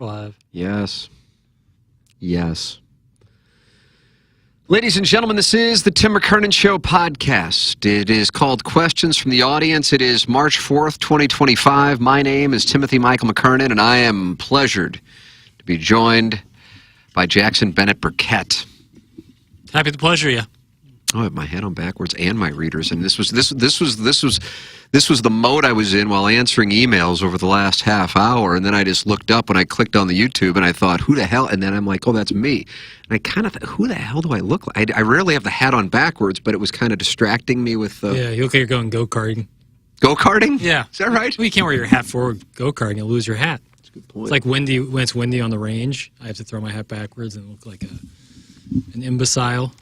Live. Yes. Yes. Ladies and gentlemen, this is the Tim McKernan Show podcast. It is called Questions from the Audience. It is March 4th, 2025. My name is Timothy Michael McKernan, and I am pleasured to be joined by Jackson Bennett Burkett. Happy to pleasure you. Oh, I have my head on backwards and my readers, and this was the mode I was in while answering emails over the last half hour, and then I just looked up when I clicked on the YouTube, and I thought, who the hell? And then I'm like, oh, that's me. And I kind of thought, who the hell do I look like? I rarely have the hat on backwards, but it was kind of distracting me with the... Yeah, you look like you're going go-karting. Go-karting? Yeah. Is that right? Well, you can't wear your hat forward go-karting. You'll lose your hat. That's a good point. It's like windy when it's windy on the range. I have to throw my hat backwards and look like an imbecile.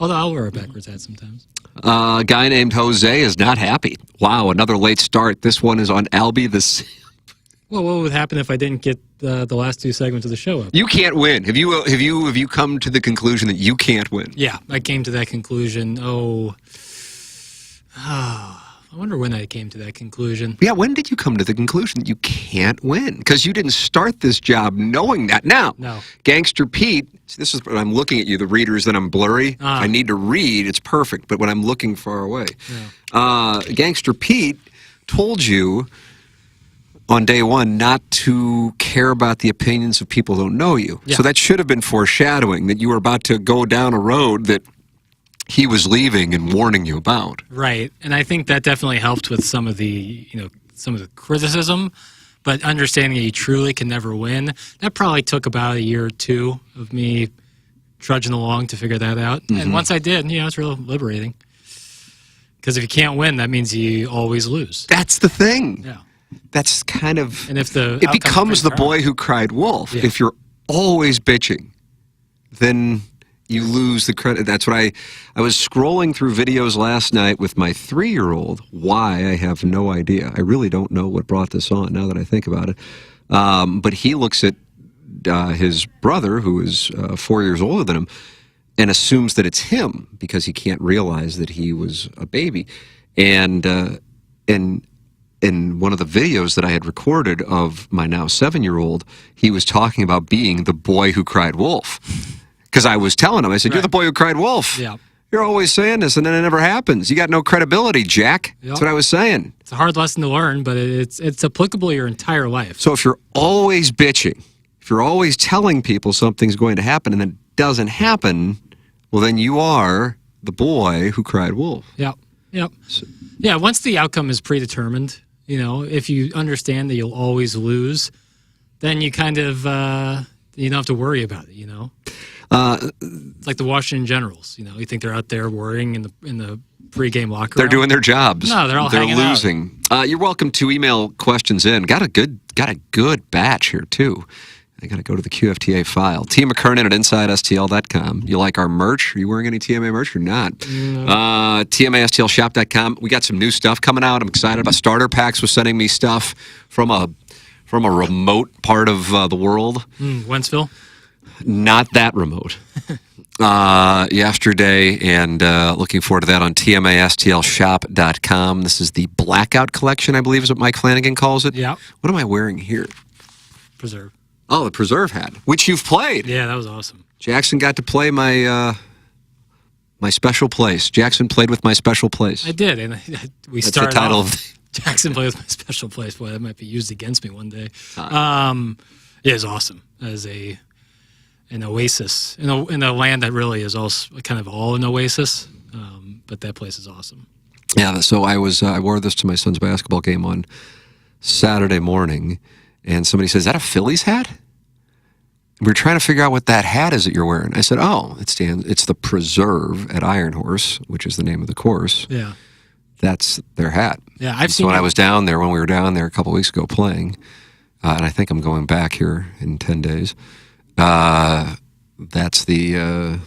Although I'll wear a backwards hat sometimes. A guy named Jose is not happy. Wow, another late start. This one is on Albie the Simp. Well, what would happen if I didn't get the last two segments of the show up? You can't win. Have you come to the conclusion that you can't win? Yeah, I came to that conclusion. I wonder when I came to that conclusion. Yeah, when did you come to the conclusion that you can't win? Because you didn't start this job knowing that. Now, no. Gangster Pete, see, this is when I'm looking at you, the readers, that I'm blurry. I need to read, it's perfect, but when I'm looking far away. Yeah. Gangster Pete told you on day one not to care about the opinions of people who don't know you. Yeah. So that should have been foreshadowing that you were about to go down a road that he was leaving and warning you about. Right. And I think that definitely helped with some of the criticism, but understanding that you truly can never win. That probably took about a year or two of me trudging along to figure that out. Mm-hmm. And once I did, it's really liberating. Because if you can't win, that means you always lose. That's the thing. Yeah. That's kind of... And if it becomes the boy who cried wolf. Yeah. If you're always bitching, then... you lose the credit. That's what I was scrolling through videos last night with my 3-year-old. Why, I have no idea. I really don't know what brought this on now that I think about it. But he looks at his brother, who is 4 years older than him, and assumes that it's him because he can't realize that he was a baby. And in one of the videos that I had recorded of my now 7-year-old, he was talking about being the boy who cried wolf. Because I was telling him, I said, You're the boy who cried wolf. Yeah. You're always saying this, and then it never happens. You got no credibility, Jack. Yep. That's what I was saying. It's a hard lesson to learn, but it's applicable your entire life. So if you're always bitching, if you're always telling people something's going to happen and then it doesn't happen, well, then you are the boy who cried wolf. Yep. Yep. Yeah, once the outcome is predetermined, if you understand that you'll always lose, then you kind of, you don't have to worry about it, It's like the Washington Generals. You think they're out there worrying in the pregame locker room. They're doing their jobs. No, they're losing. You're welcome to email questions in. Got a good batch here too. I got to go to the QFTA file. Tim McKernan at InsideSTL.com. You like our merch? Are you wearing any TMA merch or not? No. TMASTLshop.com. We got some new stuff coming out. I'm excited about Starter Packs was sending me stuff from a remote part of the world. Wentzville? Not that remote. Yesterday, and looking forward to that on TMASTLshop.com. This is the Blackout Collection, I believe is what Mike Flanagan calls it. Yeah. What am I wearing here? Preserve. Oh, the Preserve hat, which you've played. Yeah, that was awesome. Jackson got to play my special place. Jackson played with my special place. I did, and we started the title off, Jackson played with my special place. Boy, that might be used against me one day. It was awesome. As an oasis in a land that really is also kind of all an oasis, but that place is awesome. Yeah, so I wore this to my son's basketball game on Saturday morning, and somebody says, "Is that a Phillies hat?" We were trying to figure out what that hat is that you're wearing. I said, "Oh, it's the Preserve at Iron Horse, which is the name of the course." Yeah, that's their hat. Yeah, I've seen. So when we were down there a couple weeks ago playing, and I think I'm going back here in 10 days. That's the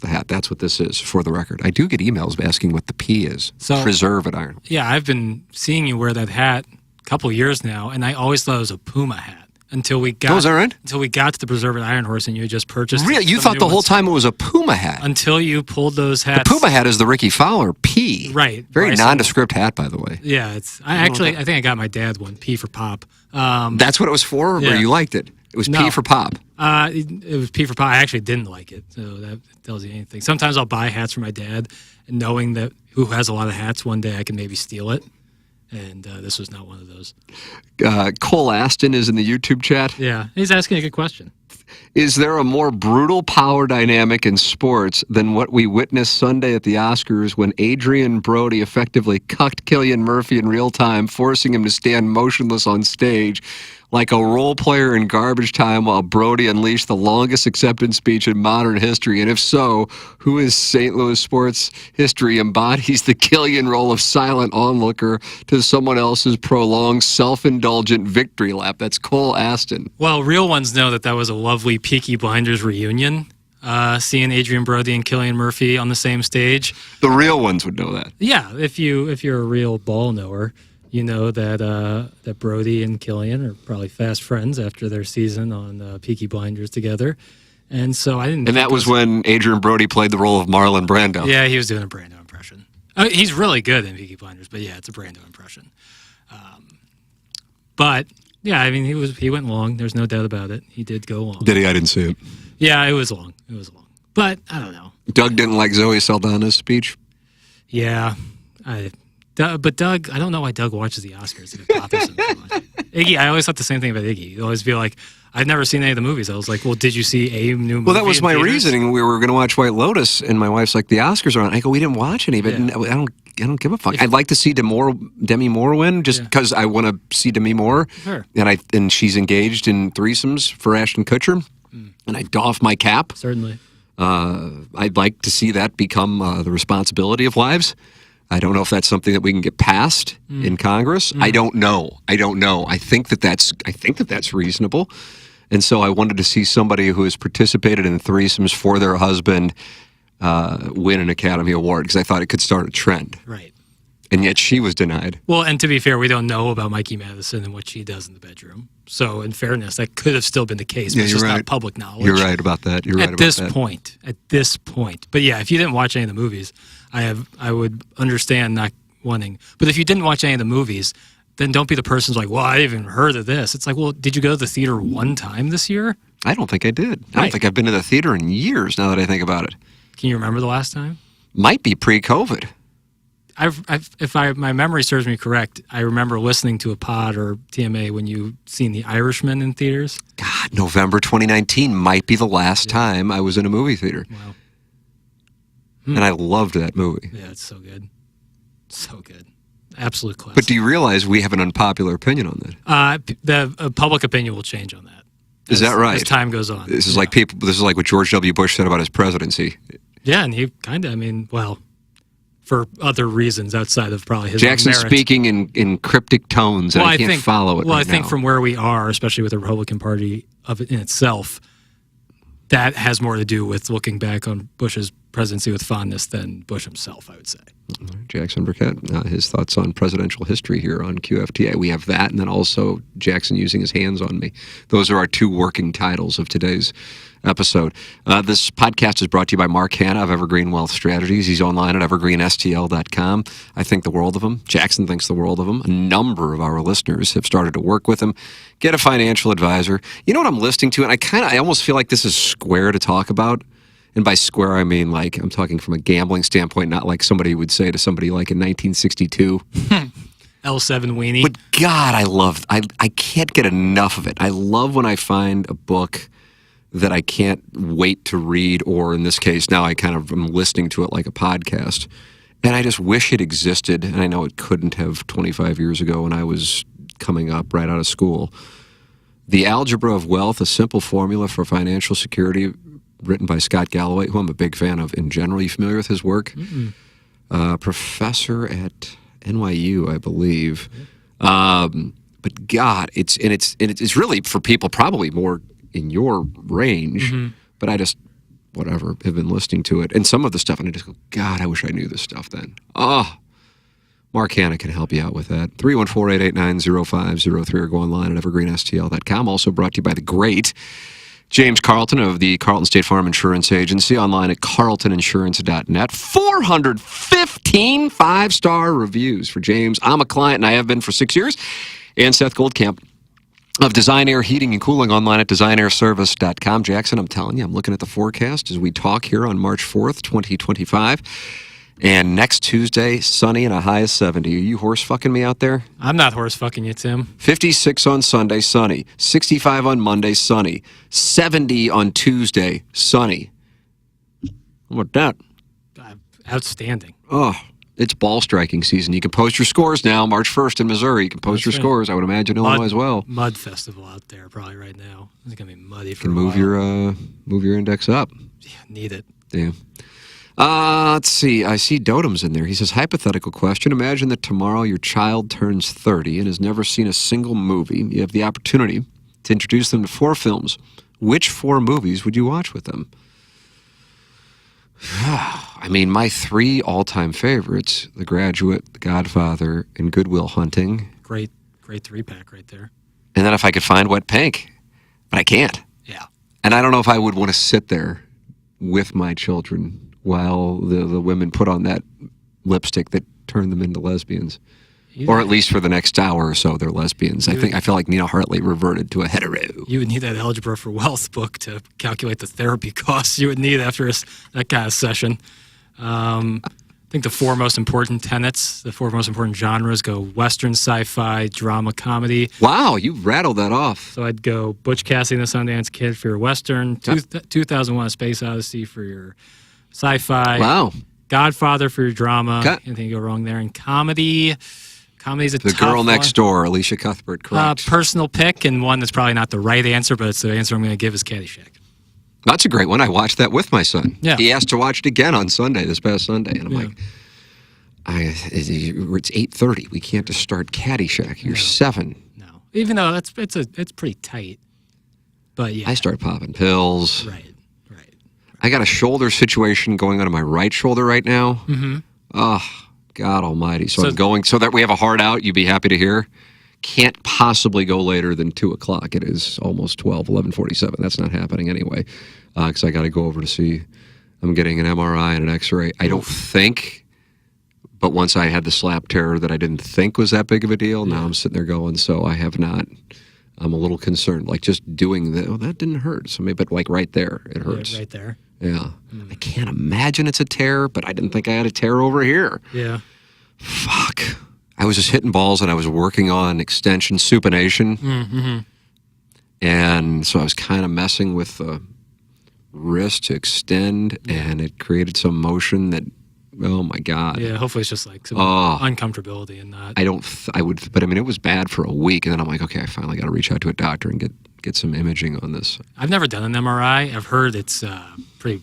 hat. That's what this is, for the record. I do get emails asking what the P is. So, Preserve at Iron. Yeah, I've been seeing you wear that hat a couple years now, and I always thought it was a Puma hat. until we got Oh, is that right? until we got to the preserved Iron Horse, and you had just purchased. Really? You some thought new the whole ones. time it was a Puma hat? Until you pulled those hats. Puma hat is the Ricky Fowler P. Right. Very Bryson. nondescript hat, by the way. Yeah, I think I got my dad one, P for Pop. That's what it was for, or Yeah. you liked it? It was P No. for Pop. It was P for Pop. I actually didn't like it, so that tells you anything. Sometimes I'll buy hats for my dad, and knowing that who has a lot of hats, one day I can maybe steal it. And this was not one of those. Cole Aston is in the YouTube chat. Yeah, he's asking a good question. Is there a more brutal power dynamic in sports than what we witnessed Sunday at the Oscars when Adrian Brody effectively cucked Cillian Murphy in real time, forcing him to stand motionless on stage like a role player in garbage time while Brody unleashed the longest acceptance speech in modern history? And if so, who in St. Louis sports history embodies the Cillian role of silent onlooker to someone else's prolonged self-indulgent victory lap? That's Cole Aston. Well, real ones know that was a lovely Peaky Blinders reunion, seeing Adrian Brody and Cillian Murphy on the same stage. The real ones would know that. Yeah, if you're a real ball knower, you know that Brody and Cillian are probably fast friends after their season on Peaky Blinders together. And so I didn't. And that was when Adrian Brody played the role of Marlon Brando. Yeah, he was doing a Brando impression. He's really good in Peaky Blinders, but yeah, it's a Brando impression. But yeah, I mean, he went long. There's no doubt about it. He did go long. Did he? I didn't see it. Yeah, it was long. It was long. But I don't know. Doug didn't like Zoe Saldana's speech. Yeah, but Doug, I don't know why Doug watches the Oscars. If it bothers him so much. Iggy, I always thought the same thing about Iggy. He'd always be like, I've never seen any of the movies. I was like, well, did you see a new movie? Well, that was in my theaters? reasoning. We were going to watch White Lotus, and my wife's like, the Oscars are on. I go, we didn't watch any, but Yeah. I don't give a fuck. I'd like to see Demi Moore win, just because I want to see Demi Moore. Sure. And she's engaged in threesomes for Ashton Kutcher, and I doff my cap. Certainly. I'd like to see that become the responsibility of wives. I don't know if that's something that we can get passed in Congress. I don't know. I think that's reasonable. And so I wanted to see somebody who has participated in threesomes for their husband win an Academy Award, because I thought it could start a trend. Right. And yet she was denied. Well, and to be fair, we don't know about Mikey Madison and what she does in the bedroom. So, in fairness, that could have still been the case, but it's just not public knowledge. You're right about that. At this point. But yeah, if you didn't watch any of the movies, I would understand not wanting. But if you didn't watch any of the movies, then don't be the person who's like, well, I even heard of this. It's like, well, did you go to the theater one time this year? I don't think I did. I don't think I've been to the theater in years, now that I think about it. Can you remember the last time? Might be pre-COVID. If my memory serves me correct, I remember listening to a pod or TMA when you seen The Irishman in theaters. God, November 2019 might be the last time I was in a movie theater. Wow. And I loved that movie. Yeah, it's so good. So good. Absolute classic. But do you realize we have an unpopular opinion on that? The public opinion will change on that. Is that right? As time goes on. This is like what George W. Bush said about his presidency. Yeah, and he kind of, for other reasons outside of probably his Jackson own merit. speaking in cryptic tones, and I can't follow it Well, right I think now. from where we are, especially with the Republican Party of it in itself, that has more to do with looking back on Bush's presidency with fondness than Bush himself, I would say. Jackson Burkett, his thoughts on presidential history here on QFTA. We have that, and then also Jackson using his hands on me. Those are our two working titles of today's episode. This podcast is brought to you by Mark Hanna of Evergreen Wealth Strategies. He's online at evergreenstl.com. I think the world of him. Jackson thinks the world of him. A number of our listeners have started to work with him. Get a financial advisor. You know what I'm listening to? And I almost feel like this is square to talk about. And by square, I mean, like, I'm talking from a gambling standpoint, not like somebody would say to somebody like in 1962. L7 weenie. But God, I can't get enough of it. I love when I find a book that I can't wait to read, or in this case, now I kind of am listening to it like a podcast. And I just wish it existed. And I know it couldn't have 25 years ago when I was coming up right out of school. The Algebra of Wealth, a simple formula for financial security, written by Scott Galloway, who I'm a big fan of in general. Are you familiar with his work? Professor at NYU, I believe. But God, it's really for people probably more in your range. But I just, have been listening to it. And some of the stuff, and I just go, God, I wish I knew this stuff then. Oh, Mark Hanna can help you out with that. 314-889-0503 or go online at evergreenstl.com. Also brought to you by the great James Carlton of the Carlton State Farm Insurance Agency, online at carltoninsurance.net. 415 five-star reviews for James. I'm a client, and I have been for 6 years. And Seth Goldcamp of Design Air Heating and Cooling, online at designairservice.com. Jackson, I'm telling you, I'm looking at the forecast as we talk here on March 4th, 2025. And next Tuesday, sunny and a high of 70. Are you horse fucking me out there? I'm not horse fucking you, Tim. 56 on Sunday, sunny. 65 on Monday, sunny. 70 on Tuesday, sunny. How about that? Outstanding. Oh, it's ball striking season. You can post your scores now. March 1st in Missouri. You can post your scores. I would imagine Illinois as well. Mud festival out there probably right now. It's going to be muddy for a while. Move your index up. Yeah, need it. Yeah. Let's see. I see Dotem's in there. He says, hypothetical question. Imagine that tomorrow your child turns 30 and has never seen a single movie. You have the opportunity to introduce them to 4 films. Which 4 movies would you watch with them? I mean, my 3 all-time favorites, The Graduate, The Godfather, and Good Will Hunting. Great 3-pack right there. And then if I could find Wet Pink. But I can't. Yeah. And I don't know if I would want to sit there with my children while the women put on that lipstick that turned them into lesbians. Or at least for the next hour or so, they're lesbians. I feel like Nina Hartley reverted to a hetero. You would need that Algebra for Wealth book to calculate the therapy costs you would need after that kind of session. I think the 4 most important tenets, the 4 most important genres go Western, sci-fi, drama, comedy. Wow, you rattled that off. So I'd go Butch Cassidy and the Sundance Kid for your Western, 2001: A Space Odyssey for your sci-fi. Wow. Godfather for your drama. Anything go wrong there? And comedy. Comedy's a tough one. The Girl Next Door, Alicia Cuthbert, correct. Personal pick, and one that's probably not the right answer, but it's the answer I'm going to give is Caddyshack. That's a great one. I watched that with my son. Yeah. He asked to watch it again on Sunday, this past Sunday. And I'm like, it's 8:30. We can't just start Caddyshack. You're 7. No. Even though it's pretty tight. But yeah. I start popping pills. Right. I got a shoulder situation going on in my right shoulder right now. Mm-hmm. Oh, God almighty. So I'm going, so that we have a hard out, you'd be happy to hear. Can't possibly go later than 2 o'clock. It is almost 11:47. That's not happening anyway. Because I got to go over to see, I'm getting an MRI and an X-ray. I don't think, but once I had the slap tear that I didn't think was that big of a deal, now I'm sitting there going, so I have not, I'm a little concerned. Like just doing that didn't hurt. So maybe, but like right there, it hurts. Right there. Yeah. I can't imagine it's a tear, but I didn't think I had a tear over here. Yeah. Fuck. I was just hitting balls and I was working on extension supination. Mm-hmm. And so I was kind of messing with the wrist to extend, and it created some motion that, oh my God. Yeah, hopefully it's just like some uncomfortability and not. But I mean, it was bad for a week, and then I'm like, okay, I finally got to reach out to a doctor and get some imaging on this. I've never done an MRI. I've heard it's pretty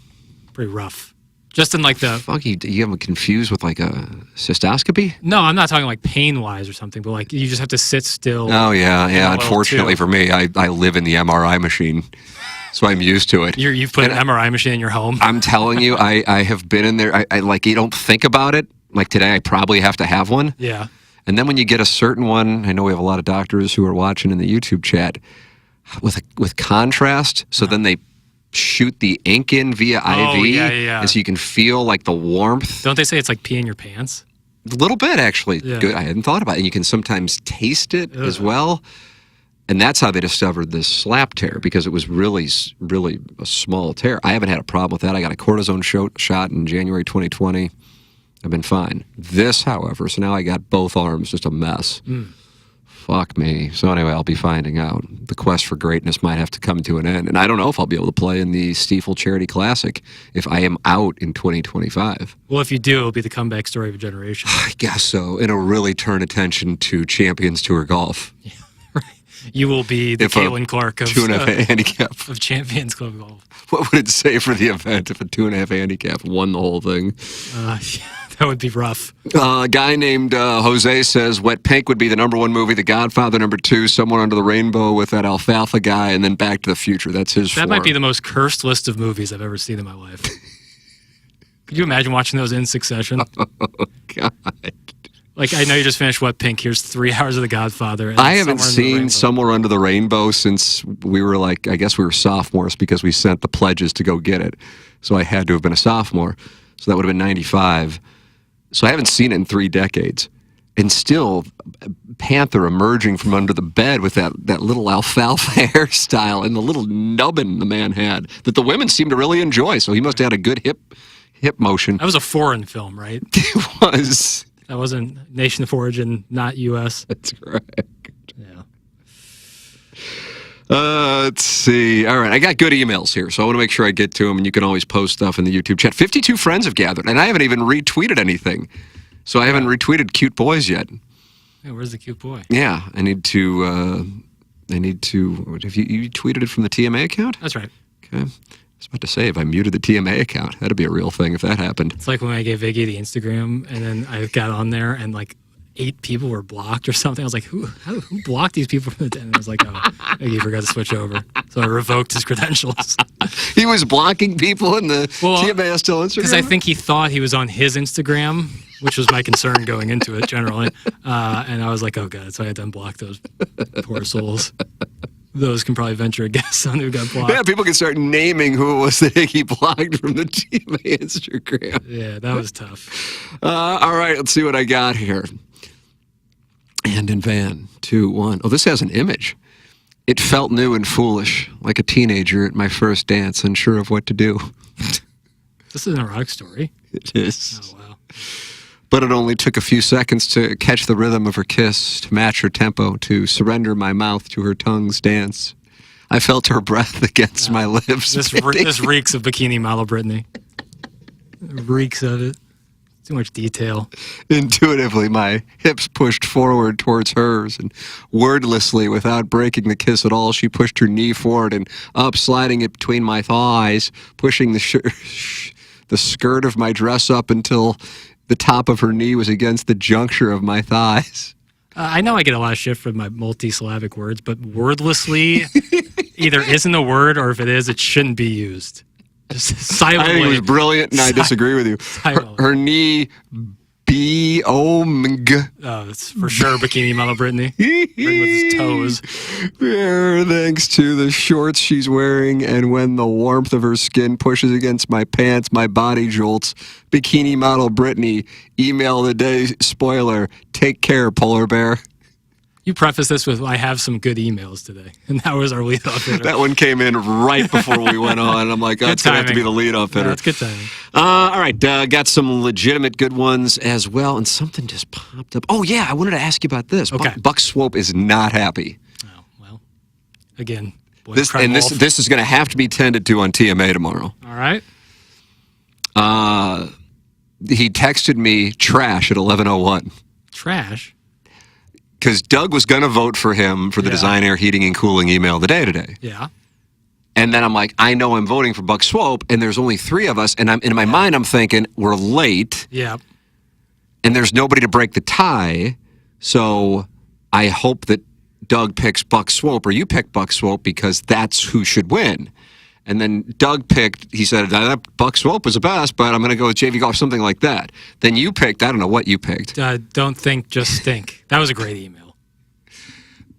rough. Just in like the... Fuck, you have them confused with like a cystoscopy? No, I'm not talking like pain-wise or something, but like you just have to sit still. Oh, yeah. Unfortunately for me, I live in the MRI machine, so I'm used to it. You've put an MRI machine in your home? I'm telling you, I have been in there. I like, you don't think about it. Like today, I probably have to have one. Yeah. And then when you get a certain one, I know we have a lot of doctors who are watching in the YouTube chat, with contrast, so then they shoot the ink in via IV, and so you can feel like the warmth. Don't they say it's like peeing your pants? A little bit, actually. Yeah. Good. I hadn't thought about it. And you can sometimes taste it as well. And that's how they discovered this slap tear, because it was really, really a small tear. I haven't had a problem with that. I got a cortisone shot in January 2020. I've been fine. This, however, so now I got both arms, just a mess. Fuck me. So anyway, I'll be finding out. The quest for greatness might have to come to an end. And I don't know if I'll be able to play in the Stiefel Charity Classic if I am out in 2025. Well, if you do, it'll be the comeback story of a generation. I guess so. It'll really turn attention to Champions Tour golf. Yeah, right. You will be the Caitlin Clark of 2.5 handicap of Champions Club golf. What would it say for the event if a 2.5 handicap won the whole thing? That would be rough. A guy named Jose says Wet Pink would be the #1 movie, The Godfather #2, Somewhere Under the Rainbow with that alfalfa guy, and then Back to the Future. That's his That might be the most cursed list of movies I've ever seen in my life. Could you imagine watching those in succession? Oh, God. Like, I know you just finished what, Pink? Here's 3 hours of The Godfather. And I haven't Somewhere Under the seen Rainbow. Somewhere Under the Rainbow since we were like, I guess we were sophomores because we sent the pledges to go get it. So I had to have been a sophomore. So that would have been 95. So I haven't seen it in 3 decades. And still, Panther emerging from under the bed with that little alfalfa hairstyle and the little nubbin the man had that the women seemed to really enjoy. So he must have had a good hip motion. That was a foreign film, right? It was. That wasn't nation of origin, not U.S. That's correct. Yeah. Let's see. All right, I got good emails here, so I want to make sure I get to them, and you can always post stuff in the YouTube chat. 52 friends have gathered, and I haven't even retweeted anything. So I haven't retweeted Cute Boys yet. Yeah, where's the cute boy? Yeah, I need to, have you tweeted it from the TMA account? That's right. Okay. I was about to say, if I muted the TMA account, that'd be a real thing if that happened. It's like when I gave Iggy the Instagram, and then I got on there, and like 8 people were blocked or something. I was like, who blocked these people from the? And I was like, oh, Iggy forgot to switch over, so I revoked his credentials. He was blocking people in the TMA still Instagram? Because I think he thought he was on his Instagram, which was my concern going into it generally. And I was like, oh god, so I had to unblock those poor souls. Those can probably venture a guess on who got blocked. Yeah, people can start naming who it was that he blocked from the TMA Instagram. Yeah, that was tough. All right, let's see what I got here. And in van, 2, 1. Oh, this has an image. It felt new and foolish, like a teenager at my first dance, unsure of what to do. This is an erotic story. It is. Oh, wow. But it only took a few seconds to catch the rhythm of her kiss, to match her tempo, to surrender my mouth to her tongue's dance. I felt her breath against my lips. This reeks of Bikini Model Brittany. It reeks of it. Too much detail. Intuitively, my hips pushed forward towards hers, and wordlessly, without breaking the kiss at all, she pushed her knee forward and up, sliding it between my thighs, pushing the skirt of my dress up until the top of her knee was against the juncture of my thighs. I know I get a lot of shit from my multi-syllabic words, but wordlessly either isn't a word, or if it is, it shouldn't be used. Just silently. I think it was brilliant, and I disagree with you. Her knee B-O-M-G. Oh, it's for sure Bikini Model Brittany. With his toes. Thanks to the shorts she's wearing, and when the warmth of her skin pushes against my pants, my body jolts. Bikini Model Brittany, email of the day spoiler, take care, polar bear. You preface this with, I have some good emails today. And that was our lead-off hitter. That one came in right before we went on. I'm like, oh, it's going to have to be the lead-off hitter. That's good timing. All right, got some legitimate good ones as well, and something just popped up. Oh, yeah, I wanted to ask you about this. Okay. Buck Swope is not happy. Oh, well, again. This is going to have to be tended to on TMA tomorrow. All right. He texted me trash at 11:01. Trash? Because Doug was going to vote for him for the Design, Air, Heating, and Cooling email of the day today. Yeah. And then I'm like, I know I'm voting for Buck Swope, and there's only 3 of us, and in my mind I'm thinking, we're late. Yeah. And there's nobody to break the tie, so I hope that Doug picks Buck Swope, or you pick Buck Swope, because that's who should win. And then Doug picked, he said, Buck Swope was the best, but I'm going to go with JV Golf, something like that. Then you picked, I don't know what you picked. Don't think, just think. That was a great email.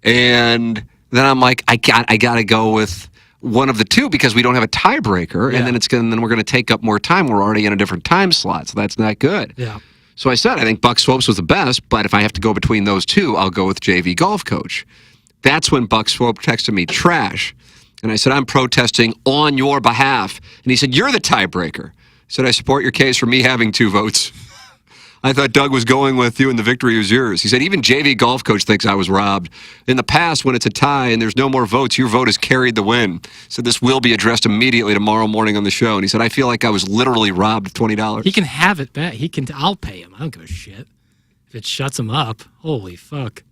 And then I'm like, I got to go with one of the 2 because we don't have a tiebreaker, and then we're going to take up more time. We're already in a different time slot, so that's not good. Yeah. So I said, I think Buck Swope's was the best, but if I have to go between those 2, I'll go with JV Golf Coach. That's when Buck Swope texted me trash. And I said, I'm protesting on your behalf. And he said, you're the tiebreaker. I said, I support your case for me having 2 votes. I thought Doug was going with you and the victory was yours. He said, even JV Golf Coach thinks I was robbed. In the past, when it's a tie and there's no more votes, your vote has carried the win. He said, this will be addressed immediately tomorrow morning on the show. And he said, I feel like I was literally robbed of $20. He can have it back. I'll pay him. I don't give a shit. If it shuts him up, holy fuck.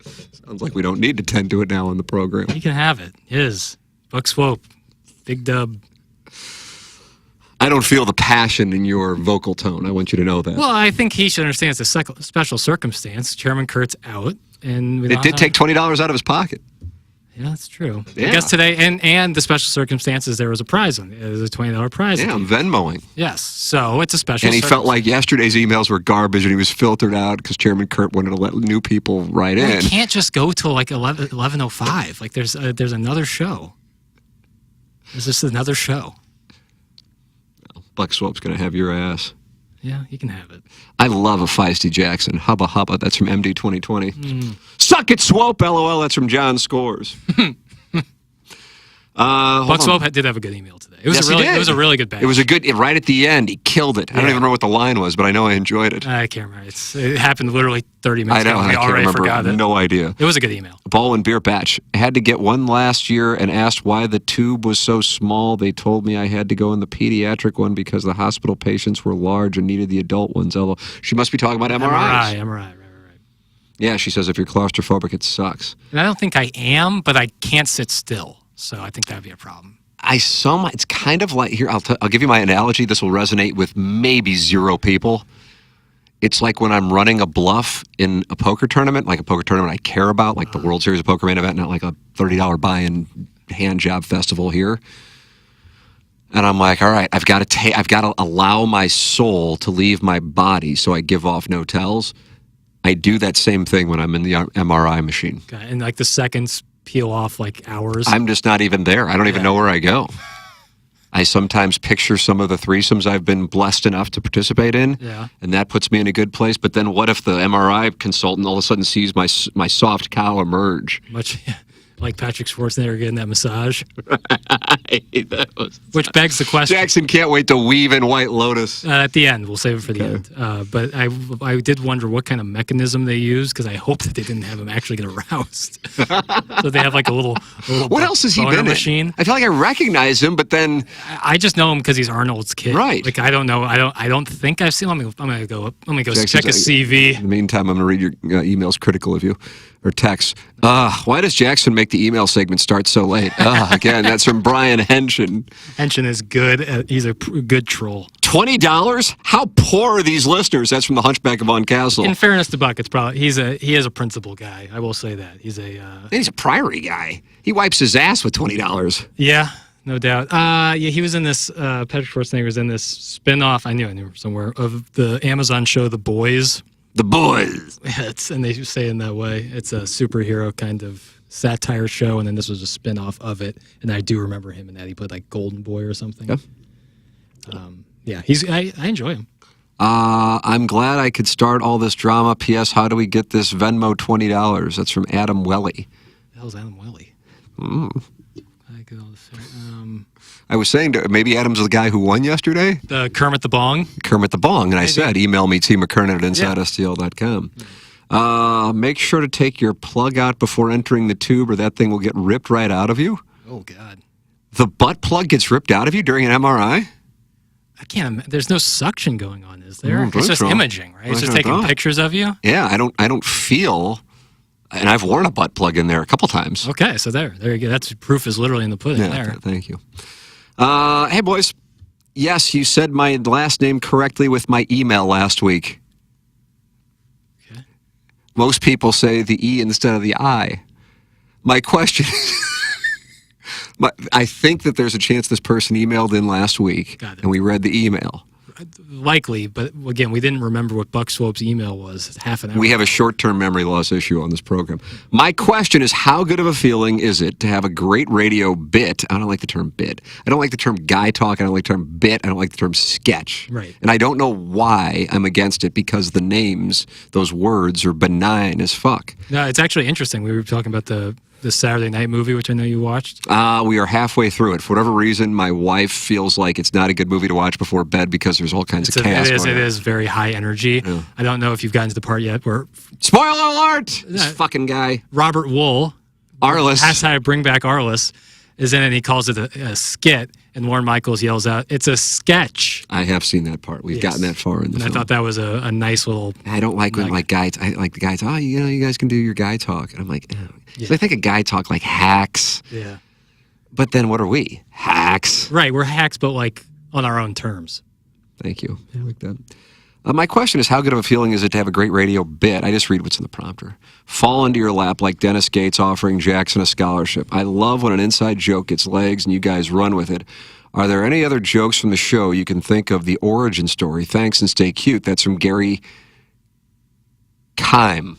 Sounds like we don't need to tend to it now on the program. He can have it. His. Buck Swope. Big dub. I don't feel the passion in your vocal tone. I want you to know that. Well, I think he should understand it's a special circumstance. Chairman Kurt's out. And it did take $20 out of his pocket. Yeah, that's true. Yeah. I guess today, and the special circumstances, there was a prize on it. It was a $20 prize. Yeah, I'm Venmoing. Yes, so it's a special. And he felt like yesterday's emails were garbage, and he was filtered out because Chairman Kurt wanted to let new people write in. You can't just go till like 11:05. Like there's another show. There's just another show. Buck Swope's going to have your ass. Yeah, you can have it. I love a feisty Jackson. Hubba hubba. That's from MD 2020. Suck it, Swope. LOL. That's from John Scores. Buck Swope did have a good email today. It was it was a really good batch. It was a good. Right at the end, he killed it. I don't even remember what the line was, but I know I enjoyed it. I can't remember. It happened literally 30 minutes ago. I already can't remember. Forgot it. No idea. It was a good email. Ball and beer batch. I had to get one last year and asked why the tube was so small. They told me I had to go in the pediatric one because the hospital patients were large and needed the adult ones. Although she must be talking about MRIs. MRI, right. Yeah, she says if you're claustrophobic, it sucks. And I don't think I am, but I can't sit still. So I think that'd be a problem. It's kind of like, here, I'll give you my analogy. This will resonate with maybe 0 people. It's like when I'm running a bluff in a poker tournament, like a poker tournament I care about, like the World Series of Poker main event, not like a $30 buy-in hand job festival here. And I'm like, all right, I've got to allow my soul to leave my body, so I give off no tells. I do that same thing when I'm in the MRI machine. Okay. And like the seconds peel off like hours. I'm just not even there. I don't even know where I go. I sometimes picture some of the threesomes I've been blessed enough to participate in, and that puts me in a good place. But then what if the MRI consultant all of a sudden sees my soft cow emerge? Much like Patrick Schwarzenegger getting that massage. Right. Which begs the question. Jackson can't wait to weave in White Lotus. At the end. We'll save it for the end. But I did wonder what kind of mechanism they used, because I hope that they didn't have him actually get aroused. So they have like a little what else has he been machine. In? I feel like I recognize him, but then I just know him because he's Arnold's kid. Right. Like I don't know. I don't think I've seen him. I'm gonna go check his CV. In the meantime, I'm gonna read your emails critical of you. Or text. Why does Jackson make the email segment start so late? Again, that's from Brian Henshin. Henshin is good. He's a good troll. $20? How poor are these listeners? That's from the Hunchback of Von Castle. In fairness to Buck, it's probably he is a principal guy. I will say that he's a priory guy. He wipes his ass with $20. Yeah, no doubt. He was in this. Patrick Schwarzenegger was in this spin-off. I knew somewhere of the Amazon show The Boys. The Boys. And they say in that way. It's a superhero kind of satire show, and then this was a spin-off of it. And I do remember him in that. He played like Golden Boy or something. Yeah. I enjoy him. I'm glad I could start all this drama. P.S. How do we get this Venmo $20? That's from Adam Welly. The hell's Adam Welly? I was saying maybe Adam's the guy who won yesterday. The Kermit the Bong. Kermit the Bong. And I said, email me, tmckernan at InsideSTL.com. Make sure to take your plug out before entering the tube, or that thing will get ripped right out of you. Oh, God. The butt plug gets ripped out of you during an MRI? I can't. There's no suction going on, is there? It's just imaging, right? It's just taking pictures of you. Yeah, I don't feel. And I've worn a butt plug in there a couple times. Okay, so there you go. That's proof is literally in the pudding there. Thank you. Hey, boys. Yes, you said my last name correctly with my email last week. Okay. Most people say the E instead of the I. My question is, I think that there's a chance this person emailed in last week, and we read the email. Likely, but again, we didn't remember what Buck Swope's email was half an hour We have a short-term memory loss issue on this program. My question is, how good of a feeling is it to have a great radio bit? I don't like the term bit. I don't like the term guy talk. I don't like the term bit. I don't like the term sketch. Right. And I don't know why I'm against it, because the names, those words, are benign as fuck. No, it's actually interesting. We were talking about the Saturday Night movie, which I know you watched. We are halfway through it. For whatever reason, my wife feels like it's not a good movie to watch before bed because there's all kinds of chaos. It is very high energy. Yeah. I don't know if you've gotten to the part yet where... Spoiler alert! This fucking guy. Robert Wool. Arliss. Has to bring back Arliss. Is in it, and he calls it a skit, and Lorne Michaels yells out, "It's a sketch." I have seen that part. We've gotten that far in the film. I thought that was a nice little... I don't like when guys... I like the guys, you guys can do your guy talk. And I'm like, So I think a guy talk like hacks. Yeah. But then what are we? Hacks. Right, we're hacks, but like on our own terms. Thank you. I like that. My question is, how good of a feeling is it to have a great radio bit? I just read what's in the prompter. Fall into your lap like Dennis Gates offering Jackson a scholarship. I love when an inside joke gets legs and you guys run with it. Are there any other jokes from the show you can think of the origin story? Thanks and stay cute. That's from Gary Kime.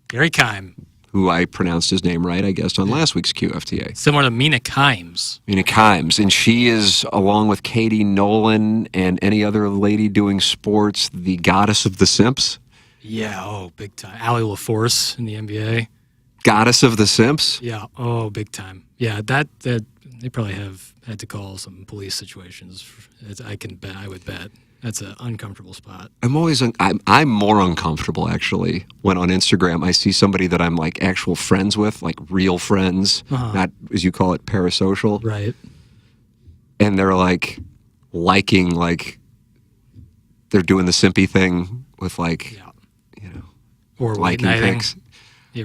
Gary Kime. Who I pronounced his name right, I guess, on last week's QFTA. Similar to Mina Kimes. Mina Kimes. And she is, along with Katie Nolan and any other lady doing sports, the goddess of the simps. Yeah, oh, big time. Allie LaForce in the NBA. Goddess of the simps? Yeah, oh, big time. Yeah, that they probably have had to call some police situations. I would bet. That's an uncomfortable spot. I'm more uncomfortable, actually, when on Instagram I see somebody that I'm like actual friends with, like real friends, not, as you call it, parasocial. Right. And they're like liking, like they're doing the simpy thing with like, or liking pics.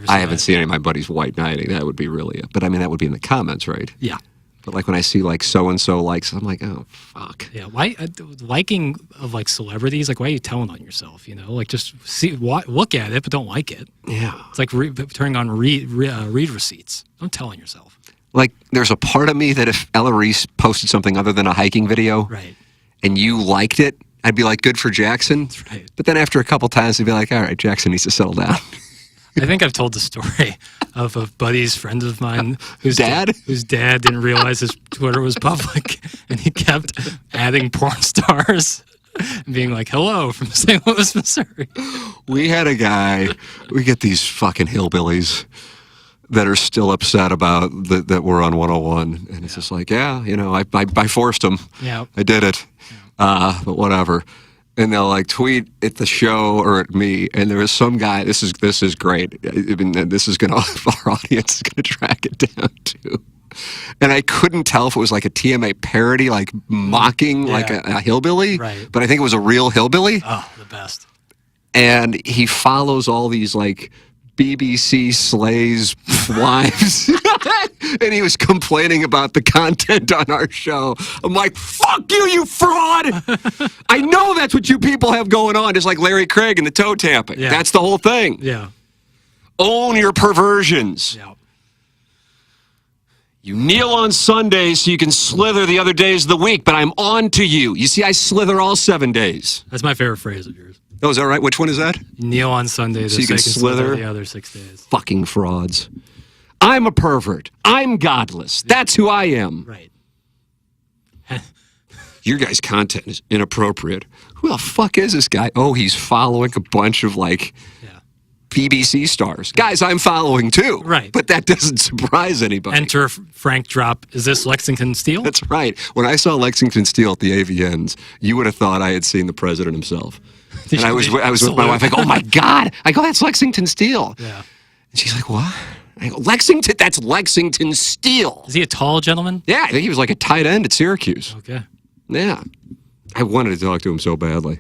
I haven't seen any of my buddies white knighting. That would be really, but I mean, that would be in the comments, right? Yeah. But like when I see like so-and-so likes, I'm like, oh, fuck. Yeah, why liking of like celebrities, like why are you telling on yourself, Like just look at it, but don't like it. Yeah. It's like turning on read receipts. Don't tell on yourself. Like there's a part of me that if Ella Reese posted something other than a hiking video right. and you liked it, I'd be like, good for Jackson. That's right. But then after a couple times, I'd be like, all right, Jackson needs to settle down. I think I've told the story of a buddy's friend of mine whose dad didn't realize his Twitter was public, and he kept adding porn stars and being like, hello from St. Louis, Missouri. We had a guy, we get these fucking hillbillies that are still upset about that we're on 101. And it's just like, I forced them. Yeah. I did it. Yeah. But whatever. And they'll like tweet at the show or at me, and there was some guy. This is great. I mean, this is gonna our audience is gonna track it down too. And I couldn't tell if it was like a TMA parody, like mocking like a hillbilly, right. But I think it was a real hillbilly. Oh, the best. And he follows all these like BBC slays wives. And he was complaining about the content on our show. I'm like, fuck you, you fraud! I know that's what you people have going on, just like Larry Craig and the toe tapping. Yeah. That's the whole thing. Yeah. Own your perversions. Yeah. You kneel on Sundays so you can slither the other days of the week, but I'm on to you. You see, I slither all 7 days. That's my favorite phrase of yours. Oh, is that right? Which one is that? Kneel on Sunday so you can slither the other 6 days. Fucking frauds. I'm a pervert. I'm godless. That's who I am. Right. Your guys' content is inappropriate. Who the fuck is this guy? Oh, he's following a bunch of like BBC stars. Guys, I'm following too. Right. But that doesn't surprise anybody. Enter Frank Drop. Is this Lexington Steel? That's right. When I saw Lexington Steel at the AVNs, you would have thought I had seen the president himself. And I was with my wife. I go, oh my God. I go, that's Lexington Steel. Yeah. And she's like, what? I go, Lexington, that's Lexington Steel. Is he a tall gentleman? Yeah, I think he was like a tight end at Syracuse. Okay. Yeah. I wanted to talk to him so badly.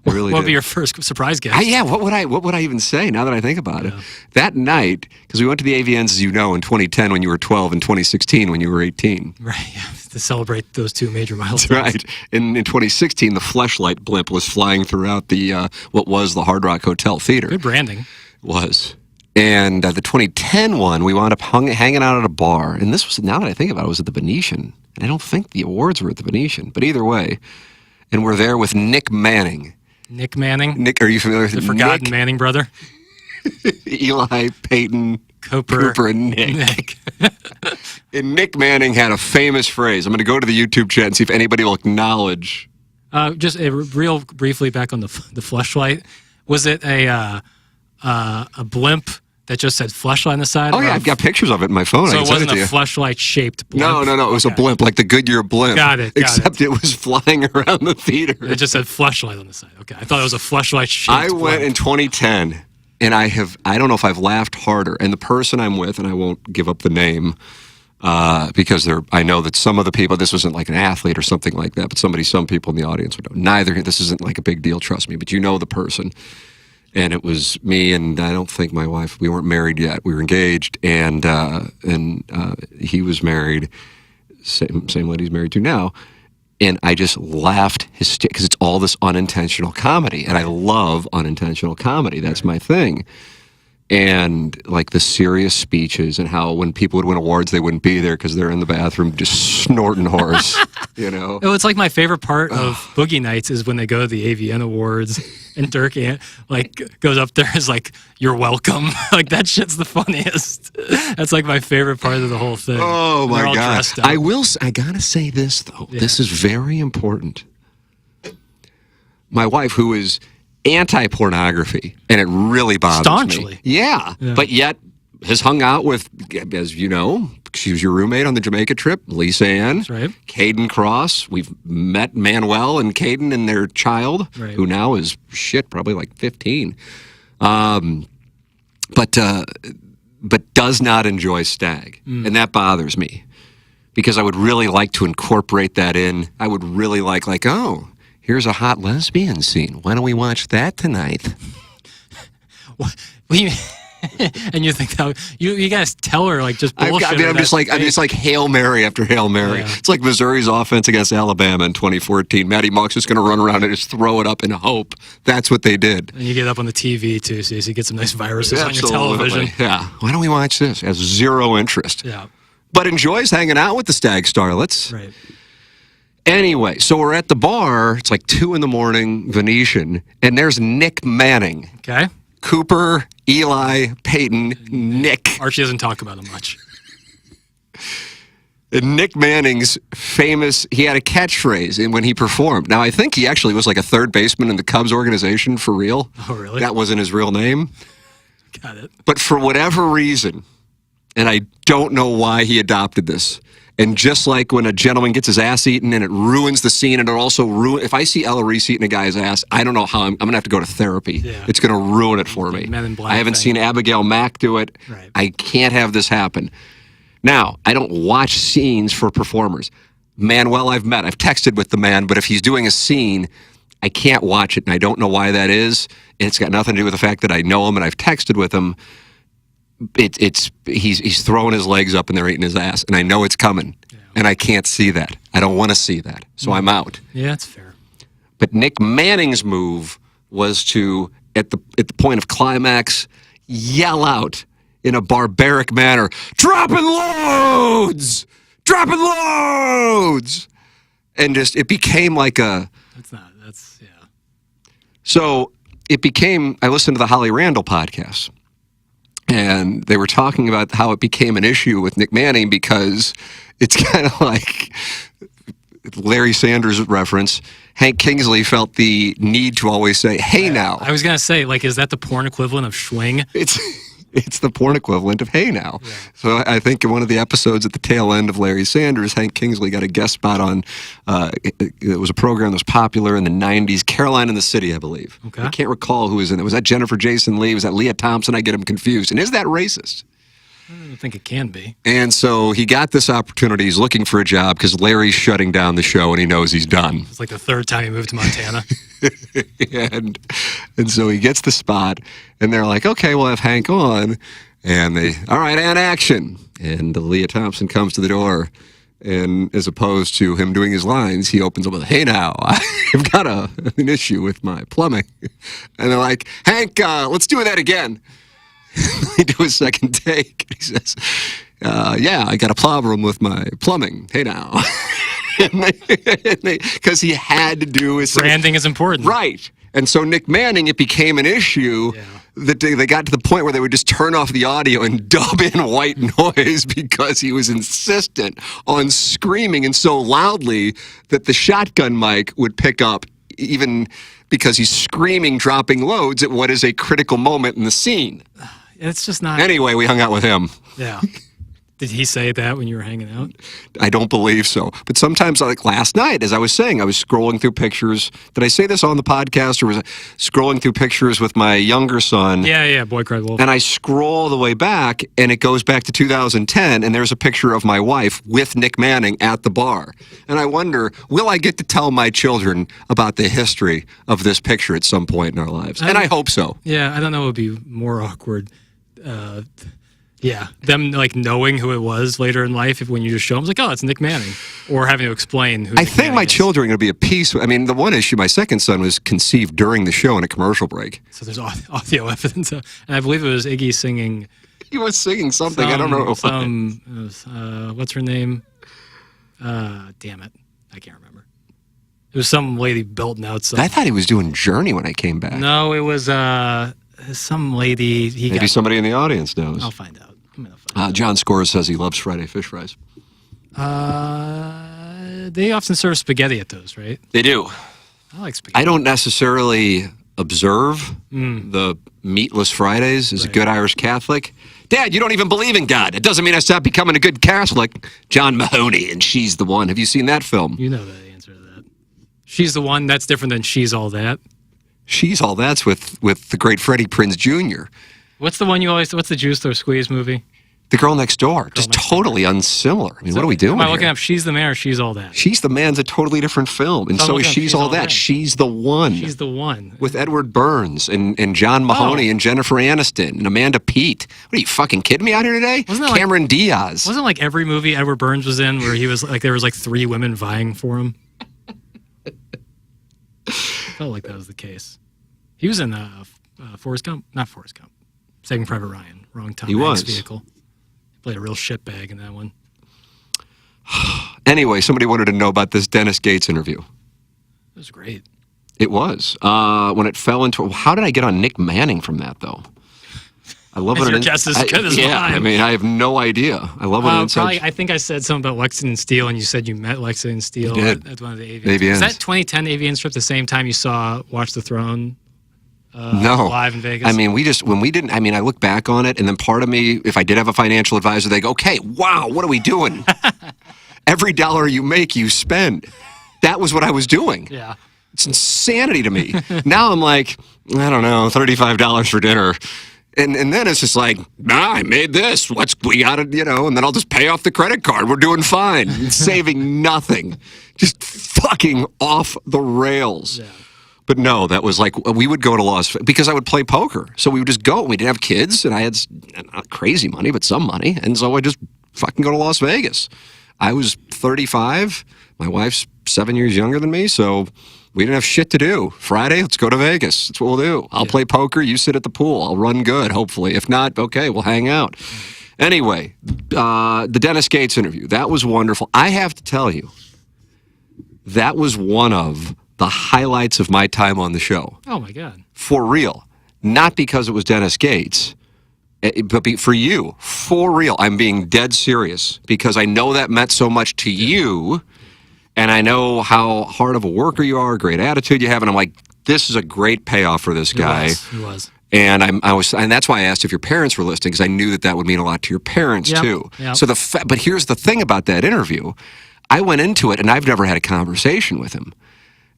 I really what would did. be your first surprise guest? What would I even say now that I think about it? That night, because we went to the AVNs, as you know, in 2010 when you were 12 and 2016 when you were 18. Right, yeah, to celebrate those two major milestones. That's right. In 2016, the Fleshlight blimp was flying throughout the what was the Hard Rock Hotel Theater. Good branding. It was. And the 2010 one, we wound up hanging out at a bar. And this was, now that I think about it, was at the Venetian. And I don't think the awards were at the Venetian. But either way, and we're there with Nick Manning. Nick Manning? Nick, are you familiar with the forgotten Manning brother? Eli, Peyton, Cooper, and Nick. And Nick Manning had a famous phrase. I'm going to go to the YouTube chat and see if anybody will acknowledge. Just real briefly back on the Fleshlight. Was it a blimp that just said Fleshlight on the side? Oh, yeah, I've got pictures of it in my phone. So I it wasn't a Fleshlight-shaped blimp? No. It was a blimp, like the Goodyear blimp. Got it. Except it was flying around the theater. It just said Fleshlight on the side. Okay, I thought it was a Fleshlight-shaped I went in 2010, and I don't know if I've laughed harder. And the person I'm with, and I won't give up the name, because I know that some of the people, this wasn't like an athlete or something like that, but some people in the audience would know. This isn't like a big deal, trust me, but you know the person. And it was me, and I don't think my wife. We weren't married yet. We were engaged, and he was married. Same lady he's married to now. And I just laughed because it's all this unintentional comedy. And I love unintentional comedy. That's my thing. And like the serious speeches and how when people would win awards, they wouldn't be there because they're in the bathroom just snorting horse, you know? Oh, it's like my favorite part of Boogie Nights is when they go to the AVN Awards and Dirk like goes up there and is like, "You're welcome." Like that shit's the funniest. That's like my favorite part of the whole thing. Oh my God. I gotta say this though. Yeah. This is very important. My wife, who is anti-pornography, and it really bothers Staunchly. me. Yeah, but yet has hung out with, as you know, she was your roommate on the Jamaica trip, Lisa Ann, That's right. Caden Cross. We've met Manuel and Caden and their child, who now is, probably like 15. But does not enjoy stag. And that bothers me because I would really like to incorporate that in. I would really like, oh, here's a hot lesbian scene. Why don't we watch that tonight? And you think that you guys tell her like just bullshit. I'm just like Hail Mary after Hail Mary. Yeah. It's like Missouri's offense against Alabama in 2014. Matty Monk's just going to run around and just throw it up in hope. That's what they did. And you get up on the TV too, so you get some nice viruses on your Absolutely. television. Yeah. Why don't we watch this? Has zero interest. Yeah. But enjoys hanging out with the stag starlets. Right. Anyway, so we're at the bar. It's like 2 a.m, Venetian, and there's Nick Manning. Okay. Cooper, Eli, Peyton, Nick. Archie doesn't talk about him much. And Nick Manning's famous, he had a catchphrase when he performed. Now, I think he actually was like a third baseman in the Cubs organization for real. Oh, really? That wasn't his real name. Got it. But for whatever reason, and I don't know why he adopted this, and just like when a gentleman gets his ass eaten and it ruins the scene, and it also if I see Ella Reese eating a guy's ass, I don't know how I'm going to have to go to therapy. Yeah. It's going to ruin it for me. Men in Black I haven't thing. seen Abigail Mack do it. Right. I can't have this happen. Now, I don't watch scenes for performers. Manuel I've met. I've texted with the man, but if he's doing a scene, I can't watch it, and I don't know why that is. It's got nothing to do with the fact that I know him and I've texted with him. He's throwing his legs up and they're eating his ass, and I know it's coming, and I can't see that. I don't want to see that, so I'm out. Yeah, that's fair. But Nick Manning's move was to, at the point of climax, yell out in a barbaric manner, "Dropping loads! Dropping loads!" And just, it became like a... Yeah. So it became, I listened to the Holly Randall podcast, and they were talking about how it became an issue with Nick Manning because it's kind of like Larry Sanders reference. Hank Kingsley felt the need to always say, "Hey now." I was going to say, like, is that the porn equivalent of schwing? It's the porn equivalent of "Hey now." Yeah. So I think in one of the episodes at the tail end of Larry Sanders, Hank Kingsley got a guest spot on, it was a program that was popular in the 90s, Caroline in the City, I believe. Okay. I can't recall who was in it. Was that Jennifer Jason Leigh? Was that Leah Thompson? I get them confused. And is that racist? I don't think it can be. And so he got this opportunity. He's looking for a job because Larry's shutting down the show and he knows he's done. It's like the third time he moved to Montana. and so he gets the spot, and they're like, "Okay, we'll have Hank on." And all right, and action. And Leah Thompson comes to the door, and as opposed to him doing his lines, he opens up with, "Hey now, I've got an issue with my plumbing." And they're like, "Hank, let's do that again." They do a second take. He says, "Yeah, I got a problem with my plumbing. Hey now." Because he had to do his... Branding is important. Right. And so Nick Manning, it became an issue that they got to the point where they would just turn off the audio and dub in white noise because he was insistent on screaming and so loudly that the shotgun mic would pick up, even because he's screaming, dropping loads at what is a critical moment in the scene. It's just not... Anyway, we hung out with him. Yeah. Did he say that when you were hanging out? I don't believe so. But sometimes, like last night, as I was saying, I was scrolling through pictures. Did I say this on the podcast, or was I scrolling through pictures with my younger son? Yeah, Boy Cried Wolf. And I scroll the way back, and it goes back to 2010, and there's a picture of my wife with Nick Manning at the bar. And I wonder, will I get to tell my children about the history of this picture at some point in our lives? And I hope so. Yeah, I don't know what would be more awkward. Yeah, them like knowing who it was later in life, if when you just show them, it's like, oh, it's Nick Manning, or having to explain who. I think my children are going to be at peace. I mean, the one issue, my second son was conceived during the show in a commercial break. So there's audio evidence, and I believe it was Iggy singing. He was singing something. I don't know. What's her name? Damn it, I can't remember. It was some lady belting out something. I thought he was doing Journey when I came back. No, it was some lady. Maybe somebody in the audience knows. I'll find out. I'm gonna find out. John Scores says he loves Friday fish fries. They often serve spaghetti at those, right? They do. I like spaghetti. I don't necessarily observe the meatless Fridays as a good Irish Catholic. Dad, you don't even believe in God. It doesn't mean I stopped becoming a good Catholic. John Mahoney and She's the One. Have you seen that film? You know the answer to that. She's the One. That's different than She's All That. She's All That's with the great Freddie Prinze Jr. What's the one you always? What's the Juice or Squeeze movie? The Girl Next Door. Just totally unsimilar. I mean, what are we doing? Am I looking up She's the Man or She's All That? She's the Man's a totally different film, and so is She's All That. She's the One. She's the One with Edward Burns and John Mahoney and Jennifer Aniston and Amanda Peet. What are you fucking kidding me out here today? Cameron Diaz. Wasn't like every movie Edward Burns was in where he was like there was like 3 women vying for him. Felt like that was the case. He was in Forrest Gump, not Forrest Gump. Saving Private Ryan. Wrong Tom Hanks vehicle. He played a real shitbag in that one. Anyway, somebody wanted to know about this Dennis Gates interview. It was great. It was. When it fell into... How did I get on Nick Manning from that, though? I love it. Your guess is as good as mine. I mean, I have no idea. I love it. Probably, I think I said something about Lexington Steel, and you said you met Lexington Steel at one of the AVN. Was that 2010 AVN strip the same time you saw Watch the Throne? No. Live in Vegas? I mean, I look back on it, and then part of me, if I did have a financial advisor, they go, okay, wow, what are we doing? Every dollar you make, you spend. That was what I was doing. Yeah. It's insanity to me. Now I'm like, I don't know, $35 for dinner. And then it's just like, I made this. We got it, and then I'll just pay off the credit card. We're doing fine. Saving nothing. Just fucking off the rails. Yeah. But no, that was like, we would go to Las Vegas because I would play poker. So we would just go. We didn't have kids, and I had not crazy money, but some money. And so I just fucking go to Las Vegas. I was 35. My wife's 7 years younger than me, so we didn't have shit to do. Friday, let's go to Vegas. That's what we'll do. I'll play poker. You sit at the pool. I'll run good, hopefully. If not, okay, we'll hang out. Anyway, the Dennis Gates interview. That was wonderful. I have to tell you, that was one of the highlights of my time on the show. Oh, my God. For real. Not because it was Dennis Gates, but for you. For real. I'm being dead serious because I know that meant so much to you, and I know how hard of a worker you are, great attitude you have, and I'm like, this is a great payoff for this guy. It was. And and that's why I asked if your parents were listening, because I knew that would mean a lot to your parents too. Yep. So but here's the thing about that interview. I went into it, and I've never had a conversation with him.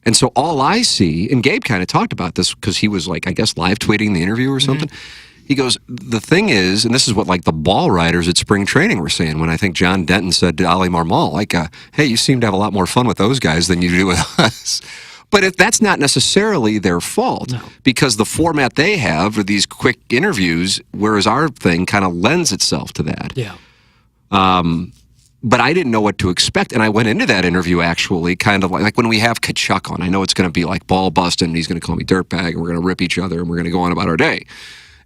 And so all I see, and Gabe kind of talked about this because he was like, I guess, live tweeting the interview or something. He goes, the thing is, and this is what like the ball riders at spring training were saying when I think John Denton said to Ali Marmol, like, hey, you seem to have a lot more fun with those guys than you do with us. But that's not necessarily their fault because the format they have are these quick interviews, whereas our thing kind of lends itself to that. Yeah. But I didn't know what to expect, and I went into that interview actually kind of like when we have Kachuk on, I know it's going to be like ball busting, and he's going to call me dirtbag, and we're going to rip each other, and we're going to go on about our day.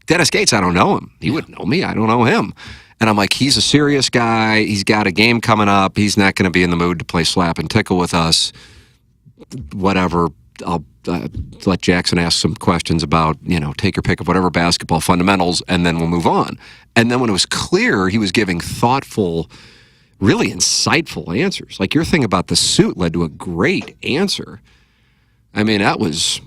Dennis Gates, I don't know him. He wouldn't know me. I don't know him. And I'm like, he's a serious guy. He's got a game coming up. He's not going to be in the mood to play slap and tickle with us. Whatever. I'll let Jackson ask some questions about, take your pick of whatever basketball fundamentals, and then we'll move on. And then when it was clear he was giving thoughtful, really insightful answers. Like your thing about the suit led to a great answer. I mean, that was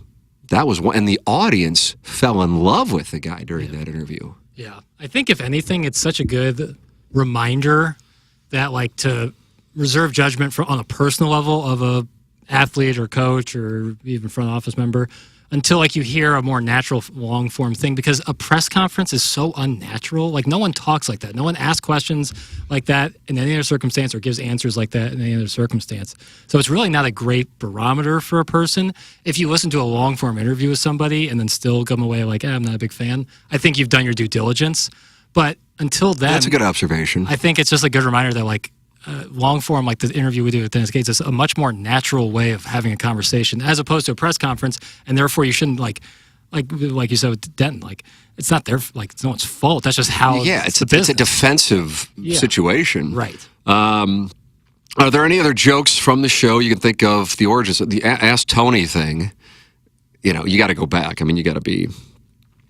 one, and the audience fell in love with the guy during that interview. Yeah. I think if anything, it's such a good reminder that like to reserve judgment on a personal level of a athlete or coach or even front office member until like you hear a more natural long form thing, because a press conference is so unnatural. Like no one talks like that. No one asks questions like that in any other circumstance or gives answers like that in any other circumstance. So it's really not a great barometer for a person. If you listen to a long form interview with somebody and then still come away like, I'm not a big fan, I think you've done your due diligence. But until then, That's a good observation. I think it's just a good reminder that like long form, like the interview we do with Dennis Gates, is a much more natural way of having a conversation as opposed to a press conference, and therefore you shouldn't like you said with Denton, like it's not their it's no one's fault. That's just how it's a defensive situation, right? Are there any other jokes from the show you can think of? The origins, the Ask Tony thing. You know, you got to go back. I mean, you got to be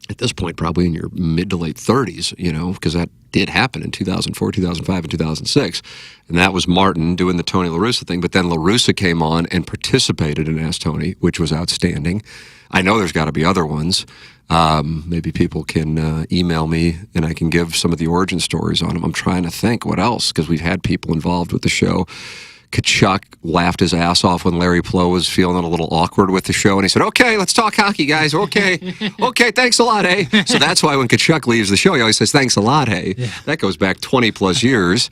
at this point probably in your mid to late 30s. You know, because that did happen in 2004, 2005, and 2006, and that was Martin doing the Tony La Russa thing. But then La Russa came on and participated in Ask Tony, which was outstanding. I know there's got to be other ones. Maybe people can email me and I can give some of the origin stories on them. I'm trying to think what else, because we've had people involved with the show. Kachuk laughed his ass off when Larry Plow was feeling a little awkward with the show, and he said, "Okay, let's talk hockey, guys. Okay, okay, thanks a lot, hey." So that's why when Kachuk leaves the show, he always says, "Thanks a lot, hey." Yeah. That goes back 20 plus years.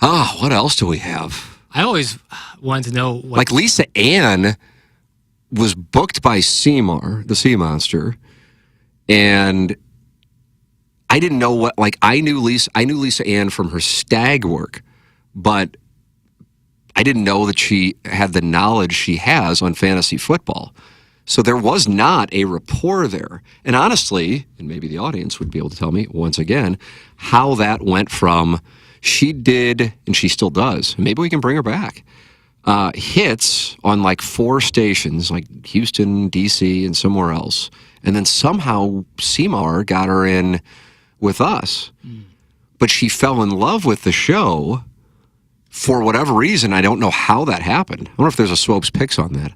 Oh, what else do we have? I always wanted to know, like Lisa Ann was booked by Seymour, the Sea Monster, and I didn't know what. Like I knew Lisa Ann from her stag work, but I didn't know that she had the knowledge she has on fantasy football. So there was not a rapport there. And honestly, and maybe the audience would be able to tell me once again, how that went from she did, and she still does, maybe we can bring her back, hits on like 4 stations, like Houston, D.C., and somewhere else. And then somehow Seymour got her in with us. But she fell in love with the show for whatever reason. I don't know how that happened. I wonder if there's a Swope's Picks on that.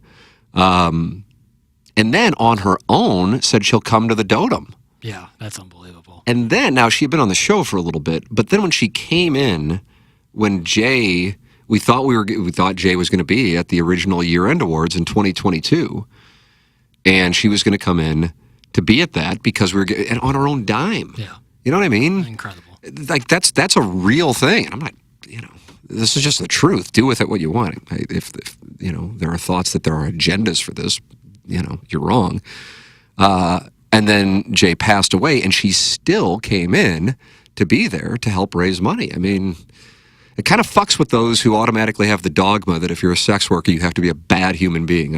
And then on her own said she'll come to the Dotem. Yeah, that's unbelievable. And then, now she had been on the show for a little bit, but then when she came in, when Jay, we thought Jay was going to be at the original year-end awards in 2022, and she was going to come in to be at that because we were and on her own dime. Yeah. You know what I mean? Incredible. Like that's a real thing. And I'm not, this is just the truth. Do with it what you want. If there are thoughts that there are agendas for this, you're wrong. And then Jay passed away, and she still came in to be there to help raise money. I mean, it kind of fucks with those who automatically have the dogma that if you're a sex worker, you have to be a bad human being.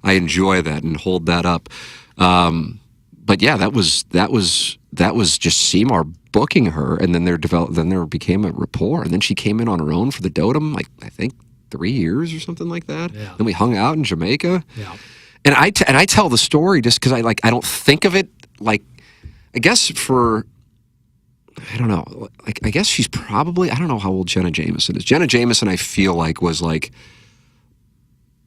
I enjoy that and hold that up. But yeah, that was just Seymour booking her, and then there became a rapport, and then she came in on her own for the Dotem, like I think 3 years or something like that. Yeah. Then we hung out in Jamaica. Yeah. And I tell the story just because I don't think of it like, I guess I don't know. Like, I guess she's probably, I don't know how old Jenna Jameson is. Jenna Jameson, I feel like, was like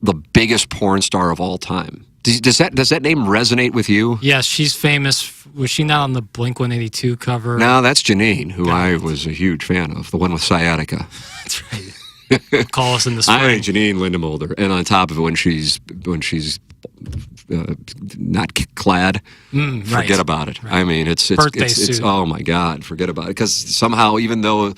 the biggest porn star of all time. Does that name resonate with you? Yes, she's famous. Was she not on the Blink-182 cover? No, that's Janine, who I was a huge fan of, the one with sciatica. That's right. Call us in the spring. I'm Janine Lindemulder, and on top of it, when she's not clad, forget about it. Right. I mean, it's oh my God, forget about it. Because somehow, even though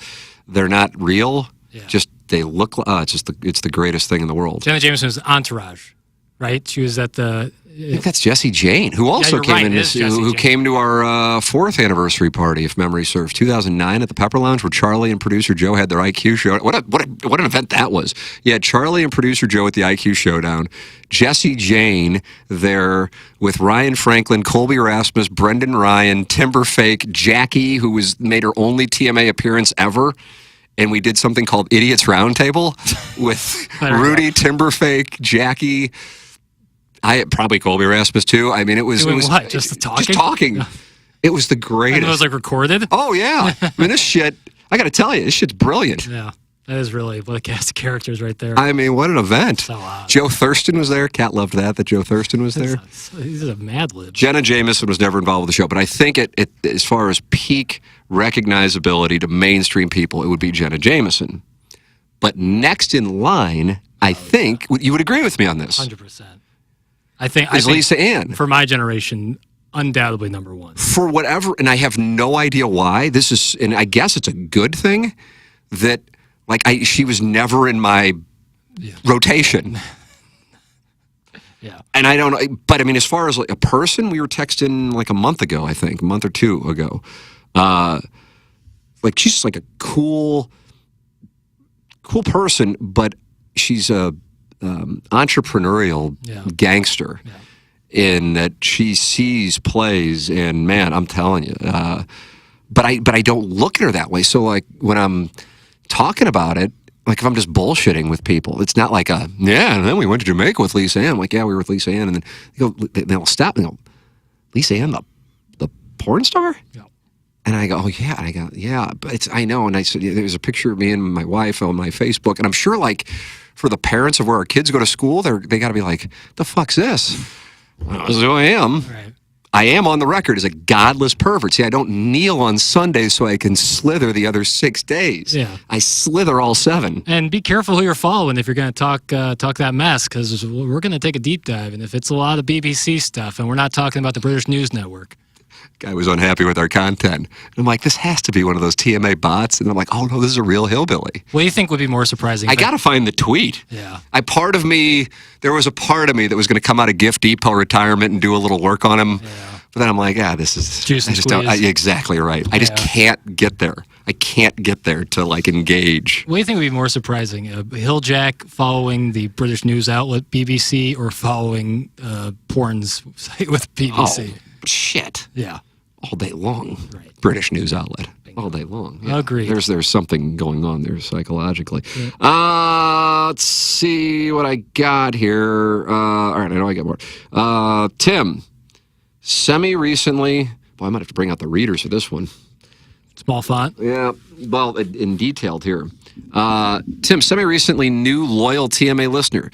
they're not real, just they look. It's the greatest thing in the world. Jenna Jameson's Entourage, right? She was at the. I think that's Jessie Jane, who also came in. Who came to our 4th anniversary party, if memory serves, 2009 at the Pepper Lounge, where Charlie and producer Joe had their IQ show. What an event that was! You had Charlie and producer Joe at the IQ Showdown. Jessie Jane there with Ryan Franklin, Colby Erasmus, Brendan Ryan, Timberfake, Jackie, who made her only TMA appearance ever. And we did something called Idiots Roundtable with Rudy, Timberfake, Jackie. I probably Colby Erasmus too. I mean, it was what? Just talking. Just talking. It was the greatest. And it was like recorded. Oh yeah. I mean, this shit. I got to tell you, this shit's brilliant. Yeah, that is really what a cast of characters right there. I mean, what an event. So Joe Thurston was there. Kat loved that Joe Thurston was there. He's a mad lib. Jenna Jameson was never involved with the show, but I think it as far as peak recognizability to mainstream people, it would be Jenna Jameson. But next in line, I think you would agree with me on this. 100%. I think Lisa Ann. For my generation, undoubtedly number one. For whatever, and I have no idea why. This is, and I guess it's a good thing that, like, she was never in my rotation. Yeah. And I don't know, but I mean, as far as like a person, we were texting like a month or two ago. Like she's just like a cool person, but she's a entrepreneurial gangster in that she sees plays, and man, I'm telling you, but I don't look at her that way. So like when I'm talking about it, like if I'm just bullshitting with people, it's not like and then we went to Jamaica with Lisa Ann. I'm like, yeah, we were with Lisa Ann, and then they'll stop and go, Lisa Ann, the porn star? Yeah. And I go, oh yeah, and I go, yeah, but I know. And I said, there's a picture of me and my wife on my Facebook, and I'm sure like for the parents of where our kids go to school, they got to be like, the fuck's this? Well, this is who I am. Right. I am on the record as a godless pervert. See, I don't kneel on Sundays so I can slither the other 6 days. Yeah. I slither all 7. And be careful who you're following if you're going to talk that mess, because we're going to take a deep dive. And if it's a lot of BBC stuff, and we're not talking about the British News Network. Guy was unhappy with our content. And I'm like, this has to be one of those TMA bots. And I'm like, oh no, this is a real hillbilly. What do you think would be more surprising? I got to find the tweet. Yeah. There was a part of me that was going to come out of Gift Depot retirement and do a little work on him. Yeah. But then I'm like, this is juice and squeeze. Exactly right. I just can't get there. I can't get there to like engage. What do you think would be more surprising? Hilljack following the British news outlet BBC, or following porn's site with BBC? Oh, shit. Yeah. All day long. Right. British news outlet. Bingo. All day long. Yeah. Agreed. There's something going on there psychologically. Yeah. Let's see what I got here. All right, I know I got more. Tim, semi-recently, I might have to bring out the readers for this one. Small font? Yeah, well, in detailed here. Tim, semi-recently new loyal TMA listener.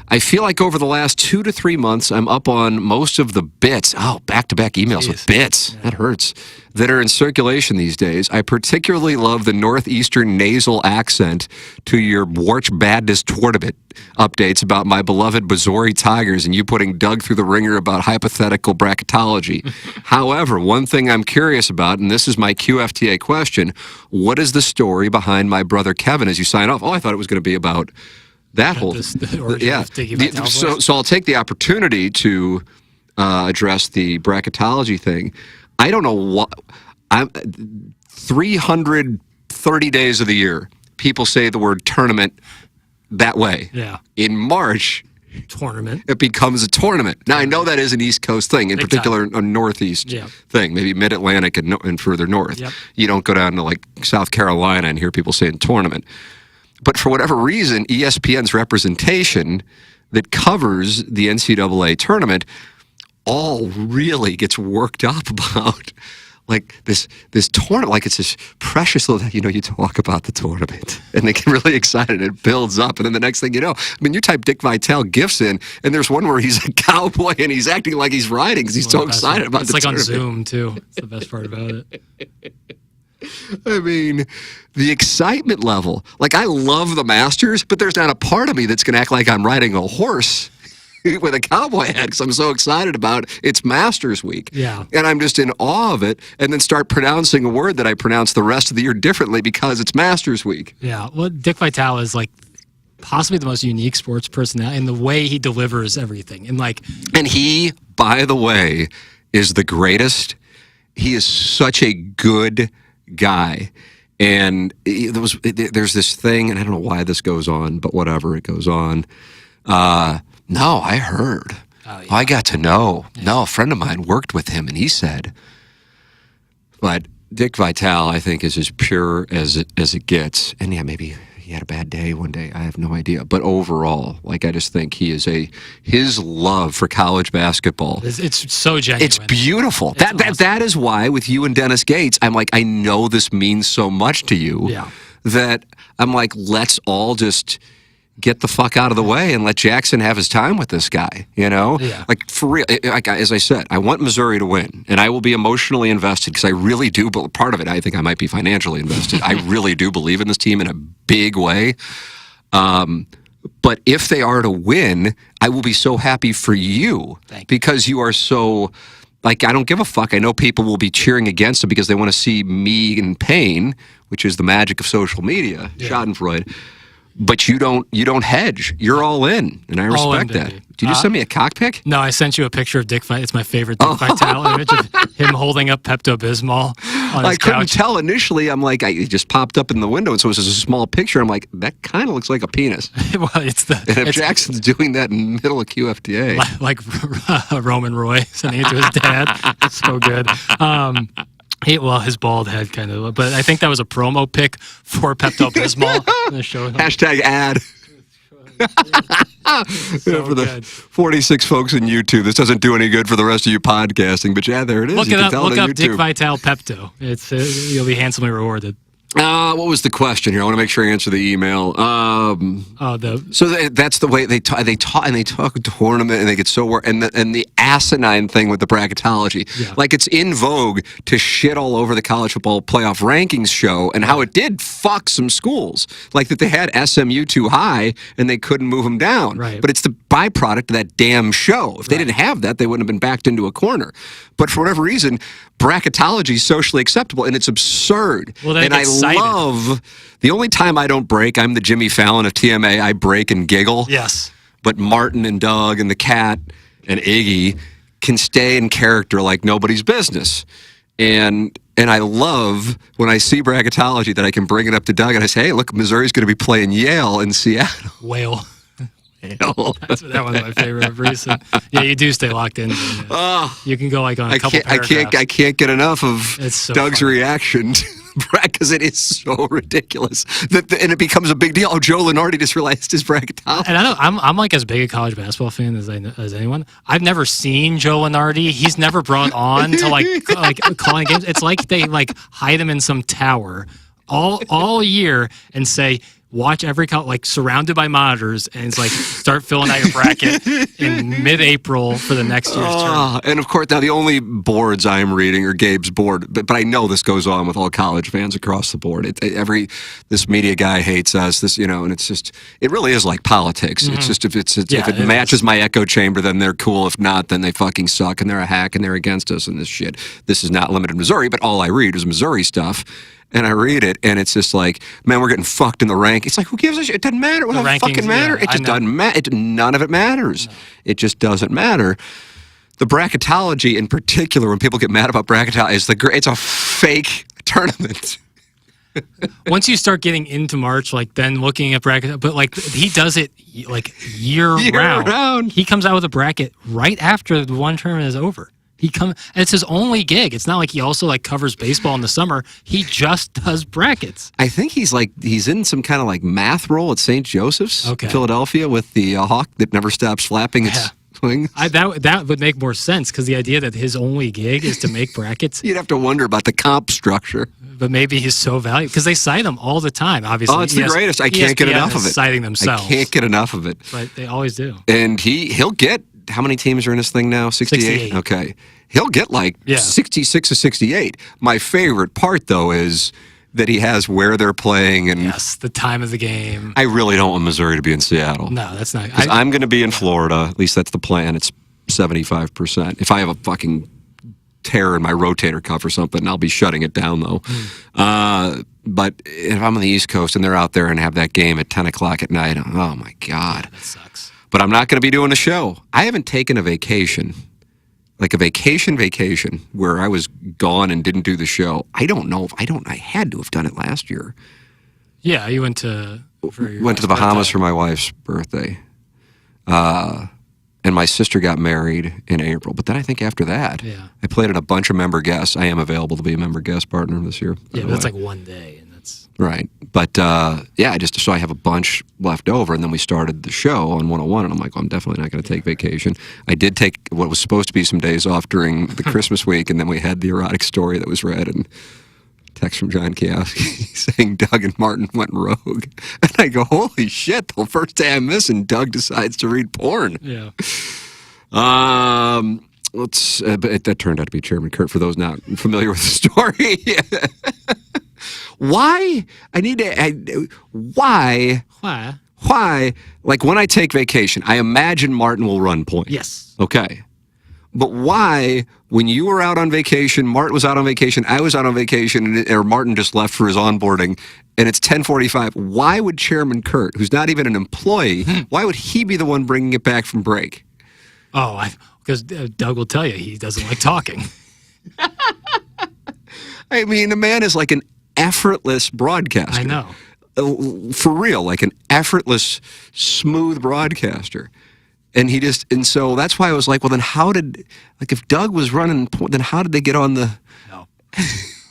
I feel like over the last 2 to 3 months, I'm up on most of the bits. Oh, back-to-back emails with bits. Yeah. That hurts. That are in circulation these days. I particularly love the northeastern nasal accent to your Warch Badness tournament updates about my beloved Missouri Tigers and you putting Doug through the ringer about hypothetical bracketology. However, one thing I'm curious about, and this is my QFTA question, what is the story behind my brother Kevin as you sign off? Oh, I thought it was going to be about that whole so I'll take the opportunity to address the bracketology thing. I don't know what 330 days of the year people say the word tournament that way. Yeah. In March, tournament. It becomes a tournament. Now I know that is an East Coast thing, in particular a Northeast thing, maybe Mid-Atlantic and further north. Yep. You don't go down to like South Carolina and hear people saying tournament. But for whatever reason, ESPN's representation that covers the NCAA tournament all really gets worked up about like this tournament, like it's this precious little, you talk about the tournament and they get really excited. It builds up. And then the next thing you know, you type Dick Vitale gifts in and there's one where he's a cowboy and he's acting like he's riding because he's so excited about the tournament. It's like on Zoom too. It's the best part about it. The excitement level. Like, I love the Masters, but there's not a part of me that's going to act like I'm riding a horse with a cowboy hat because I'm so excited about it's Masters week. Yeah. And I'm just in awe of it and then start pronouncing a word that I pronounce the rest of the year differently because it's Masters week. Yeah. Well, Dick Vitale is like possibly the most unique sports personality in the way he delivers everything. And he, by the way, is the greatest. He is such a good guy. And there's this thing, and I don't know why this goes on, but whatever, it goes on. No, I heard. Oh, yeah. I got to know. Yeah. No, a friend of mine worked with him, and he said, but Dick Vitale, I think, is as pure as it gets. And yeah, maybe he had a bad day one day. I have no idea. But overall, I just think he is his love for college basketball. It's so genuine. It's beautiful. That is why with you and Dennis Gates, I'm like, I know this means so much to you. Yeah. That I'm like, let's all just get the fuck out of the way and let Jackson have his time with this guy, Yeah. Like, for real, as I said, I want Missouri to win, and I will be emotionally invested because I really do, but part of it, I think I might be financially invested. I really do believe in this team in a big way. But if they are to win, I will be so happy for you because you are so... I don't give a fuck. I know people will be cheering against it because they want to see me in pain, which is the magic of social media, Schadenfreude. But you don't hedge. You're all in, and I respect that. Did you send me a cock pic? No, I sent you a picture of Dick Vitale. It's my favorite Dick Vitale image of him holding up Pepto-Bismol. on I his couldn't couch. tell initially. I'm like, it just popped up in the window, and so it was just a small picture. I'm like, that kind of looks like a penis. Well, it's the And if it's Jackson's doing that in the middle of QFTA. like Roman Roy sending it to his dad. It's so good. Well, his bald head kind of, but I think that was a promo pic for Pepto Bismol in the show. Hashtag ad. So for the good. 46 folks in YouTube. This doesn't do any good for the rest of you podcasting, but yeah, there it is. Look You it can up. tell it Look on up Dick YouTube. Vitale Pepto. It's you'll be handsomely rewarded. What was the question here? I want to make sure I answer the email. So that's the way they talk tournament, and they get so and the asinine thing with the bracketology, like it's in vogue to shit all over the college football playoff rankings show and how it did fuck some schools, like that they had SMU too high and they couldn't move them down. Right. But it's the byproduct of that damn show. If they didn't have that, they wouldn't have been backed into a corner. But for whatever reason, bracketology is socially acceptable, and it's absurd. Well, they and get I cited. love the only time I don't break. I'm the Jimmy Fallon of TMA. I break and giggle. Yes. But Martin and Doug and the cat and Iggy can stay in character like nobody's business. And I love when I see bracketology that I can bring it up to Doug and I say, hey, look, Missouri's going to be playing Yale in Seattle. Whale. That one's my favorite of recent. Yeah, you do stay locked in. You can go like on a couple paragraphs. I can't get enough of It's so Doug's funny. reaction because it is so ridiculous and it becomes a big deal. Oh, Joe Lenardi just realized his bracketology. And I'm like as big a college basketball fan as anyone. I've never seen Joe Lenardi. He's never brought on to like calling games. It's like they like hide him in some tower all year and say, watch every like surrounded by monitors, and it's like start filling out your bracket in mid-April for the next year's tournament. And of course, now the only boards I'm reading are Gabe's board, but I know this goes on with all college fans across the board. This media guy hates us, and it's just it really is like politics. It's just if it matches my echo chamber, then they're cool. If not, then they fucking suck and they're a hack and they're against us and this shit. This is not limited to Missouri, but all I read is Missouri stuff. And I read it, and it's just like, man, we're getting fucked in the rank. It's like, who gives a shit? It doesn't matter. What the fucking matter? It just doesn't matter. None of it matters. No. It just doesn't matter. The bracketology, in particular, when people get mad about bracketology, it's a fake tournament. Once you start getting into March, like then looking at bracket, but like he does it like year round. He comes out with a bracket right after the one tournament is over. And it's his only gig. It's not like he also like covers baseball in the summer. He just does brackets. I think he's in some kind of like math role at St. Joseph's, Philadelphia, with the hawk that never stops flapping its wings. That would make more sense because the idea that his only gig is to make brackets. You'd have to wonder about the comp structure. But maybe he's so valuable because they cite him all the time. Obviously, it's the greatest. I can't get enough of it. Citing themselves, I can't get enough of it. But they always do. And he'll get. How many teams are in this thing now? 68? Okay. He'll get like 66 or 68. My favorite part, though, is that he has where they're playing. And yes, the time of the game. I really don't want Missouri to be in Seattle. No, that's not. I'm going to be in Florida. At least that's the plan. It's 75%. If I have a fucking tear in my rotator cuff or something, I'll be shutting it down, though. But if I'm on the East Coast and they're out there and have that game at 10 o'clock at night, oh, my God. Yeah, that sucks. But I'm not going to be doing a show. I haven't taken a vacation, like a vacation where I was gone and didn't do the show. I don't know if I had to have done it last year. Yeah, you went to the Bahamas for my wife's birthday. And my sister got married in April. But then I think after that, I played in a bunch of member guests. I am available to be a member guest partner this year. Yeah, but that's like one day. Right. But, so I have a bunch left over, and then we started the show on 101, and I'm like, I'm definitely not going to take vacation. I did take what was supposed to be some days off during the Christmas week, and then we had the erotic story that was read, and text from John Kowski saying Doug and Martin went rogue. And I go, holy shit, the first day I'm missing, Doug decides to read porn. Yeah. But that turned out to be Chairman Kurt, for those not familiar with the story. Why? Why? Like when I take vacation, I imagine Martin will run point. Yes. Okay. But why, when you were out on vacation, Martin was out on vacation, I was out on vacation, or Martin just left for his onboarding, and it's 10:45, why would Chairman Kurt, who's not even an employee, why would he be the one bringing it back from break? Oh, because Doug will tell you he doesn't like talking. I mean, the man is like an effortless broadcaster. I know. For real, like an effortless, smooth broadcaster. And so that's why I was like, well, then if Doug was running, then how did they get on the... No.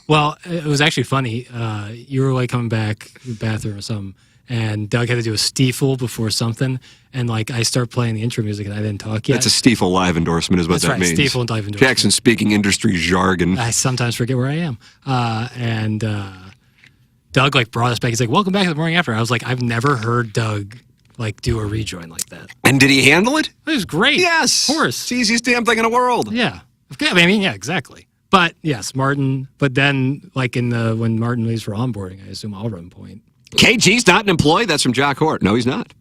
Well, it was actually funny. You were like coming back to the bathroom or something, and Doug had to do a Stiefel before something, and like I start playing the intro music and I didn't talk yet. That's a Stiefel live endorsement is what That's that right, means. Stiefel live endorsement. Jackson speaking industry jargon. I sometimes forget where I am. And Doug like brought us back. He's like, welcome back to the morning after. I was like, I've never heard Doug like do a rejoin like that. And did he handle it? It was great. Yes. Of course. It's the easiest damn thing in the world. Yeah. Okay. I mean, yeah, exactly. But yes, Martin, but then like when Martin leaves for onboarding, I assume I'll run point. KG's not an employee? That's from Jock Hort. No, he's not.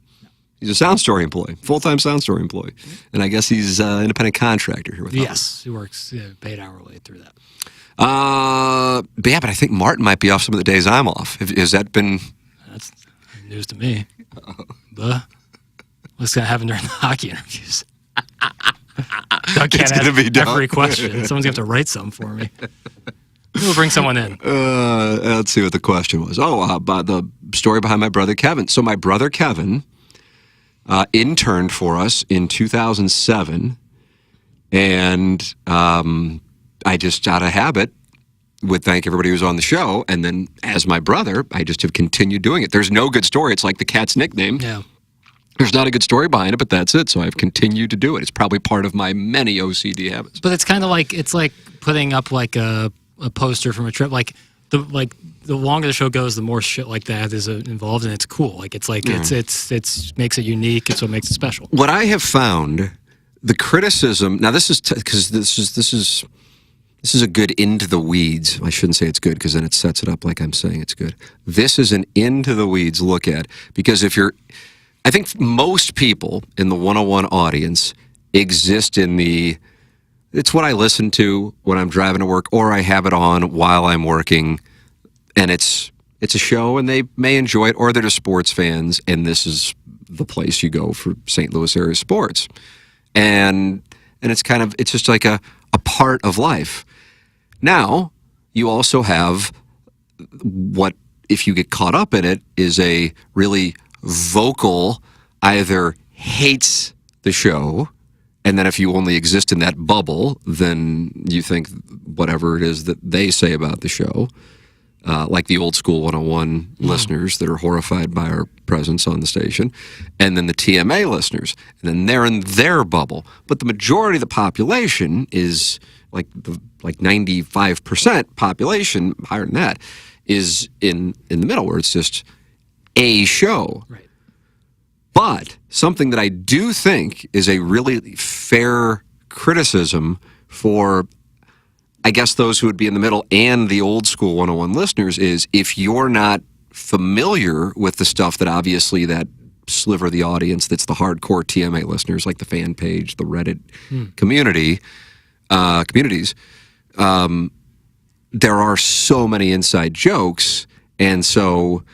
He's a sound story employee, full-time sound story employee. And I guess he's an independent contractor here with us. Yes, he works paid hourly through that. But I think Martin might be off some of the days I'm off. Has that been... That's news to me. What's going to happen during the hockey interviews? Doug can't ask every question. Someone's going to have to write something for me. We'll bring someone in. Let's see what the question was. About the story behind my brother Kevin. So my brother Kevin interned for us in 2007, and I just, out of habit, would thank everybody who was on the show, and then as my brother, I just have continued doing it. There's no good story. It's like the cat's nickname. Yeah. There's not a good story behind it, but that's it. So I've continued to do it. It's probably part of my many OCD habits. But it's kind of like putting up like a poster from a trip. Like the longer the show goes, the more shit like that is involved, and it's cool. Like it's makes it unique. It's what makes it special. What I have found, the criticism. Now this is because this is a good into the weeds. I shouldn't say it's good because then it sets it up like I'm saying it's good. This is an into the weeds look at, because I think most people in the 101 audience exist in it's what I listen to when I'm driving to work, or I have it on while I'm working, and it's a show and they may enjoy it, or they're just sports fans, and this is the place you go for St. Louis area sports. And it's just like a part of life. Now, you also have what, if you get caught up in it, is a really vocal, either hates the show, and then if you only exist in that bubble, then you think whatever it is that they say about the show, like the old school 101 listeners that are horrified by our presence on the station, and then the TMA listeners, and then they're in their bubble. But the majority of the population is like 95% population, higher than that, is in the middle, where it's just a show. Right. But something that I do think is a really fair criticism for, I guess, those who would be in the middle and the old school 101 listeners is, if you're not familiar with the stuff that obviously that sliver of the audience that's the hardcore TMA listeners, like the fan page, the Reddit communities, there are so many inside jokes. And so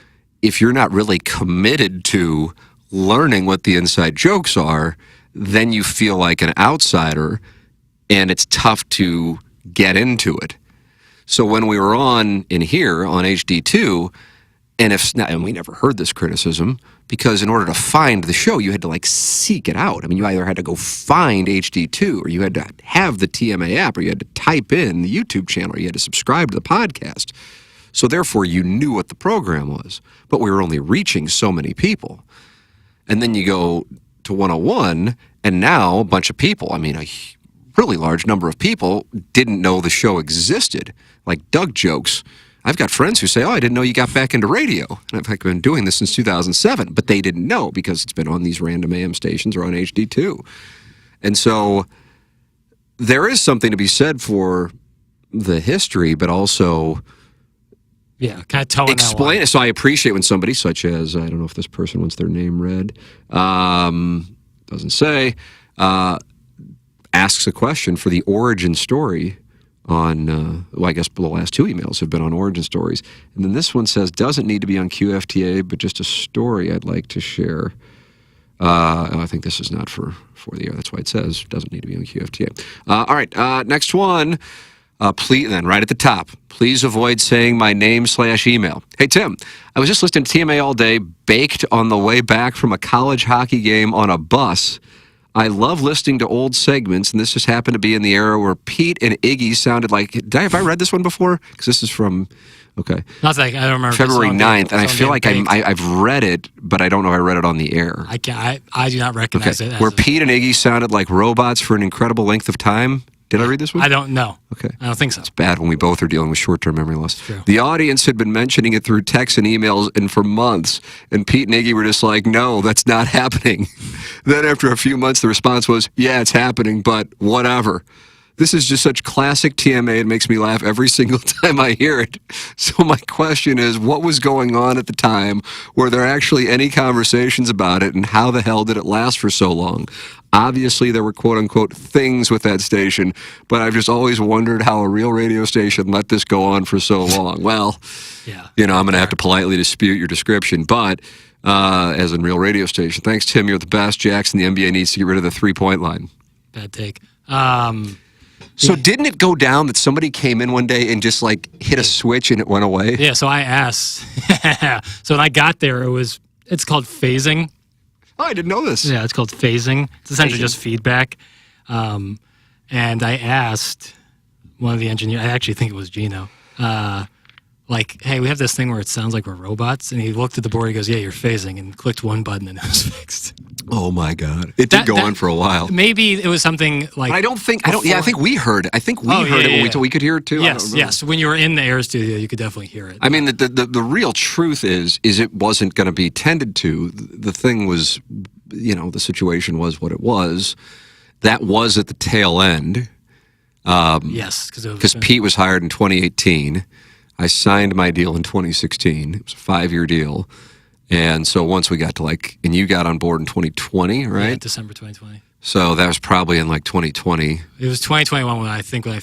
if you're not really committed to learning what the inside jokes are, then you feel like an outsider, and it's tough to get into it. So when we were on in here on HD2, and we never heard this criticism, because in order to find the show, you had to like seek it out. I mean, you either had to go find HD2, or you had to have the TMA app, or you had to type in the YouTube channel, or you had to subscribe to the podcast. So therefore, you knew what the program was, but we were only reaching so many people. And then you go to 101, and now a bunch of people, I mean, a really large number of people didn't know the show existed. Like Doug jokes. I've got friends who say, I didn't know you got back into radio. And I've been doing this since 2007, but they didn't know because it's been on these random AM stations or on HD2. And so there is something to be said for the history, but also... Yeah, kind of towing explain that it. So I appreciate when somebody, such as, I don't know if this person wants their name read, doesn't say, asks a question for the origin story on, I guess the last two emails have been on origin stories. And then this one says, doesn't need to be on QFTA, but just a story I'd like to share. I think this is not for the air. That's why it says doesn't need to be on QFTA. All right, next one. Please, then right at the top, please avoid saying my name/email. Hey, Tim, I was just listening to TMA all day, baked on the way back from a college hockey game on a bus. I love listening to old segments, and this just happened to be in the era where Pete and Iggy sounded like... Have I read this one before? Because this is from... Okay. Not like I don't remember. February 9th, and I feel like I've read it, but I don't know if I read it on the air. I do not recognize it. Where Pete and Iggy sounded like robots for an incredible length of time. Did I read this one? I don't know. Okay. I don't think so. It's bad when we both are dealing with short-term memory loss. True. The audience had been mentioning it through texts and emails and for months, and Pete and Iggy were just like, no, that's not happening. Then after a few months, the response was, yeah, it's happening, but whatever. This is just such classic TMA. It makes me laugh every single time I hear it. So my question is, what was going on at the time? Were there actually any conversations about it, and how the hell did it last for so long? Obviously, there were quote-unquote things with that station, but I've just always wondered how a real radio station let this go on for so long. Well, yeah, I'm going to have to politely dispute your description, but as in real radio station. Thanks, Tim. You're the best. Jackson, the NBA needs to get rid of the three-point line. Bad take. So didn't it go down that somebody came in one day and just like hit a switch and it went away? Yeah, so I asked. So when I got there, it's called phasing. Oh, I didn't know this. Yeah, it's called phasing. It's essentially just feedback. And I asked one of the engineers, I actually think it was Gino, like, hey, we have this thing where it sounds like we're robots. And he looked at the board, he goes, yeah, you're phasing, and clicked one button and it was fixed. Oh my God. It did go on for a while. Maybe it was something like... But I think we heard it. I think we heard it when we could hear it too. Yes. When you were in the air studio, you could definitely hear it. I mean, the real truth is it wasn't going to be tended to. The thing was, the situation was what it was. That was at the tail end. Yes. Because Pete was hired in 2018. I signed my deal in 2016. It was a 5-year deal. And so once we got to and you got on board in 2020, right? Yeah, December 2020. So that was probably in 2020. It was 2021 when I fixed, I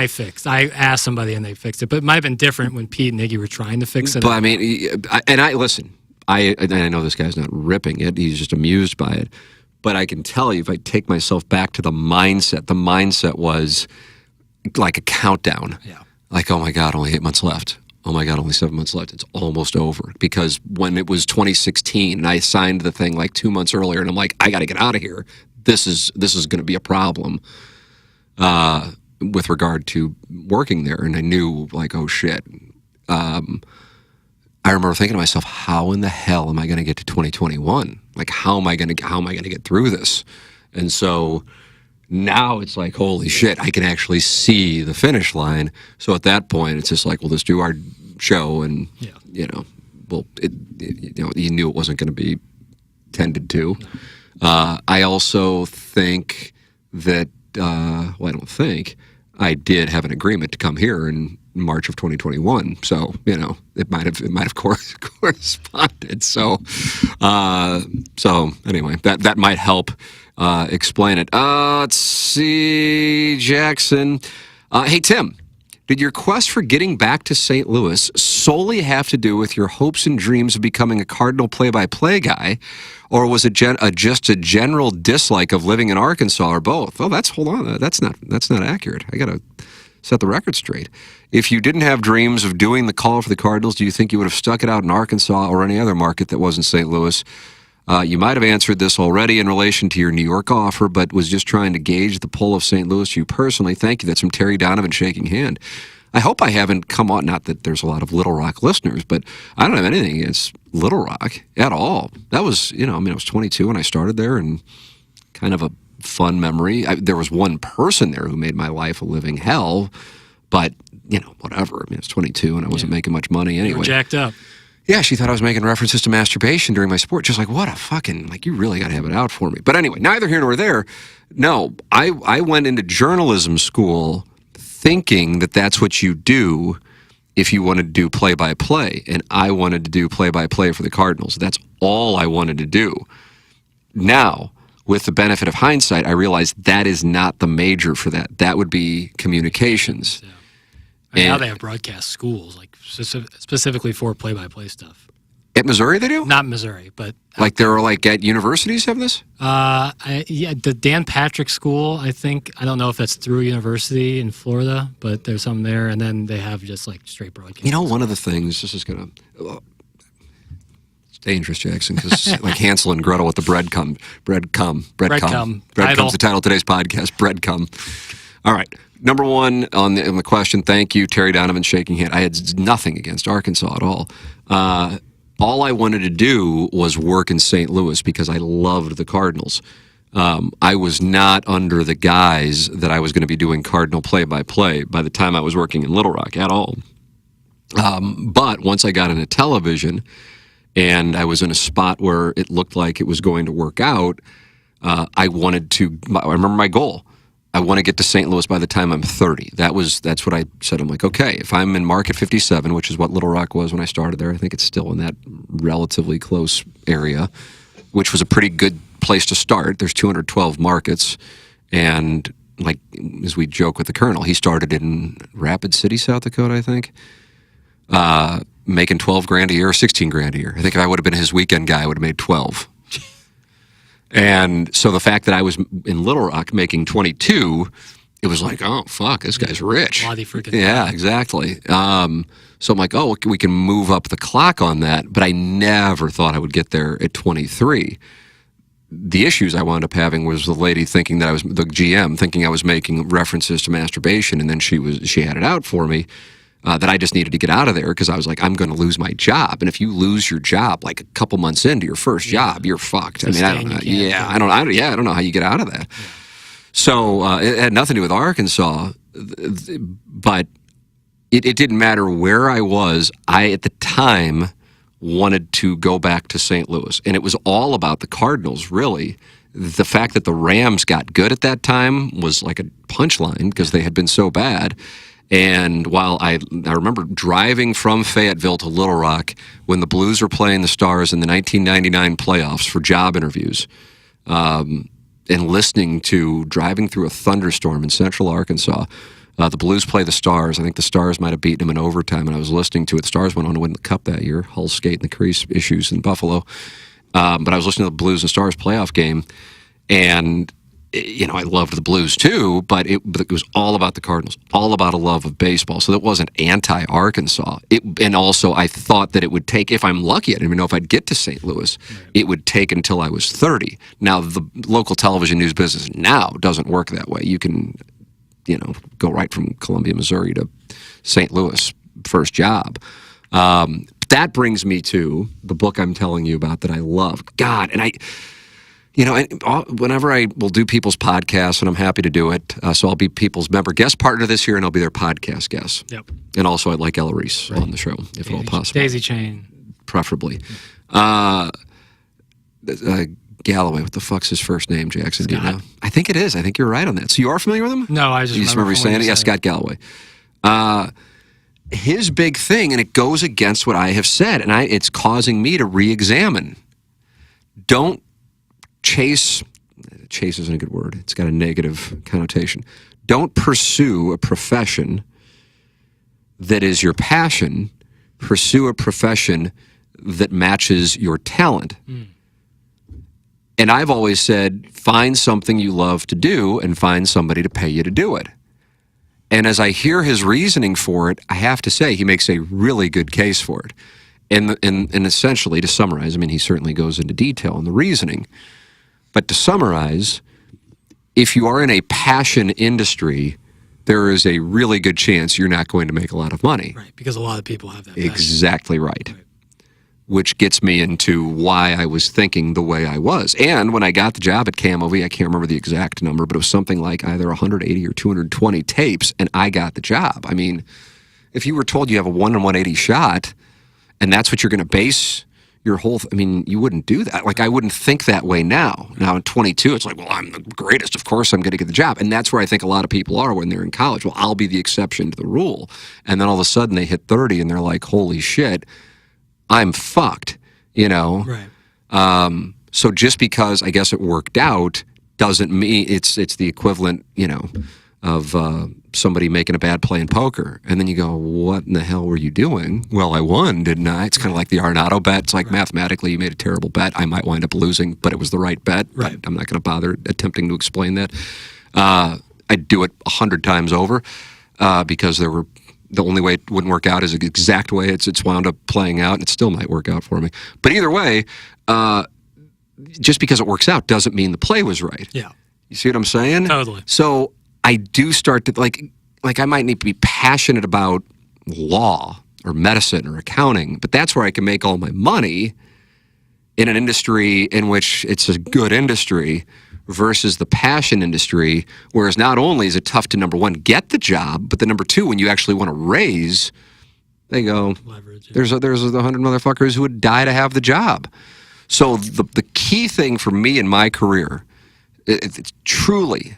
fixed. I asked somebody and they fixed it. But it might have been different when Pete and Iggy were trying to fix it. But I mean, listen, I know this guy's not ripping it. He's just amused by it. But I can tell you, if I take myself back to the mindset was like a countdown. Yeah. Like, oh my God, only 8 months left. Oh my God, only 7 months left. It's almost over. Because when it was 2016, and I signed the thing 2 months earlier, and I'm like, I got to get out of here. This is going to be a problem with regard to working there. And I knew, oh shit. I remember thinking to myself, how in the hell am I going to get to 2021? How am I going to get through this? And so now it's like, holy shit, I can actually see the finish line. So at that point, it's just like, well, let's do our show. And, you knew it wasn't going to be tended to. I also think that, I don't think, I did have an agreement to come here in March of 2021. So, it might have corresponded. So, anyway, that might help explain it. Let's see, Jackson. Hey, Tim, did your quest for getting back to St. Louis solely have to do with your hopes and dreams of becoming a Cardinal play-by-play guy, or was it just a general dislike of living in Arkansas, or both? Oh, hold on, that's not accurate. I gotta set the record straight. If you didn't have dreams of doing the call for the Cardinals, do you think you would have stuck it out in Arkansas or any other market that wasn't St. Louis? You might have answered this already in relation to your New York offer, but was just trying to gauge the pull of St. Louis to you personally. Thank you. That's from Terry Donovan shaking hand. I hope I haven't come on, not that there's a lot of Little Rock listeners, but I don't have anything against Little Rock at all. That was, I was 22 when I started there, and kind of a fun memory. There was one person there who made my life a living hell, but, whatever. I was 22 and I wasn't making much money anyway. You were jacked up. Yeah, she thought I was making references to masturbation during my sport. Just what a fucking, you really got to have it out for me. But anyway, neither here nor there. No, I went into journalism school thinking that that's what you do if you wanted to do play-by-play. And I wanted to do play-by-play for the Cardinals. That's all I wanted to do. Now, with the benefit of hindsight, I realized that is not the major for that. That would be communications. Yeah. Now they have broadcast schools, specifically for play-by-play stuff. At Missouri they do? Not Missouri, but Like they're like at universities have this? yeah, the Dan Patrick School, I think. I don't know if that's through a university in Florida, but there's some there, and then they have just like straight broadcast. You know, one of the things, this is going to, it's dangerous, Jackson, because like Hansel and Gretel with the breadcrumb. Breadcrumb. Breadcrumb's the title of today's podcast, breadcrumb. All right. Number one on the question, thank you, Terry Donovan, shaking hand. I had nothing against Arkansas at all. All I wanted to do was work in St. Louis because I loved the Cardinals. I was not under the guise that I was going to be doing Cardinal play-by-play by the time I was working in Little Rock at all. But once I got into television and I was in a spot where it looked like it was going to work out, I remember my goal. I want to get to St. Louis by the time I'm 30. That's what I said. I'm like, okay, if I'm in Market 57, which is what Little Rock was when I started there, I think it's still in that relatively close area, which was a pretty good place to start. There's 212 markets, and like as we joke with the Colonel, he started in Rapid City, South Dakota, I think, making $12,000 a year, or $16,000 a year. I think if I would have been his weekend guy, I would have made 12. And so the fact that I was in Little Rock making 22, it was like, oh, fuck, this guy's rich. Yeah, exactly. So I'm like, oh, we can move up the clock on that. But I never thought I would get there at 23. The issues I wound up having was the lady thinking that the GM thinking I was making references to masturbation, and then she had it out for me. That I just needed to get out of there because I was like, I'm going to lose my job. And if you lose your job like a couple months into your first job, you're fucked. I mean, I don't know. Yeah, I don't know how you get out of that. Yeah. So it had nothing to do with Arkansas, but it didn't matter where I was. I, at the time, wanted to go back to St. Louis. And it was all about the Cardinals, really. The fact that the Rams got good at that time was like a punchline because they had been so bad. And while I remember driving from Fayetteville to Little Rock when the Blues were playing the Stars in the 1999 playoffs for job interviews, and driving through a thunderstorm in central Arkansas, the Blues play the Stars. I think the Stars might have beaten them in overtime, and I was listening to it. The Stars went on to win the Cup that year. Hull skate and the crease issues in Buffalo. But I was listening to the Blues and Stars playoff game, and I loved the Blues too, but it was all about the Cardinals, all about a love of baseball. So that wasn't anti-Arkansas. And also, I thought that it would take, if I'm lucky, I didn't even know if I'd get to St. Louis, it would take until I was 30. Now, the local television news business now doesn't work that way. You can, go right from Columbia, Missouri to St. Louis, first job. That brings me to the book I'm telling you about that I love. God, and whenever I will do people's podcasts, and I'm happy to do it, so I'll be people's member guest partner this year, and I'll be their podcast guest. Yep. And also, I'd like Ella Reese on the show, if at all possible. Daisy Chain. Preferably. Galloway, what the fuck's his first name, Jackson? Scott. Do you know? I think it is. I think you're right on that. So you are familiar with him? No, I just remember saying it? Yeah, Scott Galloway. His big thing, and it goes against what I have said, and it's causing me to re-examine. Don't chase isn't a good word. It's got a negative connotation. Don't pursue a profession that is your passion. Pursue a profession that matches your talent. And I've always said, find something you love to do and find somebody to pay you to do it. And as I hear his reasoning for it, I have to say he makes a really good case for it. And essentially, to summarize, I mean, he certainly goes into detail in the reasoning. But to summarize, if you are in a passion industry, there is a really good chance you're not going to make a lot of money. Right, because a lot of people have that passion. Exactly right. Which gets me into why I was thinking the way I was. And when I got the job at KMOV, I can't remember the exact number, but it was something like either 180 or 220 tapes, and I got the job. I mean, if you were told you have a 1 in 180 shot, and that's what you're going to base your whole, you wouldn't do that. Like, I wouldn't think that way now. Now, at 22, it's like, well, I'm the greatest. Of course, I'm going to get the job. And that's where I think a lot of people are when they're in college. Well, I'll be the exception to the rule. And then all of a sudden, they hit 30, and they're like, holy shit, I'm fucked, Right. So just because I guess it worked out doesn't mean it's the equivalent, of somebody making a bad play in poker. And then you go, what in the hell were you doing? Well, I won, didn't I? It's kind of like the Arnotto bet. It's like mathematically you made a terrible bet. I might wind up losing, but it was the right bet. Right. I'm not going to bother attempting to explain that. I'd do it 100 times over because the only way it wouldn't work out is the exact way it's wound up playing out, and it still might work out for me. But either way, just because it works out doesn't mean the play was right. Yeah. You see what I'm saying? Totally. So I do start to, like I might need to be passionate about law or medicine or accounting, but that's where I can make all my money in an industry in which it's a good industry versus the passion industry, whereas not only is it tough to, number one, get the job, but the number two, when you actually want to raise, they go, leverage. there's 100 motherfuckers who would die to have the job. So the key thing for me in my career, it's truly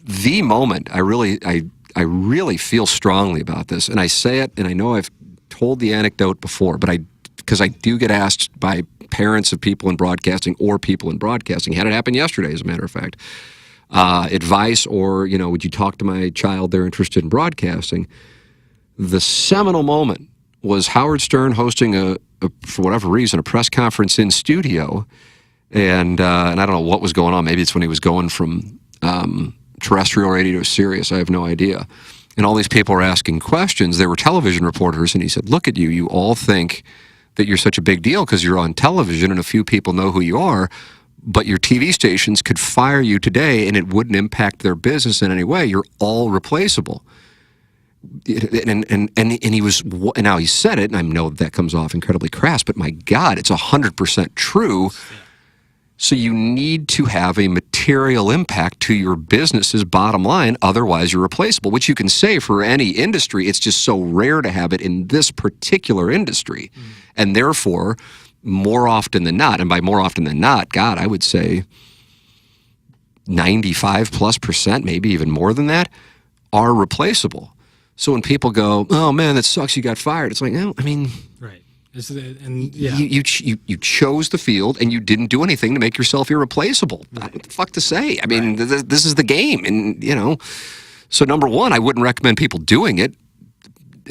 the moment I really feel strongly about this, and I say it, and I know I've told the anecdote before, but because I do get asked by parents of people in broadcasting or people in broadcasting, had it happen yesterday, as a matter of fact, advice or, would you talk to my child? They're interested in broadcasting. The seminal moment was Howard Stern hosting for whatever reason, a press conference in studio, and I don't know what was going on. Maybe it's when he was going from terrestrial radio to Sirius. I have no idea. And all these people were asking questions. They were television reporters, and he said, look at you. You all think that you're such a big deal because you're on television and a few people know who you are, but your TV stations could fire you today and it wouldn't impact their business in any way. You're all replaceable. And he was, and now he said it, and I know that comes off incredibly crass, but my God, it's 100% true. So you need to have a material impact to your business's bottom line, otherwise you're replaceable, which you can say for any industry. It's just so rare to have it in this particular industry. And therefore, more often than not, and by more often than not, God, I would say 95+%, maybe even more than that, are replaceable. So when people go, oh man, that sucks, you got fired, it's like, no, I mean... Right. And yeah. You chose the field and you didn't do anything to make yourself irreplaceable. Right. What the fuck to say? I mean, this is the game. And, so number one, I wouldn't recommend people doing it.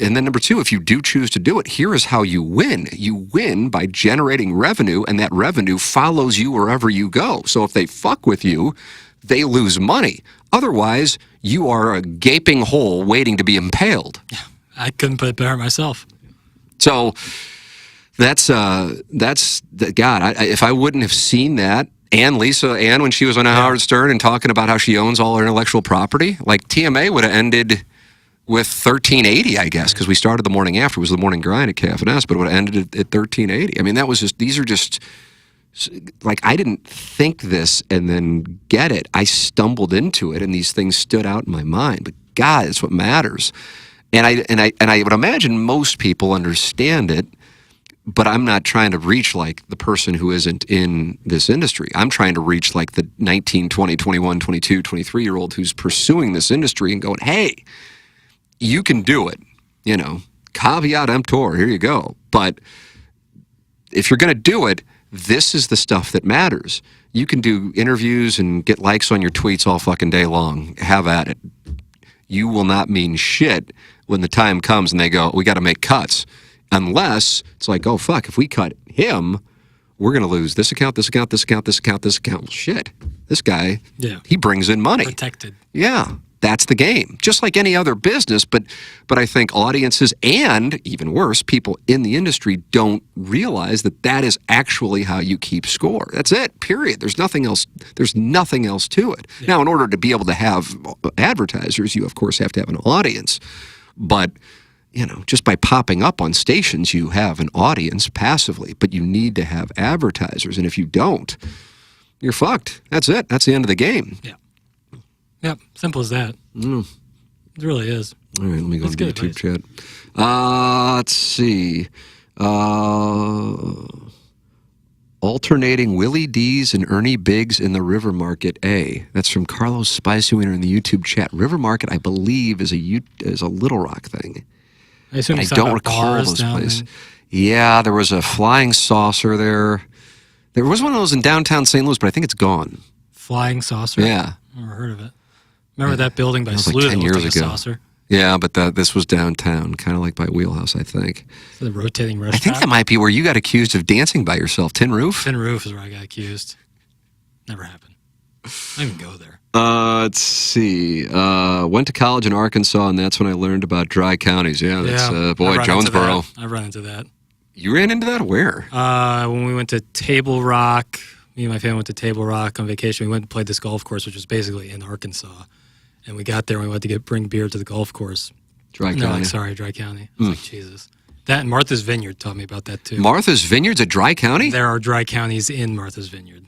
And then number two, if you do choose to do it, here is how you win. You win by generating revenue, and that revenue follows you wherever you go. So if they fuck with you, they lose money. Otherwise, you are a gaping hole waiting to be impaled. Yeah, I couldn't put it better myself. So... That's God. If I wouldn't have seen that, Ann when she was on Howard Stern and talking about how she owns all her intellectual property, like TMA would have ended with 1380, I guess, because we started the morning after. It was the morning grind at KFNS, but it would have ended at 1380. I mean, that was just. These are just like I didn't think this and then get it. I stumbled into it, and these things stood out in my mind. But God, it's what matters. And I would imagine most people understand it. But I'm not trying to reach like the person who isn't in this industry. I'm trying to reach like the 19, 20, 21, 22, 23-year-old who's pursuing this industry and going, hey, you can do it. Caveat emptor, here you go. But if you're going to do it, this is the stuff that matters. You can do interviews and get likes on your tweets all fucking day long. Have at it. You will not mean shit when the time comes and they go, we got to make cuts. Unless it's like, oh, fuck, if we cut him, we're going to lose this account, this account, this account, this account, this account. Well, shit, this guy, he brings in money. Protected. Yeah, that's the game. Just like any other business, but I think audiences and, even worse, people in the industry don't realize that is actually how you keep score. That's it, period. There's nothing else. There's nothing else to it. Yeah. Now, in order to be able to have advertisers, you, of course, have to have an audience. But... just by popping up on stations, you have an audience passively, but you need to have advertisers. And if you don't, you're fucked. That's it. That's the end of the game. Yeah. Yep. Simple as that. It really is. All right, let me go to the YouTube chat. Let's see. Alternating Willie D's and Ernie Biggs in the River Market A. That's from Carlos Spicy Wiener in the YouTube chat. River Market, I believe, is a Little Rock thing. I don't recall those places. Yeah, there was a Flying Saucer there. There was one of those in downtown St. Louis, but I think it's gone. Flying Saucer? Yeah. Never heard of it. Remember that building by That was like Slough 10 that looked years like a ago. saucer? Yeah, but this was downtown, kind of like by Wheelhouse, I think. The rotating I restaurant. think that might be where you got accused of dancing by yourself. Tin Roof? Tin Roof is where I got accused. Never happened. I didn't even go there. Let's see. Went to college in Arkansas, and that's when I learned about dry counties. Yeah, that's, Jonesboro. I run into that. You ran into that? Where? When we went to Table Rock, me and my family went to Table Rock on vacation. We went and played this golf course, which was basically in Arkansas. And we got there and we wanted to bring beer to the golf course. Dry County. Like, sorry, Dry County. I was like, Jesus. That and Martha's Vineyard taught me about that too. Martha's Vineyard's a dry county? There are dry counties in Martha's Vineyard.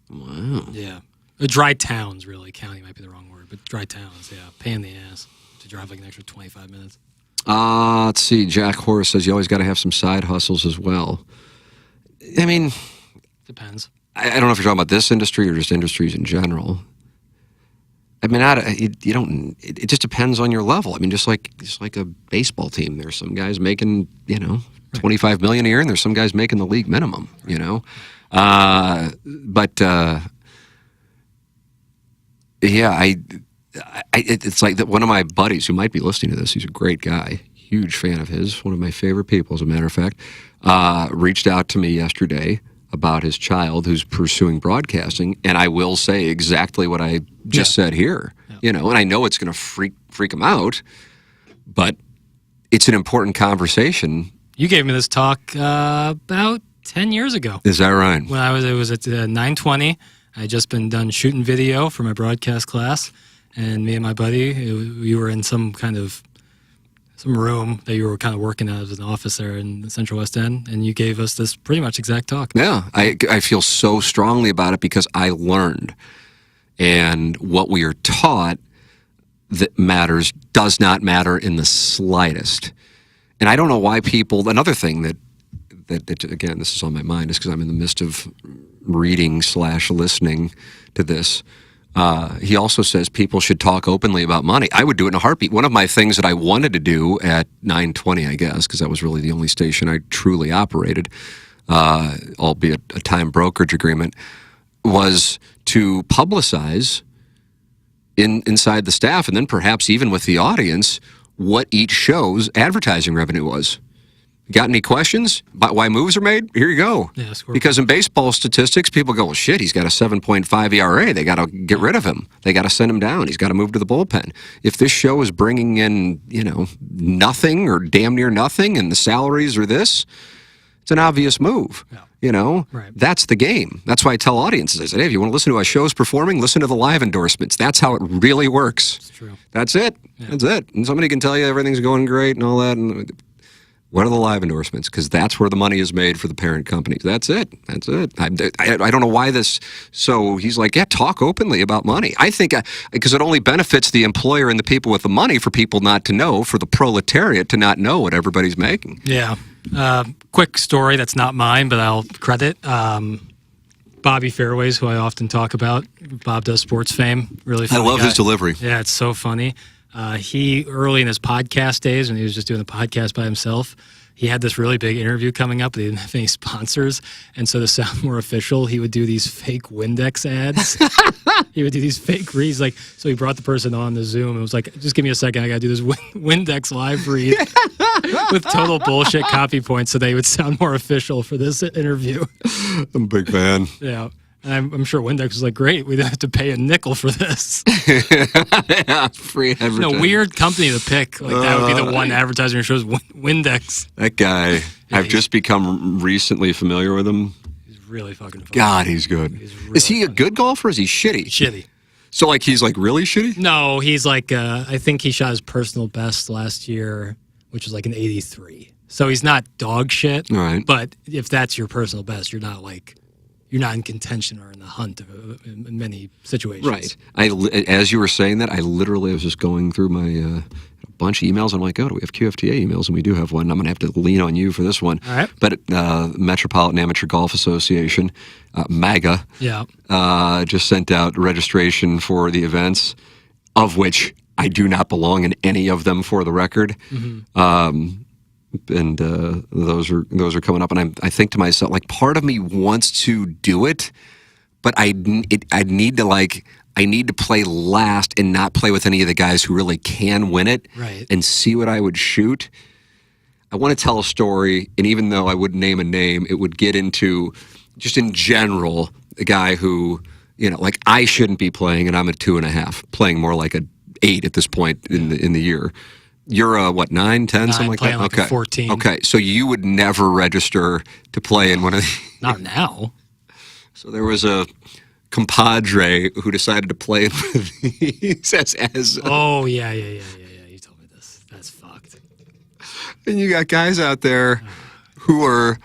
Wow. Yeah. Dry towns, really. County might be the wrong word, but dry towns, yeah. Pain in the ass to drive like an extra 25 minutes. Let's see. Jack Horace says you always got to have some side hustles as well. I mean, Depends. I don't know if you're talking about this industry or just industries in general. I mean, you don't. It just depends on your level. I mean, just like a baseball team. There's some guys making $25 million a year, and there's some guys making the league minimum. Yeah, it's like that. One of my buddies who might be listening to this. He's a great guy, huge fan of his. One of my favorite people, as a matter of fact. Reached out to me yesterday about his child who's pursuing broadcasting, and I will say exactly what I just said here. And I know it's going to freak him out, but it's an important conversation. You gave me this talk about 10 years ago. Is that right? When it was at 9:20. I had just been done shooting video for my broadcast class, and me and my buddy, we were in some room that you were kind of working out as an office there in the Central West End, and you gave us this pretty much exact talk. Yeah, I feel so strongly about it because I learned, and what we are taught that matters does not matter in the slightest. And I don't know why people. Another thing that again, this is on my mind, is because I'm in the midst of reading/listening to this. He also says people should talk openly about money. I would do it in a heartbeat. One of my things that I wanted to do at 920, I guess, because that was really the only station I truly operated, albeit a time brokerage agreement, was to publicize inside the staff, and then perhaps even with the audience, what each show's advertising revenue was. Got any questions about why moves are made? Here you go. Yeah, because in baseball statistics, people go, well, shit, he's got a 7.5 ERA. They got to get rid of him. They got to send him down. He's got to move to the bullpen. If this show is bringing in, nothing or damn near nothing, and the salaries are this, it's an obvious move. Yeah. Right. That's the game. That's why I tell audiences, I said, hey, if you want to listen to how show's performing, listen to the live endorsements. That's how it really works. It's true. That's it. Yeah. That's it. And somebody can tell you everything's going great and all that, and what are the live endorsements? Because that's where the money is made for the parent companies. That's it. That's it. I don't know why this. So he's like, yeah, talk openly about money. I think because it only benefits the employer and the people with the money for people not to know, for the proletariat to not know what everybody's making. Yeah. Quick story that's not mine, but I'll credit Bobby Fairways, who I often talk about. Bob does Sports Fame. Really funny I love guy. his delivery. Yeah, it's so funny. He, early in his podcast days, when he was just doing the podcast by himself, he had this really big interview coming up, but he didn't have any sponsors. And so to sound more official, he would do these fake Windex ads. He would do these fake reads. So he brought the person on the Zoom and was like, just give me a second, I got to do this Windex live read with total bullshit copy points so they would sound more official for this interview. I'm a big fan. Yeah. And I'm sure Windex was like, great, we don't have to pay a nickel for this. Yeah, free advertising. Weird company to pick. That would be the one advertiser who shows Windex. That guy, I've just become recently familiar with him. He's really fucking funny. God, he's good. Is he a good golfer or is he shitty? Shitty. So, he's really shitty? No, he's I think he shot his personal best last year, which was an 83. So he's not dog shit. All right. But if that's your personal best, you're not you're not in contention or in the hunt in many situations. Right. As you were saying that, I literally was just going through my bunch of emails. I'm like, oh, do we have QFTA emails? And we do have one. I'm going to have to lean on you for this one. All right. But Metropolitan Amateur Golf Association, MAGA, just sent out registration for the events, of which I do not belong in any of them, for the record. Mm-hmm. And those are coming up, and I think to myself, part of me wants to do it, but I need to play last and not play with any of the guys who really can win it, Right. and see what I would shoot. I want to tell a story, and even though I wouldn't name a name, it would get into, just in general, a guy who, like I shouldn't be playing, and I'm a 2.5, playing more like a 8 at this point in the year. You're a, what, 9, 10, something like that? Like a 14. Okay, so you would never register to play in one of these. Not now. So there was a compadre who decided to play in one of these as Oh, yeah. You told me this. That's fucked. and you got guys out there who are,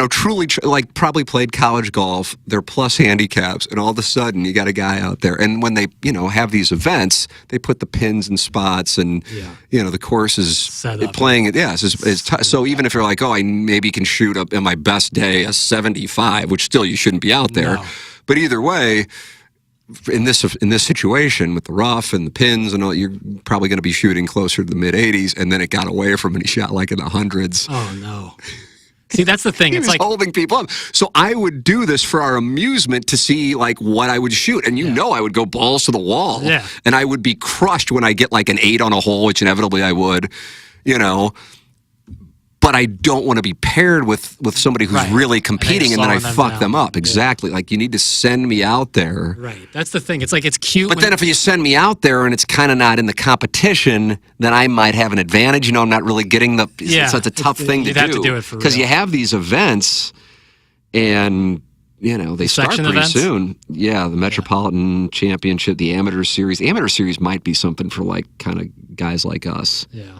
truly, like, probably played college golf, they're plus handicaps, and all of a sudden you got a guy out there. And when they, have these events, they put the pins and spots, and, the course is Set up. playing it. Yeah, so even if you're like, oh, I maybe can shoot up in my best day a 75, which still you shouldn't be out there. No. But either way, in this situation with the rough and the pins and all, you're probably going to be shooting closer to the mid 80s, and then it got away from him, and he shot like in the hundreds. Oh, no. See, that's the thing. He It's was like holding people up. So I would do this for our amusement to see like what I would shoot. And I would go balls to the wall. Yeah. And I would be crushed when I get like an 8 on a hole, which inevitably I would, But I don't want to be paired with somebody who's really competing, and then I fuck them up. Exactly. Like, you need to send me out there. Right. That's the thing. It's like, it's cute. But then if you send me out there and it's kind of not in the competition, then I might have an advantage. I'm not really getting the... Yeah. So it's a tough thing to do. You'd have to do it for real. Because you have these events, and, they start Section pretty events? soon. Yeah, the Metropolitan Championship, the Amateur Series. The Amateur Series might be something for, like, kind of guys like us. Yeah.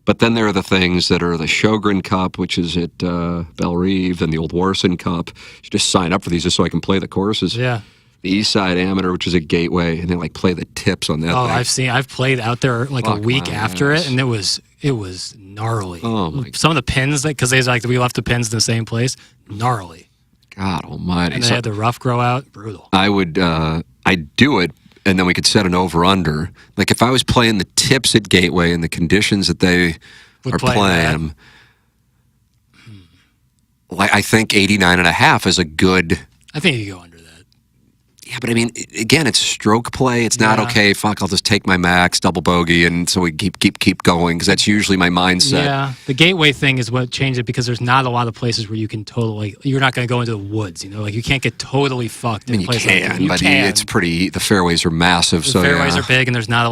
But then there are the things that are the Sjogren Cup, which is at Belle Reve, and the Old Warson Cup. You just sign up for these just so I can play the courses. Yeah. The East Side Amateur, which is at Gateway, and they like play the tips on that thing. I've played out there like Fuck a week my after ass. it, and it was gnarly. Oh, my Some of the pins, because we left the pins in the same place, gnarly. God almighty. And they had the rough grow out, brutal. I would, I'd do it, and then we could set an over-under. Like, if I was playing the tips at Gateway and the conditions that they are playing, I think 89.5 is a good... I think you go under that. Yeah, but I mean, again, it's stroke play. It's not, okay, fuck, I'll just take my max, double bogey, and so we keep going, because that's usually my mindset. Yeah, the Gateway thing is what changed it, because there's not a lot of places where you can you're not going to go into the woods, like you can't get totally fucked. I mean, you can, but it's pretty, the fairways are massive. The fairways are big, and there's not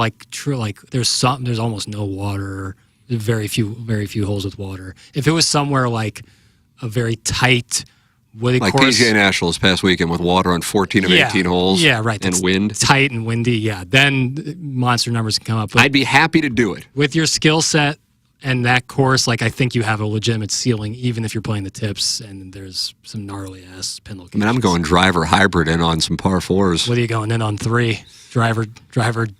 there's almost no water, very few holes with water. If it was somewhere like a very tight, wooded like course, PGA National this past weekend with water on 14 of 18 holes. Yeah, right. And wind. Tight and windy, yeah. Then monster numbers can come up. But I'd be happy to do it. with your skill set and that course, I think you have a legitimate ceiling, even if you're playing the tips and there's some gnarly ass pin locations. I mean, I'm going driver hybrid in on some par 4s. What are you going in on 3? Driver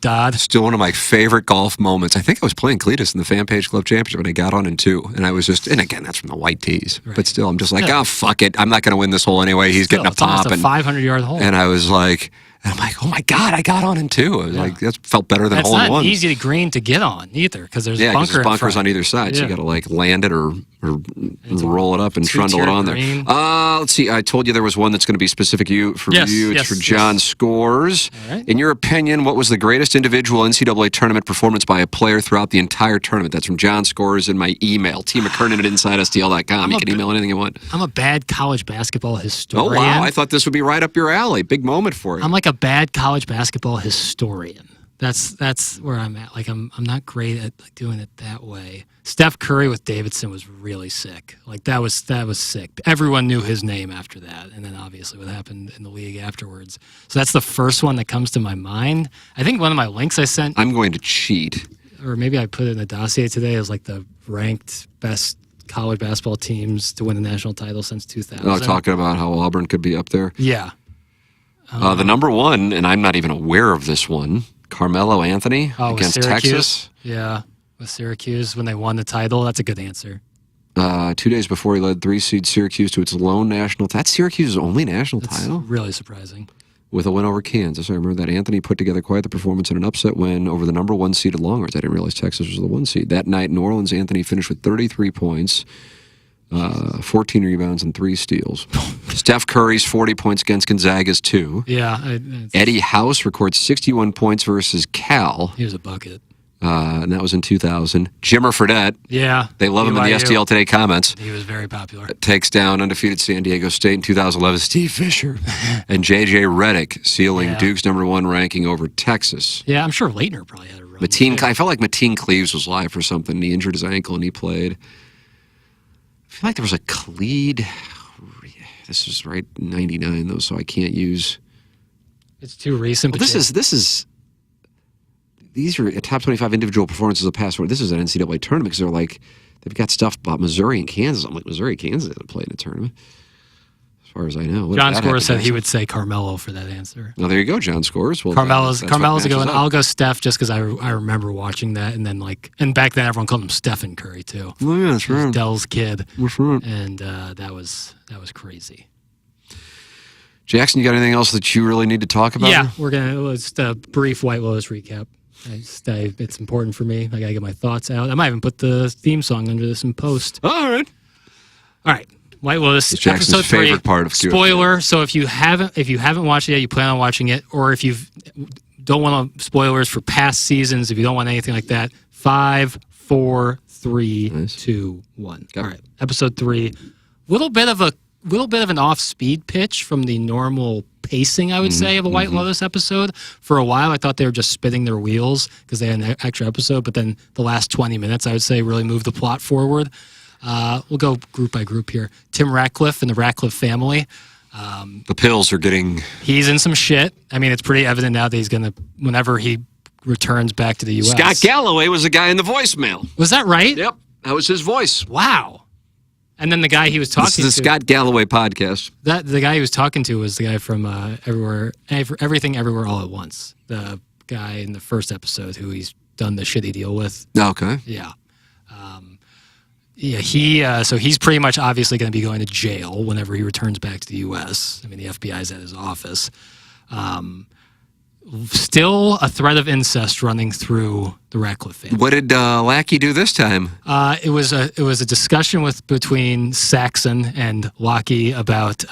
Dodd? Still one of my favorite golf moments. I think I was playing Cletus in the Fan Page Club Championship, and I got on in 2. And I was just, and again, that's from the white tees. Right. But still, I'm just like, fuck it. I'm not going to win this hole anyway. He's getting a pop. It's a 500-yard hole. And I was like, oh my God, I got on in 2. I was like, that felt better than hole in 1. It's not easy to green to get on either, because there's bunkers on either side. So you got to like land it or roll it up and trundle it on there. Let's see. I told you there was one that's going to be specific for you. It's for John Scores. Right. In your opinion, what was the greatest individual NCAA tournament performance by a player throughout the entire tournament? That's from John Scores in my email. McKernan at InsideSTL.com. You can email anything you want. I'm a bad college basketball historian. Oh, wow. I thought this would be right up your alley. Big moment for you. I'm like a bad college basketball historian. That's where I'm at. Like, I'm not great at doing it that way. Steph Curry with Davidson was really sick. Like, that was sick. Everyone knew his name after that, and then obviously what happened in the league afterwards. So that's the first one that comes to my mind. I think one of my links I sent, I'm going to cheat, or maybe I put it in a dossier today, as like the ranked best college basketball teams to win the national title since 2000. Oh, talking about how Auburn could be up there. Yeah. The number one, and I'm not even aware of this one, Carmelo Anthony against Texas. Yeah, with Syracuse when they won the title. That's a good answer. 2 days before he led 3-seed Syracuse to its lone national title. That's Syracuse's only national title? Really surprising. With a win over Kansas. I remember that Anthony put together quite the performance in an upset win over the number 1 seeded Longhorns. I didn't realize Texas was the 1 seed. That night in New Orleans, Anthony finished with 33 points. 14 rebounds and 3 steals. Steph Curry's 40 points against Gonzaga's 2. Yeah. Eddie House records 61 points versus Cal. He was a bucket. And that was in 2000. Jimmer Fredette. Yeah. They love him in the STL Today comments. He was very popular. Takes down undefeated San Diego State in 2011. Steve Fisher. And J.J. Redick sealing Duke's #1 ranking over Texas. Yeah, I'm sure Leitner probably had a run. I felt like Mateen Cleaves was live for something. He injured his ankle and he played. I feel like there was a Khalid. This is right 99 though, so I can't use. It's too recent. Well, these are top 25 individual performances of the past. This is an NCAA tournament because they've got stuff about Missouri and Kansas. I'm like, Missouri, Kansas hasn't played in a tournament, as far as I know. John Scores said he would say Carmelo for that answer. Well, there you go, John Scores. Well, Carmelo's a good one. I'll go Steph just because I remember watching that, and then and back then everyone called him Stephen Curry too. Oh yeah, that's right. Dell's kid. That's right. And that was crazy. Jackson, you got anything else that you really need to talk about? Yeah, let's a brief White Lotus recap. It's important for me. I gotta get my thoughts out. I might even put the theme song under this in post. All right. White Lotus, Jackson's episode 3. Favorite part of QFTA. Spoiler. So if you haven't watched it yet, you plan on watching it, or if you don't want spoilers for past seasons, if you don't want anything like that, 5, 4, 3, 2, 1. All right. Episode 3. Little bit of an off-speed pitch from the normal pacing, I would say, of a White Lotus episode. For a while, I thought they were just spinning their wheels because they had an extra episode, but then the last 20 minutes, I would say, really moved the plot forward. We'll go group by group here. Tim Ratcliffe and the Ratcliffe family. The pills are getting... He's in some shit. I mean, it's pretty evident now that he's going to, whenever he returns back to the U.S. Scott Galloway was the guy in the voicemail. Was that right? Yep, that was his voice. Wow. And then the guy he was talking to... This is the Scott Galloway podcast. The guy he was talking to was the guy from Everything Everywhere All at Once. The guy in the first episode who he's done the shitty deal with. Okay. Yeah. So he's pretty much obviously going to be going to jail whenever he returns back to the U.S. I mean, the FBI's at his office. Still a threat of incest running through the Ratcliffe family. What did Lackey do this time? It was a discussion between Saxon and Lackey about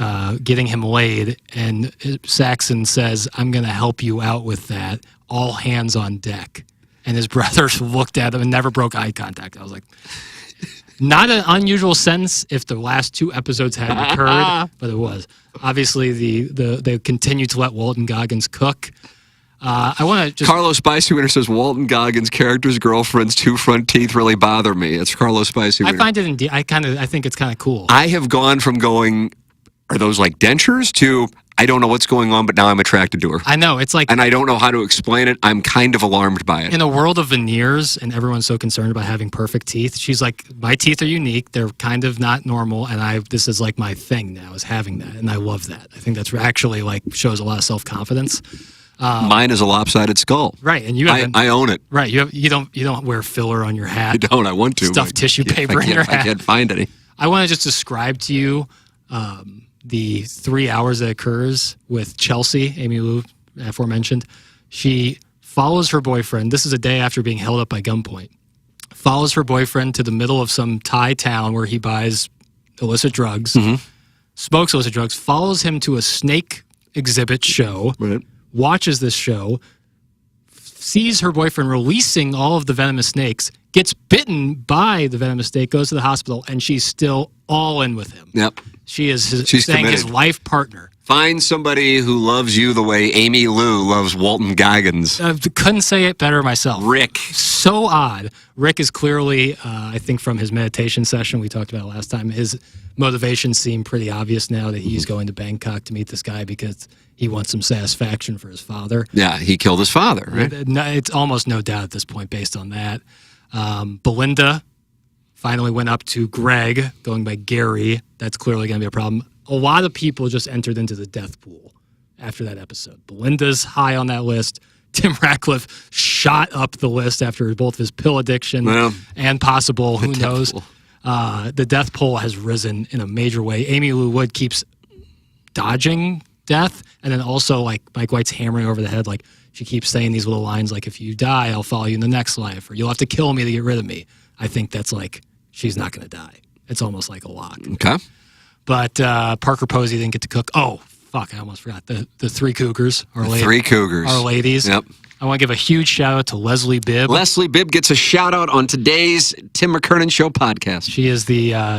getting him laid, and Saxon says, "I'm going to help you out with that. All hands on deck." And his brothers looked at him and never broke eye contact. I was like, not an unusual sentence if the last 2 episodes had occurred, but it was. Obviously, they continued to let Walton Goggins cook. I want to just... Carlos Spicy-Winter says, Walton Goggins' character's girlfriend's 2 front teeth really bother me. It's Carlos Spicy-Winter. I find it I think it's kind of cool. I have gone from going, are those like dentures, to I don't know what's going on, but now I'm attracted to her. I know, it's like... And I don't know how to explain it. I'm kind of alarmed by it. In a world of veneers and everyone's so concerned about having perfect teeth, she's like, my teeth are unique. They're kind of not normal, and this is like my thing now, is having that, and I love that. I think that's actually shows a lot of self-confidence. Mine is a lopsided skull. Right, and you haven't... I own it. Right, you don't wear filler on your hat. I don't. I want to. Stuff tissue paper in your hat. I can't find any. I want to just describe to you the 3 hours that occurs with Chelsea, Amy Lou, aforementioned. She follows her boyfriend. This is a day after being held up by gunpoint. Follows her boyfriend to the middle of some Thai town where he buys illicit drugs, smokes illicit drugs, follows him to a snake exhibit show, watches this show, sees her boyfriend releasing all of the venomous snakes, gets bitten by the venomous snake, goes to the hospital, and she's still all in with him. Yep. She's committed. his life partner. Find somebody who loves you the way Amy Lou loves Walton Goggins. I couldn't say it better myself. Rick. So odd. Rick is clearly, I think from his meditation session we talked about last time, his motivations seem pretty obvious now that he's going to Bangkok to meet this guy because he wants some satisfaction for his father. Yeah, he killed his father, right? It's almost no doubt at this point based on that. Belinda finally went up to Greg, going by Gary. That's clearly going to be a problem. A lot of people just entered into the death pool after that episode. Belinda's high on that list. Tim Ratcliffe shot up the list after both his pill addiction and possible, who knows. The death pool has risen in a major way. Amy Lou Wood keeps dodging death, and then also like Mike White's hammering over the head. Like she keeps saying these little lines like, if you die, I'll follow you in the next life, or you'll have to kill me to get rid of me. I think that's like, she's not going to die. It's almost like a lock. Okay. But Parker Posey didn't get to cook. Oh, fuck, I almost forgot. The three Cougars. Three Cougars. Our ladies. Yep. I want to give a huge shout out to Leslie Bibb. Leslie Bibb gets a shout out on today's Tim McKernan Show podcast. She is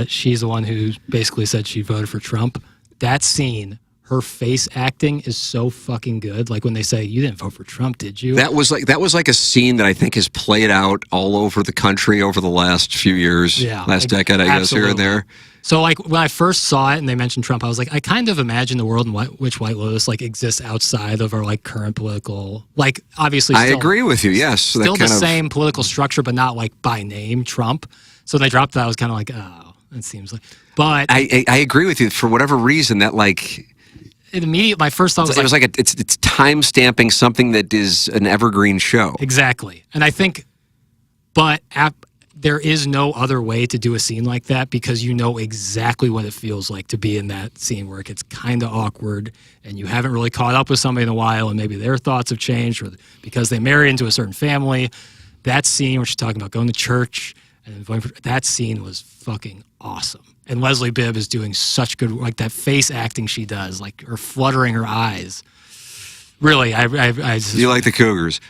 she's the one who basically said she voted for Trump. That scene, her face acting is so fucking good. Like when they say, "You didn't vote for Trump, did you?" That was like a scene that I think has played out all over the country over the last few years. Yeah, last decade, I guess, here and there. So like when I first saw it and they mentioned Trump, I was like, I kind of imagine the world in which White Lotus like exists outside of our like current political, like obviously. I agree with you. Yes, still the same political structure, but not like by name Trump. So when they dropped that, I was kind of like, oh, it seems like. But I agree with you for whatever reason that like. My first thought was it was like it's time stamping something that is an evergreen show. Exactly, and I think, but there is no other way to do a scene like that because you know exactly what it feels like to be in that scene where it gets kind of awkward and you haven't really caught up with somebody in a while and maybe their thoughts have changed or because they marry into a certain family. That scene where she's talking about going to church and voting for that scene was fucking awesome. And Leslie Bibb is doing such good, like that face acting she does, like her fluttering her eyes. Really, I just, you like the Cougars?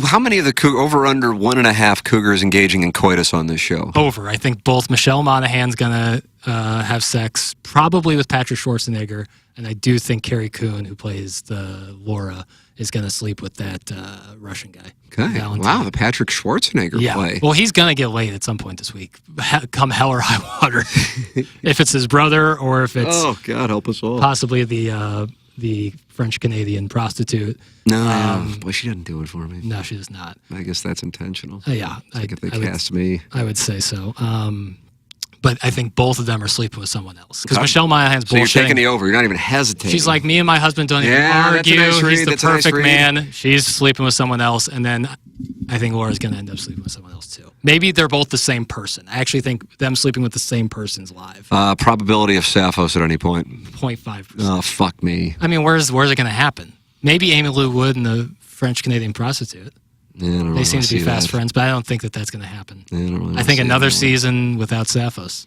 How many of the over under 1.5 Cougars engaging in coitus on this show? Over. I think both Michelle Monaghan's gonna have sex, probably with Patrick Schwarzenegger, and I do think Carrie Coon, who plays the Laura, is gonna sleep with that Russian guy. Okay. Valentine. Wow, the Patrick Schwarzenegger play. Well, he's gonna get laid at some point this week, come hell or high water. If it's his brother or if it's God help us all, possibly the French-Canadian prostitute. No, boy, she doesn't do it for me. No, she does not. I guess that's intentional. Yeah. Like if they cast me. I would say so. But I think both of them are sleeping with someone else. Because Michelle Monaghan's bullshitting. So you're taking the over. You're not even hesitating. She's like, me and my husband don't even argue. He's the perfect man. She's sleeping with someone else. And then I think Laura's going to end up sleeping with someone else too. Maybe they're both the same person. I actually think them sleeping with the same person's live. Probability of Sappho's at any point? 0.5%. Oh, fuck me. I mean, where's it going to happen? Maybe Amy Lou Wood and the French-Canadian prostitute. Yeah, they seem to be fast friends, but I don't think that's going to happen. Yeah, I think another season without Sappho's.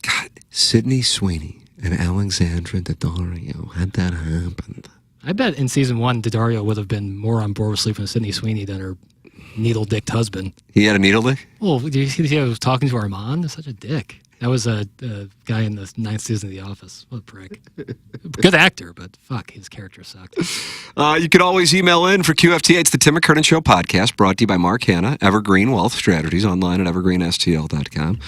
God, Sydney Sweeney and Alexandra Daddario, had that happened. I bet in season 1, Daddario would have been more on board with sleeping with Sydney Sweeney than her needle-dicked husband. He had a needle dick? Well, did you see he was talking to Armand? Such a dick. That was a guy in the 9th season of The Office. What a prick. Good actor, but fuck, his character sucked. You could always email in for QFTA. It's the Tim McKernan Show podcast, brought to you by Mark Hanna, Evergreen Wealth Strategies, online at evergreenstl.com.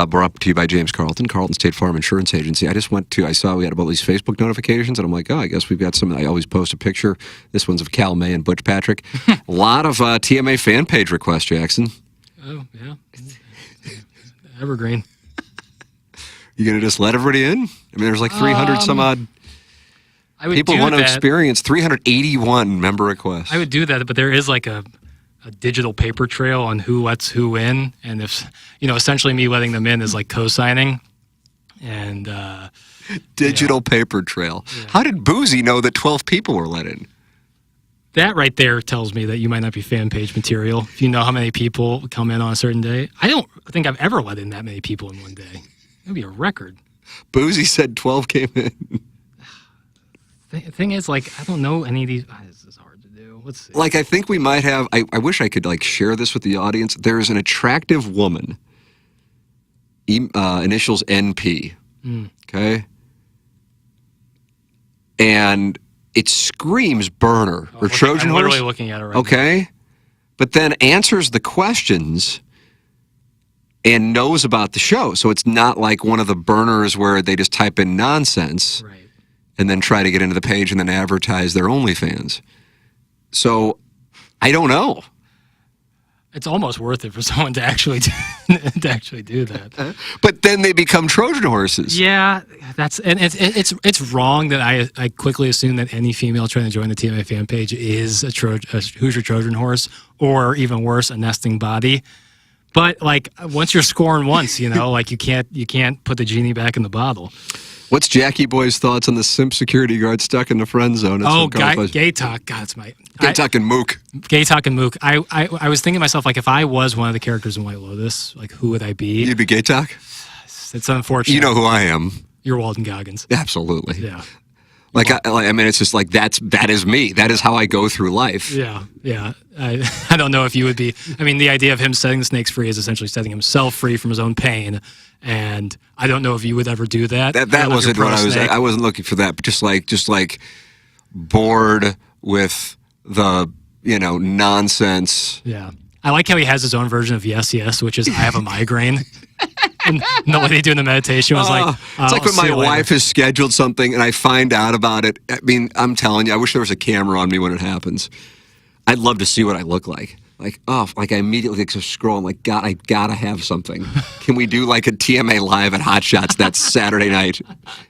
Brought to you by James Carlton State Farm Insurance Agency. I saw we had about these Facebook notifications, and I'm like, oh, I guess we've got some. I always post a picture. This one's of Cal May and Butch Patrick. A lot of TMA fan page requests, Jackson. Oh, yeah. Evergreen. You going to just let everybody in? I mean, there's like 300 some odd people want to experience 381 member requests. I would do that, but there is like a digital paper trail on who lets who in, and if essentially me letting them in is like co-signing, and digital paper trail. Yeah. How did Boozy know that 12 people were let in? That right there tells me that you might not be fan page material. If you know how many people come in on a certain day, I don't think I've ever let in that many people in one day. It'd be a record. Boozy said 12 came in. The thing is, like, I don't know any of these. This is hard to do. Let's see. Like, I think we might have. I wish I could like share this with the audience. There's an attractive woman. Initials NP. Okay. And it screams burner or Trojan horse. I'm literally looking at it right now. Okay. But then answers the questions and knows about the show. So it's not like one of the burners where they just type in nonsense and then try to get into the page and then advertise their OnlyFans. So I don't know. It's almost worth it for someone to actually do that. But then they become Trojan horses. Yeah, it's wrong that I quickly assume that any female trying to join the TMA fan page is a Hoosier Trojan horse, or even worse, a nesting body. But like once you're scoring once, like you can't put the genie back in the bottle. What's Jackie Boy's thoughts on the simp security guard stuck in the friend zone? Gay talk. God, it's my... Gay talk and Mook. Gay talk and Mook. I was thinking to myself, like, if I was one of the characters in White Lotus, like, who would I be? You'd be Gay talk? It's unfortunate. You know who I am. You're Walton Goggins. Absolutely. Yeah. Like, I mean, it's just like, that is me. That is how I go through life. Yeah. I don't know if you would be. I mean, the idea of him setting the snakes free is essentially setting himself free from his own pain. And I don't know if you would ever do that. That wasn't what I was. I wasn't looking for that. But just like bored with the nonsense. Yeah. I like how he has his own version of yes, yes, which is I have a migraine. And the way they do in the meditation was like... it's like when my wife has scheduled something and I find out about it. I mean, I'm telling you, I wish there was a camera on me when it happens. I'd love to see what I look like. Like, I immediately scroll. I'm like, God, I gotta have something. Can we do like a TMA live at Hot Shots that Saturday night?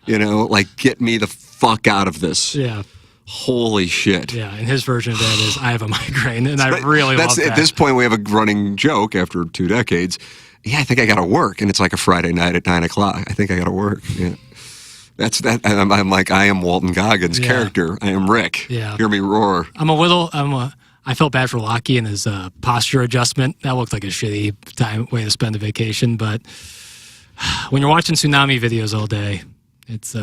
Like, get me the fuck out of this. Yeah. Holy shit. Yeah, and his version of that is I have a migraine, and I really love that. At this point, we have a running joke after 2 decades. Yeah, I think I got to work, and it's like a Friday night at 9 o'clock. I think I got to work. Yeah, that's that. And I'm like, I am Walton Goggins' character. I am Rick. Yeah, hear me roar. I felt bad for Lockie and his posture adjustment. That looked like a shitty way to spend a vacation. But when you're watching tsunami videos all day, it's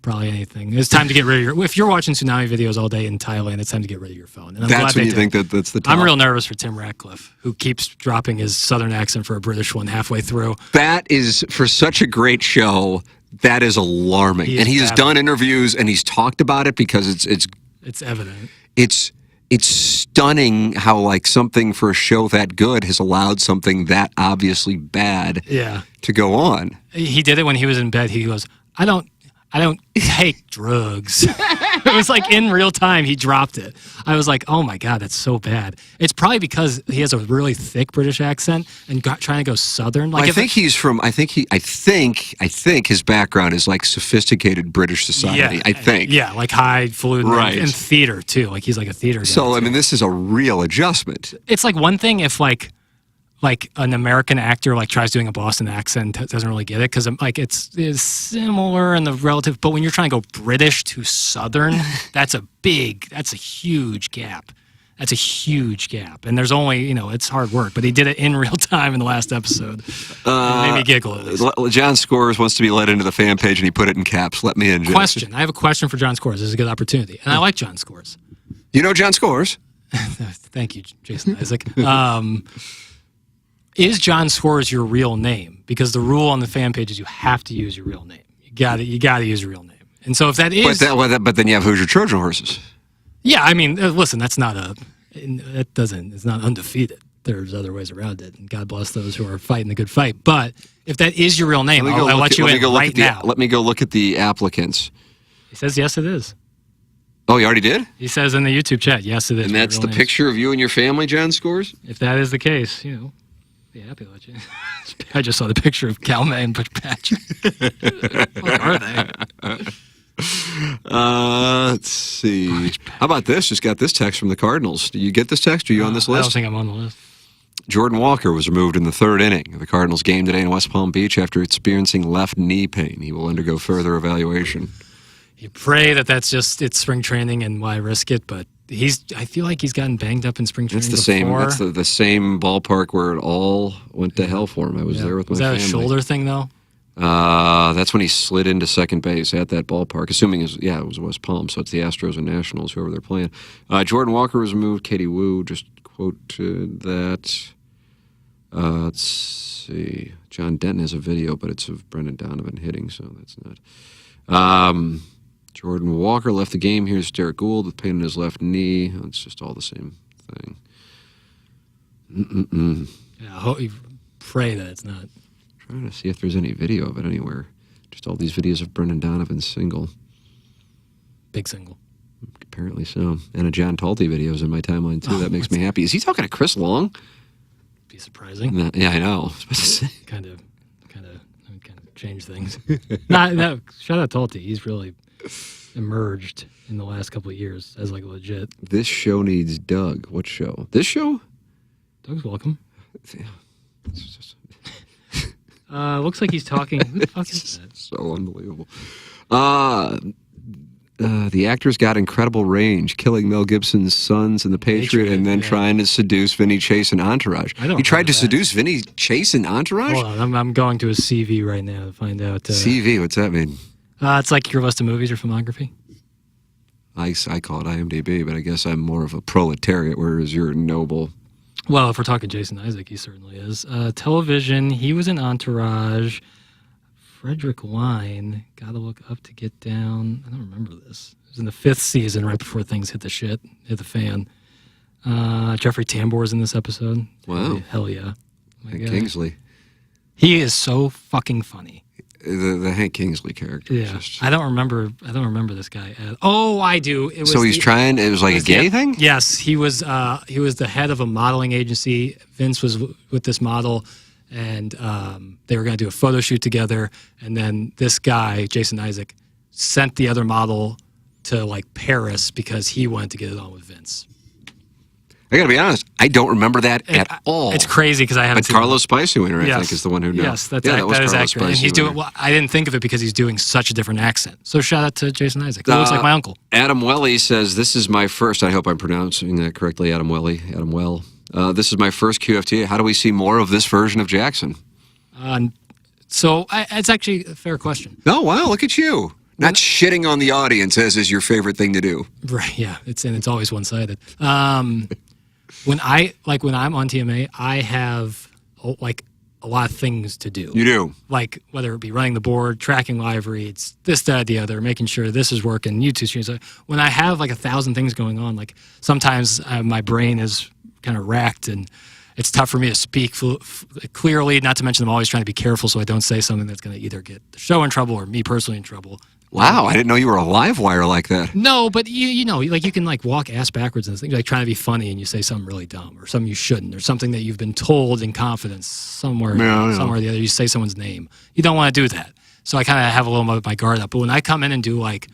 probably anything. It's time to get rid of if you're watching tsunami videos all day in Thailand, it's time to get rid of your phone. And that's when you think that's the top. I'm real nervous for Tim Ratcliffe, who keeps dropping his southern accent for a British one halfway through. That is, for such a great show, that is alarming. He has done interviews and he's talked about it because it's evident. It's stunning how like something for a show that good has allowed something that obviously bad to go on. He did it when he was in bed. He goes, I don't take drugs. It was like in real time he dropped it. I was like, oh my God, that's so bad. It's probably because he has a really thick British accent and trying to go southern. Like, I think his background is like sophisticated British society. I think. Yeah, like highfalutin and theater too. Like he's like a theater guy. So I mean, this is a real adjustment. It's like one thing if like an American actor like tries doing a Boston accent, doesn't really get it because like it's similar in the relative, but when you're trying to go British to Southern, that's a huge gap. That's a huge gap, and there's only it's hard work, but he did it in real time in the last episode. It made me giggle. John Scores wants to be let into the fan page, and he put it in caps. Let me in. Question: I have a question for John Scores. This is a good opportunity, and I like John Scores. You know John Scores? Thank you, Jason Isaac. Is John Scores your real name? Because the rule on the fan page is you have to use your real name. You got to use your real name. And so if that is, but then you have Who's Your Trojan Horses? Yeah, I mean, listen, it's not undefeated. There's other ways around it, and God bless those who are fighting the good fight. But if that is your real name, I'll let you in right now. Let me go look at the applicants. He says yes, it is. Oh, he already did? He says in the YouTube chat, yes, it is. And that's the picture of you and your family, John Scores? If that is the case, be happy to let you. I just saw the picture of Calme and Patrick. What are they? Let's see. How about this? Just got this text from the Cardinals. Do you get this text? Are you on this list? I don't think I'm on the list. Jordan Walker was removed in the 3rd inning of the Cardinals game today in West Palm Beach after experiencing left knee pain. He will undergo further evaluation. You pray that it's spring training and why risk it, but I feel like he's gotten banged up in spring training before. That's the same ballpark where it all went to hell for him. I was there with my family. Was that a shoulder thing, though? That's when he slid into second base at that ballpark, assuming it was West Palm, so it's the Astros and Nationals, whoever they're playing. Jordan Walker was removed. Katie Wu just quoted that. Let's see. John Denton has a video, but it's of Brendan Donovan hitting, so that's not. Jordan Walker left the game. Here's Derek Gould with pain in his left knee. It's just all the same thing. Yeah, I hope you pray that it's not. Trying to see if there's any video of it anywhere. Just all these videos of Brendan Donovan's single. Big single. Apparently so. And a John Talty video's in my timeline, too. That makes me happy. Is he talking to Chris Long? Be surprising. Yeah, I know. I was about to say. Kind of change things. No, shout out Talty. He's really emerged in the last couple of years as like legit. This show needs Doug. What show? This show? Doug's welcome. Looks like he's talking. Who the fuck is that? So unbelievable. The actor's got incredible range, killing Mel Gibson's sons in The Patriot and then trying to seduce Vinny Chase in Entourage. He tried to seduce Vinny Chase in Entourage? Hold on, I'm going to his CV right now to find out. CV, what's that mean? It's like your list of movies or filmography. I call it IMDb, but I guess I'm more of a proletariat, whereas you're a noble. Well, if we're talking Jason Isaac, he certainly is. Television, he was in Entourage. Frederick Wine, gotta look up to get down. I don't remember this. It was in the 5th season, right before things hit the fan. Jeffrey Tambor's in this episode. Wow. Hell yeah. Hank Kingsley. He is so fucking funny. The Hank Kingsley character. Yeah. I don't remember this guy. Oh, I do. It was so he's trying. It was like a gay thing. Yes, he was the head of a modeling agency. Vince was with this model, and they were going to do a photo shoot together. And then this guy, Jason Isaac, sent the other model to like Paris because he wanted to get it on with Vince. I got to be honest, I don't remember that at all. It's crazy because I haven't seen Carlos Spicer, I think, is the one who knows. Yes, that is accurate. And he's doing. Well, I didn't think of it because he's doing such a different accent. So shout out to Jason Isaac. He looks like my uncle. Adam Welly says, "This is my first." I hope I'm pronouncing that correctly. Adam Welly. Adam Well. This is my first QFTA. How do we see more of this version of Jackson? It's actually a fair question. Oh wow! Look at you. Not shitting on the audience, as is your favorite thing to do. Right? Yeah. It's always one-sided. When I'm on TMA, I have like a lot of things to do. You do? Like whether it be running the board, tracking live reads, this, that, the other, making sure this is working, YouTube streams. When I have like 1,000 things going on, like sometimes my brain is kind of racked and it's tough for me to speak clearly, not to mention I'm always trying to be careful so I don't say something that's going to either get the show in trouble or me personally in trouble. Wow, I didn't know you were a live wire like that. No, but you know, like you can like walk ass backwards and things, like trying to be funny and you say something really dumb or something you shouldn't or something that you've been told in confidence somewhere or the other. You say someone's name. You don't want to do that. So I kind of have a little bit of my guard up. But when I come in and do like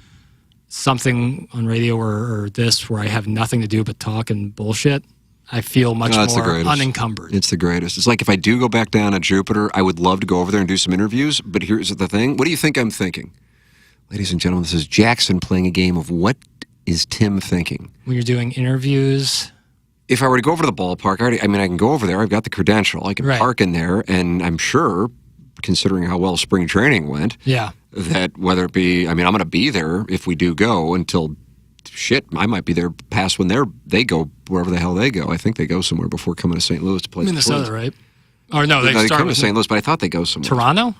something on radio or this where I have nothing to do but talk and bullshit, I feel much more unencumbered. It's the greatest. It's like if I do go back down to Jupiter, I would love to go over there and do some interviews. But here's the thing. What do you think I'm thinking? Ladies and gentlemen, this is Jackson playing a game of What is Tim Thinking? When you're doing interviews? If I were to go over to the ballpark, I can go over there. I've got the credential. I can park in there, and I'm sure, considering how well spring training went, that whether it be, I'm going to be there if we do go until, I might be there past when they go wherever the hell they go. I think they go somewhere before coming to St. Louis to play Minnesota, right? Or no, they come to St. Louis, but I thought they go somewhere. Toronto?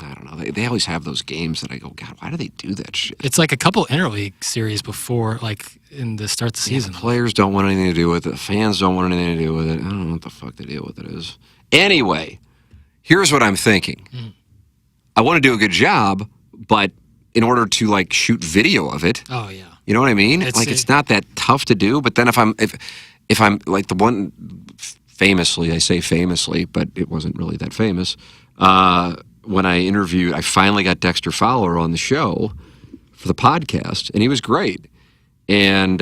I don't know. They always have those games that I go, God, why do they do that shit? It's like a couple interleague series before, like in the start of the season. The players don't want anything to do with it. The fans don't want anything to do with it. I don't know what the fuck the deal with it is. Anyway, here's what I'm thinking. I want to do a good job, but in order to like shoot video of it. Oh yeah. You know what I mean? It's not that tough to do. But then if I'm like the one famously, I say famously, but it wasn't really that famous. When I finally got Dexter Fowler on the show for the podcast, and he was great. And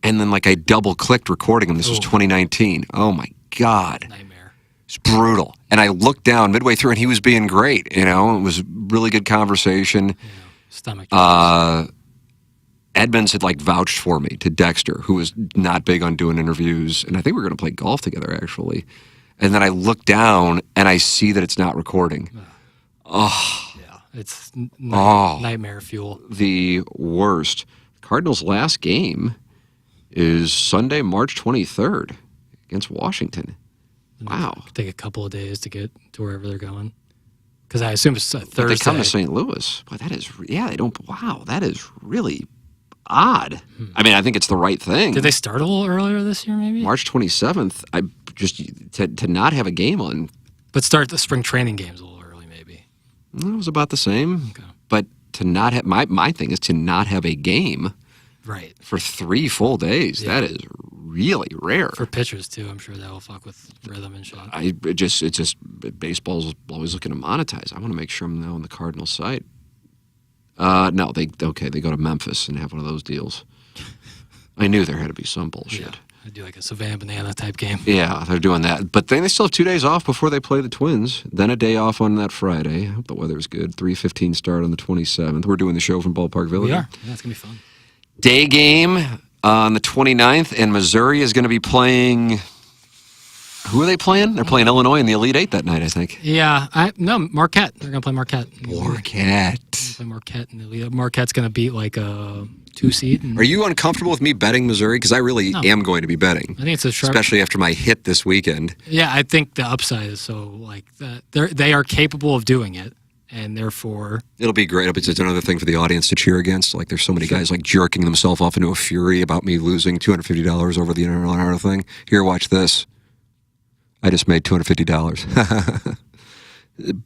then like I double clicked recording him. This was 2019. Oh my God. Nightmare. It's brutal. And I looked down midway through and he was being great. You know, it was really good conversation. Yeah. Stomach. Edmonds had like vouched for me to Dexter, who was not big on doing interviews. And I think we were going to play golf together actually. And then I look down and I see that it's not recording. Oh. Yeah, it's nightmare fuel. The worst. Cardinals' last game is Sunday, March 23rd against Washington. Wow. It'll take a couple of days to get to wherever they're going. Because I assume it's Thursday. But they come to St. Louis. Boy, they don't, wow, that is really odd. I think it's the right thing. Did they start a little earlier this year, maybe? March 27th, to not have a game on. But start the spring training games a little early, maybe. It was about the same. Okay. But to not have, my thing is to not have a game for 3 full days. Yeah. That is really rare. For pitchers, too. I'm sure that will fuck with rhythm and shit. It's just baseball's always looking to monetize. I want to make sure I'm now on the Cardinals site. They go to Memphis and have one of those deals. I knew there had to be some bullshit. I'd do like a Savannah Banana type game. Yeah, they're doing that. But then they still have 2 days off before they play the Twins. Then a day off on that Friday. I hope the weather's good. 3:15 start on the 27th. We're doing the show from Ballpark Village. We are. Yeah, it's going to be fun. Day game on the 29th, and Missouri is going to be playing... Who are they playing? They're playing Illinois in the Elite Eight that night, I think. Yeah. Marquette. They're going to play Marquette. Marquette. Marquette's going to beat like a 2 seed. Are you uncomfortable with me betting Missouri? Because I really am going to be betting. I think it's a sharp... Especially after my hit this weekend. Yeah, I think the upside is so like they are capable of doing it, and therefore it'll be great. It's just another thing for the audience to cheer against. Like there's so many guys like jerking themselves off into a fury about me losing $250 over the Internet thing. Here, watch this. I just made $250.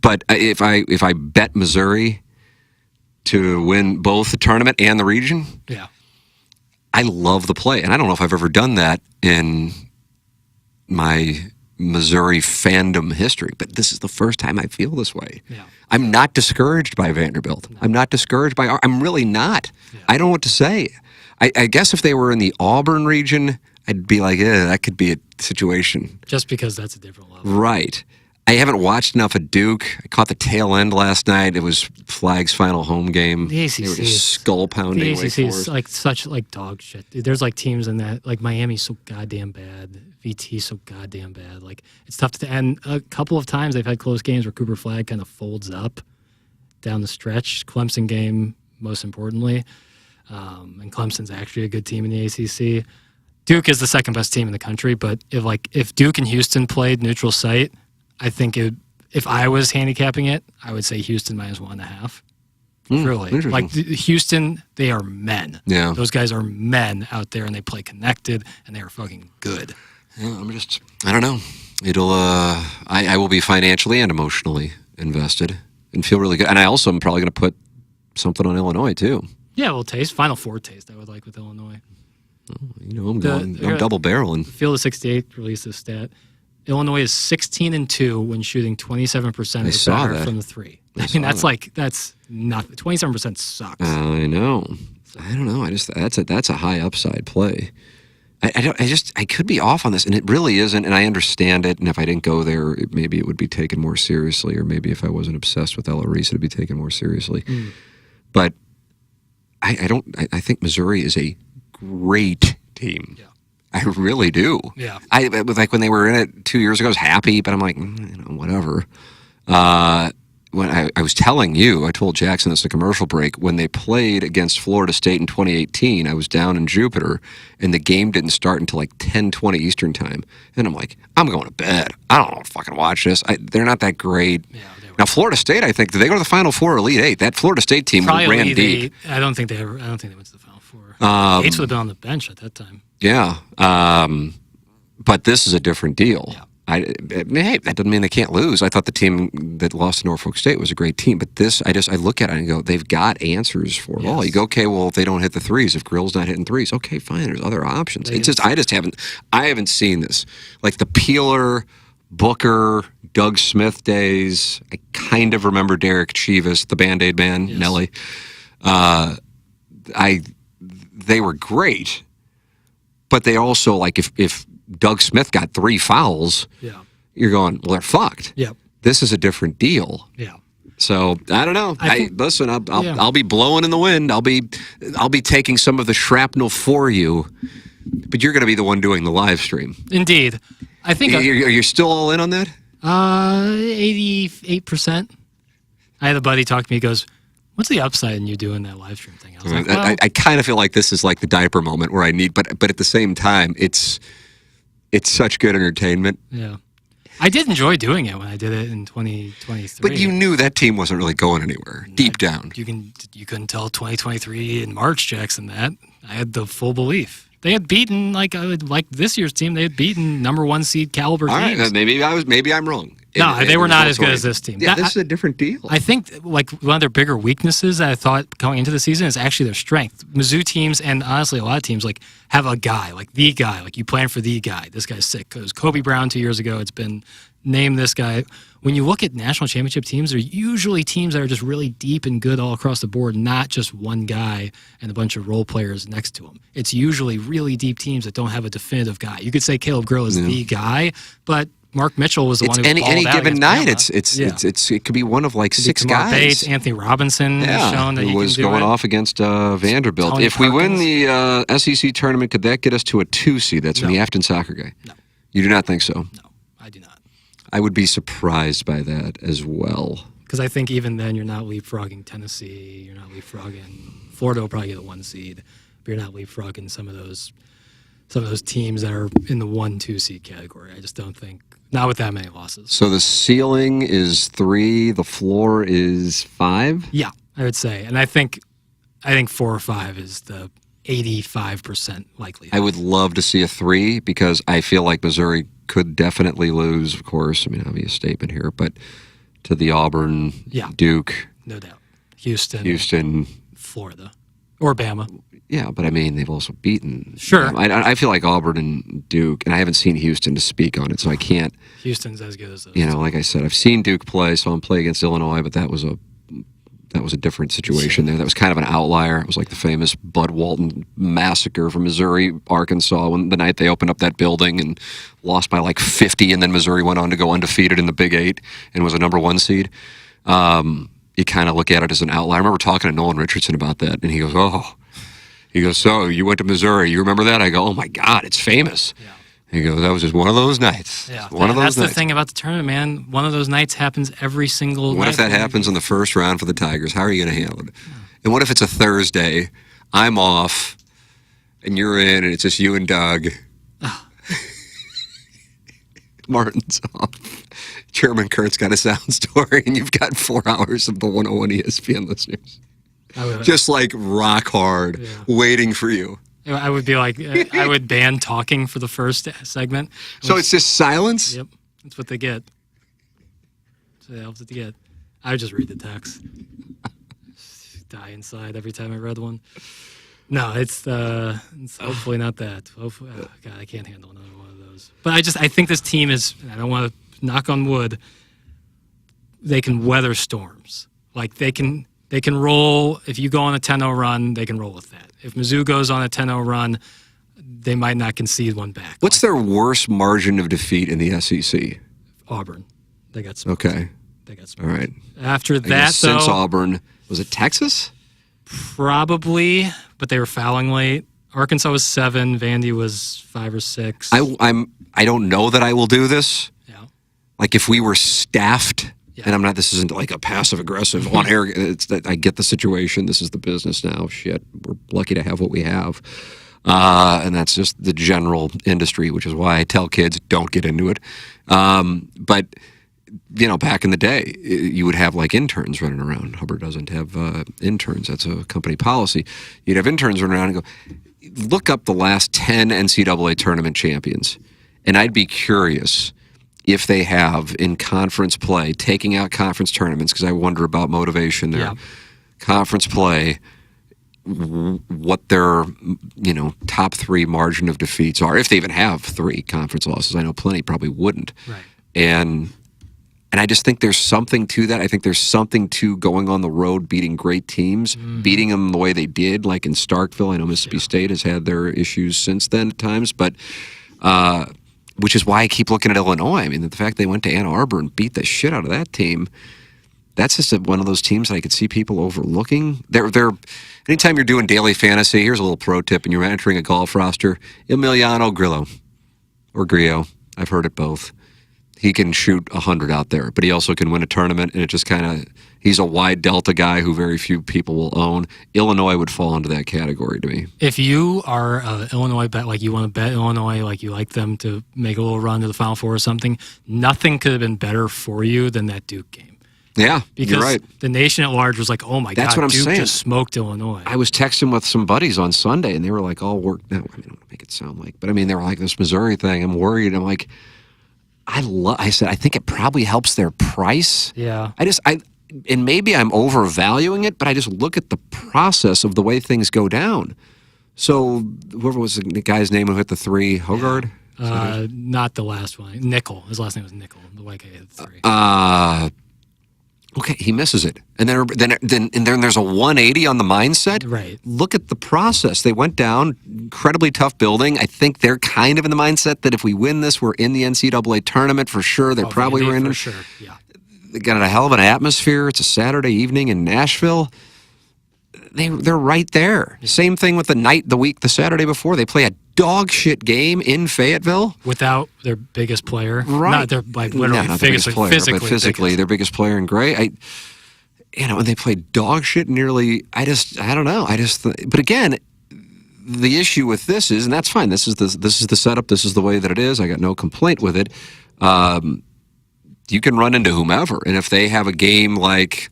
But if I bet Missouri to win both the tournament and the region, yeah, I love the play. And I don't know if I've ever done that in my Missouri fandom history, but this is the first time I feel this way. Yeah. I'm not discouraged by Vanderbilt. No. I'm not discouraged by... I'm really not. Yeah. I don't know what to say. I guess if they were in the Auburn region, I'd be like, that could be a situation. Just because that's a different level. Right. I haven't watched enough of Duke. I caught the tail end last night. It was Flag's final home game. The ACC they were just skull pounding. The ACC is like such like dog shit. There's like teams in that, like Miami's so goddamn bad. VT's so goddamn bad. Like it's tough to end. A couple of times they've had close games where Cooper Flag kind of folds up down the stretch. Clemson game, most importantly. And Clemson's actually a good team in the ACC. Duke is the second best team in the country, but if Duke and Houston played neutral site, I think if I was handicapping it, I would say Houston -1.5. Really, like Houston, they are men. Yeah, those guys are men out there, and they play connected, and they are fucking good. Yeah, I don't know. It'll. I will be financially and emotionally invested and feel really good. And I also am probably going to put something on Illinois too. Yeah, well, Final Four taste I would like with Illinois. I'm double barreling. Field of 68 released this stat. Illinois is 16-2 when shooting 27% or better from the three. I mean, that's not 27% sucks. I know. I don't know. That's a high upside play. I could be off on this, and it really isn't. And I understand it. And if I didn't go there, maybe it would be taken more seriously, or maybe if I wasn't obsessed with Ella Reese, it'd be taken more seriously. But I think Missouri is a great team. Yeah. I really do. Yeah. Like when they were in it 2 years ago, I was happy, but I'm like, whatever. When I was telling you, I told Jackson this at a commercial break, when they played against Florida State in 2018, I was down in Jupiter, and the game didn't start until like 10:20 Eastern time. And I'm like, I'm going to bed. I don't want to fucking watch this. They're not that great. Yeah, now, Florida State, I think, did they go to the Final Four or Elite Eight? That Florida State team ran deep. I don't think they went to the Final Four. Eights would have been on the bench at that time. Yeah. But this is a different deal. Yeah. Hey, that doesn't mean they can't lose. I thought the team that lost to Norfolk State was a great team, but this, I look at it and go, they've got answers for it all. You go, okay, well, if they don't hit the threes, if Grill's not hitting threes, okay, fine, there's other options. I haven't seen this. Like the Peeler, Booker, Doug Smith days. I kind of remember Derek Chivas, the Band-Aid man, yes. Nelly. They were great, but they also, like, if Doug Smith got 3 fouls, you're going, well, they're fucked. Yep. This is a different deal. Yeah. So I don't know. Listen, I'll be blowing in the wind. I'll be taking some of the shrapnel for you, but you're going to be the one doing the live stream. Indeed, I think. Are you still all in on that? 88%. I had a buddy talk to me. He goes, "What's the upside in you doing that live stream thing?" I was like, well, I kind of feel like this is like the diaper moment where I need, but at the same time, it's such good entertainment. Yeah. I did enjoy doing it when I did it in 2023. But you knew that team wasn't really going anywhere, deep down. You couldn't tell 2023 in March, Jackson, that. I had the full belief. They had beaten, like this year's team, they had beaten number 1 seed caliber teams. All right, maybe I'm wrong. No, they were not as good as this team. Yeah, this is a different deal. I think like one of their bigger weaknesses that I thought going into the season is actually their strength. Mizzou teams and honestly a lot of teams like have a guy, like the guy, like you plan for the guy. This guy's sick. Because Kobe Brown 2 years ago, it's been name this guy. when you look at national championship teams, they're usually teams that are just really deep and good all across the board, not just one guy and a bunch of role players next to him. It's usually really deep teams that don't have a definitive guy. You could say Caleb Grill is the guy, but Mark Mitchell was the one who any out given night. Bama. It could be one of like six guys. Bates, Anthony Robinson has shown that he was can do going it. off against Vanderbilt. Tony If we win Perkins. the SEC tournament, could that get us to a 2 seed? That's in the Afton Soccer guy. No, You do not think so? no, I do not. I would be surprised by that as well. Because I think even then you're not leapfrogging Tennessee, you're not leapfrogging Florida will probably get a 1 seed, but you're not leapfrogging some of those teams that are in the 1-2 seed category. I just don't think, not with that many losses. So the ceiling is 3, the floor is 5? Yeah, I would say. And I think 4 or 5 is the 85% likelihood. I would love to see a 3 because I feel like Missouri could definitely lose, of course. I mean, obvious statement here, but to the Auburn, Duke. No doubt. Houston, Florida, or Bama. Yeah, but I mean, they've also beaten. Sure. I feel like Auburn and Duke, and I haven't seen Houston to speak on it, so I can't. Houston's as good as those. Like I said, I've seen Duke play, saw him play against Illinois, but that was a different situation there. That was kind of an outlier. It was like the famous Bud Walton massacre from Missouri, Arkansas, when the night they opened up that building and lost by like 50, and then Missouri went on to go undefeated in the Big 8 and was a number 1 seed. You kind of look at it as an outlier. I remember talking to Nolan Richardson about that, and he goes, so you went to Missouri. You remember that? I go, oh, my God, it's famous. Yeah. He goes, that was just one of those nights. Yeah. That's the thing about the tournament, man. One of those nights happens every single night. What if that happens in the first round for the Tigers? How are you going to handle it? Yeah. And what if it's a Thursday, I'm off, and you're in, and it's just you and Doug. Martin's off. Chairman Kurt's got a sound story, and you've got 4 hours of the 101 ESPN listeners. Just like rock hard, waiting for you. I would be like, I would ban talking for the first segment. So it's just silence? Yep. That's what they get. That's what they get. I would just read the text. Die inside every time I read one. No, it's hopefully not that. Hopefully, God, I can't handle another one of those. But I think this team is, I don't want to knock on wood, they can weather storms. Like they can roll, if you go on a 10-0 run, they can roll with that. If Mizzou goes on a 10-0 run, they might not concede one back. What's their worst margin of defeat in the SEC? Auburn. They got smoked. Okay. They got smoked. All right. After that, since Auburn, was it Texas? Probably, but they were fouling late. Arkansas was 7. Vandy was 5 or 6. I don't know that I will do this. Yeah. Like if we were staffed. Yeah. And this isn't like a passive-aggressive on air. It's that I get the situation. This is the business now. Shit, we're lucky to have what we have. And that's just the general industry, which is why I tell kids, don't get into it. But, back in the day, you would have like interns running around. Hubbard doesn't have interns. That's a company policy. You'd have interns running around and go, look up the last 10 NCAA tournament champions. And I'd be curious if they have in conference play, taking out conference tournaments, because I wonder about motivation there. Yeah. Conference play, what their top 3 margin of defeats are, if they even have 3 conference losses. I know plenty probably wouldn't. Right. And I just think there's something to that. I think there's something to going on the road, beating great teams, beating them the way they did, like in Starkville. I know Mississippi State has had their issues since then at times, but which is why I keep looking at Illinois. I mean, the fact they went to Ann Arbor and beat the shit out of that team, that's just one of those teams that I could see people overlooking. They're anytime you're doing daily fantasy, here's a little pro tip, and you're entering a golf roster, Emiliano Grillo, or Grillo, I've heard it both. He can shoot 100 out there, but he also can win a tournament, and it just kind of, he's a wide delta guy who very few people will own. Illinois would fall into that category to me. If you are an Illinois bet, like you want to bet Illinois, like you like them to make a little run to the Final Four or something, nothing could have been better for you than that Duke game. Yeah, because you're right. The nation at large was like, oh my That's God, what I'm Duke saying. just smoked Illinois. I was texting with some buddies on Sunday, and they were like all worked. No, I don't want to make it sound like, but I mean, they were like, this Missouri thing, I'm worried. I'm like, I said, I think it probably helps their price. Yeah. And maybe I'm overvaluing it, but I just look at the process of the way things go down. So whoever was the guy's name who hit the 3, Hogard? Not the last one. Nickel. His last name was Nickel. The white guy hit 3. Okay, he misses it, and then there's a 180 on the mindset. Right. Look at the process. They went down, incredibly tough building. I think they're kind of in the mindset that if we win this, we're in the NCAA tournament for sure. They probably were in. For sure. Yeah. They got a hell of an atmosphere. It's a Saturday evening in Nashville. They're right there. Yeah. Same thing with the Saturday before. They play a dog shit game in Fayetteville without their biggest player. Right. Not their literally not biggest player, but physically their biggest player in gray. And they played dog shit nearly. I don't know. But again, the issue with this is, and that's fine. This is the setup. This is the way that it is. I got no complaint with it. You can run into whomever, and if they have a game like,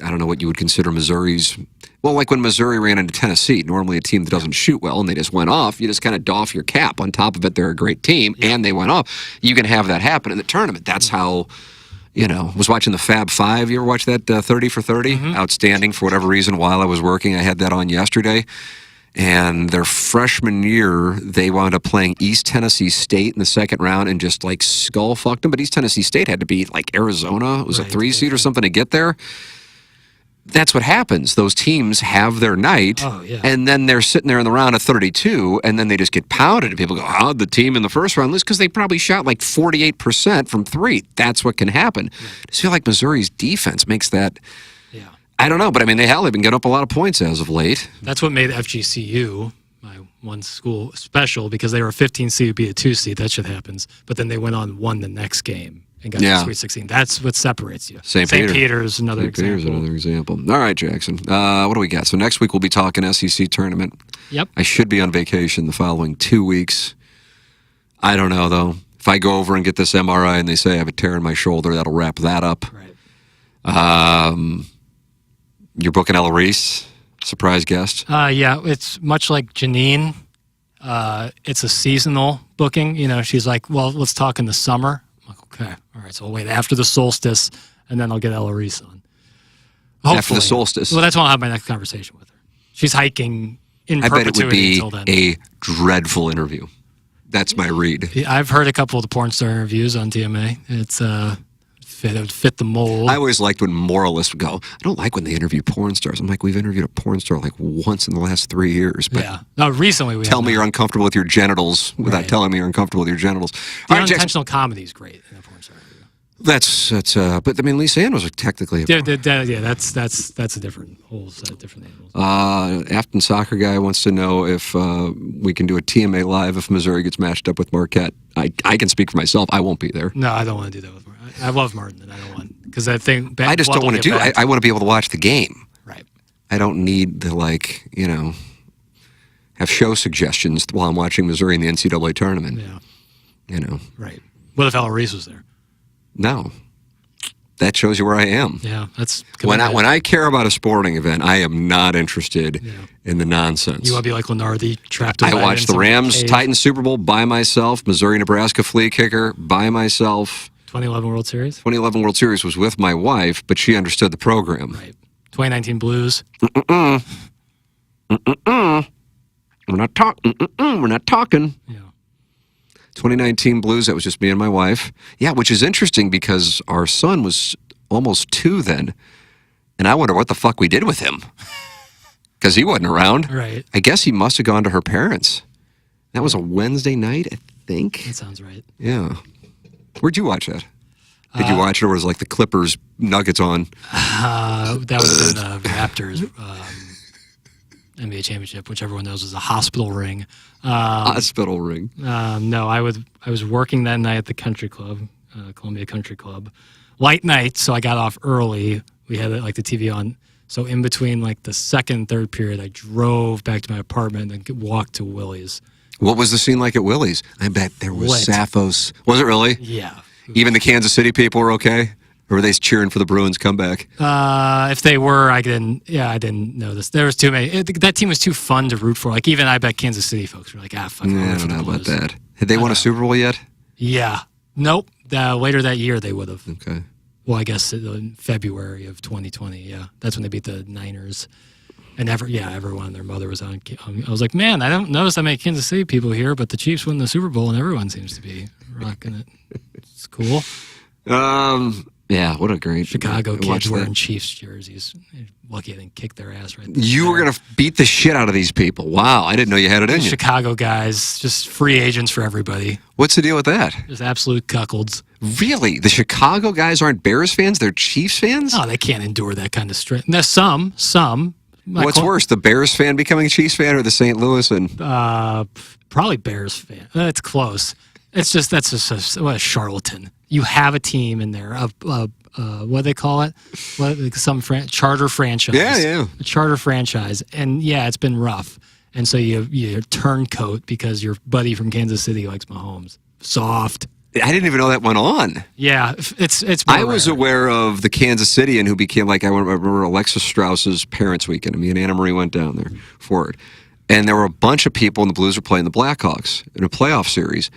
I don't know what you would consider Missouri's. Well, like when Missouri ran into Tennessee, normally a team that doesn't shoot well and they just went off, you just kind of doff your cap. On top of it, they're a great team and they went off. You can have that happen in the tournament. That's how, I was watching the Fab Five. You ever watch that 30 for 30? Mm-hmm. Outstanding. For whatever reason, while I was working, I had that on yesterday. And their freshman year, they wound up playing East Tennessee State in the second round and just like skull fucked them. But East Tennessee State had to beat like Arizona. It was a 3 seed or something to get there. That's what happens. Those teams have their night, and then they're sitting there in the round of 32, and then they just get pounded. And people go, how'd the team in the first round lose? Because they probably shot like 48% from 3. That's what can happen. I just feel like Missouri's defense makes that. Yeah. I don't know, but I mean, they've been getting up a lot of points as of late. That's what made FGCU, my one school, special, because they were a 15 seed, beat a 2 seed. That shit happens. But then they went on, won the next game. And got to Sweet 16. That's what separates you. St. Peter's another example. Peter's another example. All right, Jackson. What do we got? So next week we'll be talking SEC tournament. Yep. I should be on vacation the following 2 weeks. I don't know, though. If I go over and get this MRI and they say I have a tear in my shoulder, that'll wrap that up. Right. You're booking Ella Reese, surprise guest. Yeah, it's much like Janine. It's a seasonal booking. She's like, well, let's talk in the summer. I'm like, okay, all right, so I'll wait after the solstice, and then I'll get Ella Reese on. Hopefully. After the solstice? Well, that's when I'll have my next conversation with her. She's hiking in perpetuity until then. I bet it would be a dreadful interview. That's my read. I've heard a couple of the porn star interviews on TMA. It would fit the mold. I always liked when moralists would go, I don't like when they interview porn stars. I'm like, we've interviewed a porn star like once in the last 3 years. But yeah. No, recently we tell me you're uncomfortable with your genitals without telling me you're uncomfortable with your genitals. The unintentional comedy is great in a porn star interview. But I mean, Lisa Ann was technically a porn. That's a different whole set of different animals. Afton Soccer Guy wants to know if we can do a TMA live if Missouri gets matched up with Marquette. I can speak for myself. I won't be there. No, I don't want to do that with Martin. I love Martin, and I don't want, because I think I just don't want to do it. I want to be able to watch the game. Right. I don't need to have show suggestions while I'm watching Missouri in the NCAA tournament. Yeah. Right. What if Ella Reese was there? No. That shows you where I am. Yeah, that's when I care about a sporting event, I am not interested in the nonsense. You want to be like Lenardi, trapped away. I watched the Rams Titans Super Bowl by myself, Missouri Nebraska flea kicker by myself. 2011 World Series? 2011 World Series was with my wife, but she understood the program. Right. 2019 Blues. We're not talking. Yeah. 2019 Blues, that was just me and my wife. Yeah, which is interesting because our son was almost 2 then. And I wonder what the fuck we did with him. Because he wasn't around. Right. I guess he must have gone to her parents. That was a Wednesday night, I think. That sounds right. Yeah. Where'd you watch that? Did you watch it, or was it like the Clippers Nuggets on? That was in the Raptors NBA championship, which everyone knows is a hospital ring. Hospital ring. No, I was working that night at the country club, Columbia Country Club. Light night, so I got off early. We had like the TV on. So in between like the second and third period, I drove back to my apartment and walked to Willie's. What was the scene like at Willie's? I bet there was Lit. Sappho's. Was it really? Yeah. Even the Kansas City people were okay? Or were they cheering for the Bruins comeback? If they were, I didn't know this. There was too many. That team was too fun to root for. Like, even I bet Kansas City folks were like, fuck. Yeah, I don't know about that. Had they won a Super Bowl yet? Yeah. Nope. Later that year, they would have. Okay. Well, I guess in February of 2020, yeah. That's when they beat the Niners. And everyone and their mother was on. I was like, man, I don't notice that many Kansas City people here, but the Chiefs win the Super Bowl, and everyone seems to be rocking it. It's cool. Yeah, what a great Chicago kids wearing Chiefs jerseys. Lucky I didn't kick their ass right there. You were going to beat the shit out of these people. Wow, I didn't know you had it in you. Chicago guys, just free agents for everybody. What's the deal with that? Just absolute cuckolds. Really? The Chicago guys aren't Bears fans? They're Chiefs fans? Oh, they can't endure that kind of stress. Now, some. What's worse, the Bears fan becoming a Chiefs fan or the St. Louis and... Probably Bears fan. It's close. That's just a charlatan. You have a team in there of what do they call it? Some charter franchise. Yeah. A charter franchise, and yeah, it's been rough. And so you turncoat because your buddy from Kansas City likes Mahomes. Soft. I didn't even know that went on. Yeah, it's. I was aware of the Kansas City and who became I remember Alexis Strauss's parents' weekend. Me and Anna Marie went down there for it, and there were a bunch of people, and the Blues were playing the Blackhawks in a playoff series.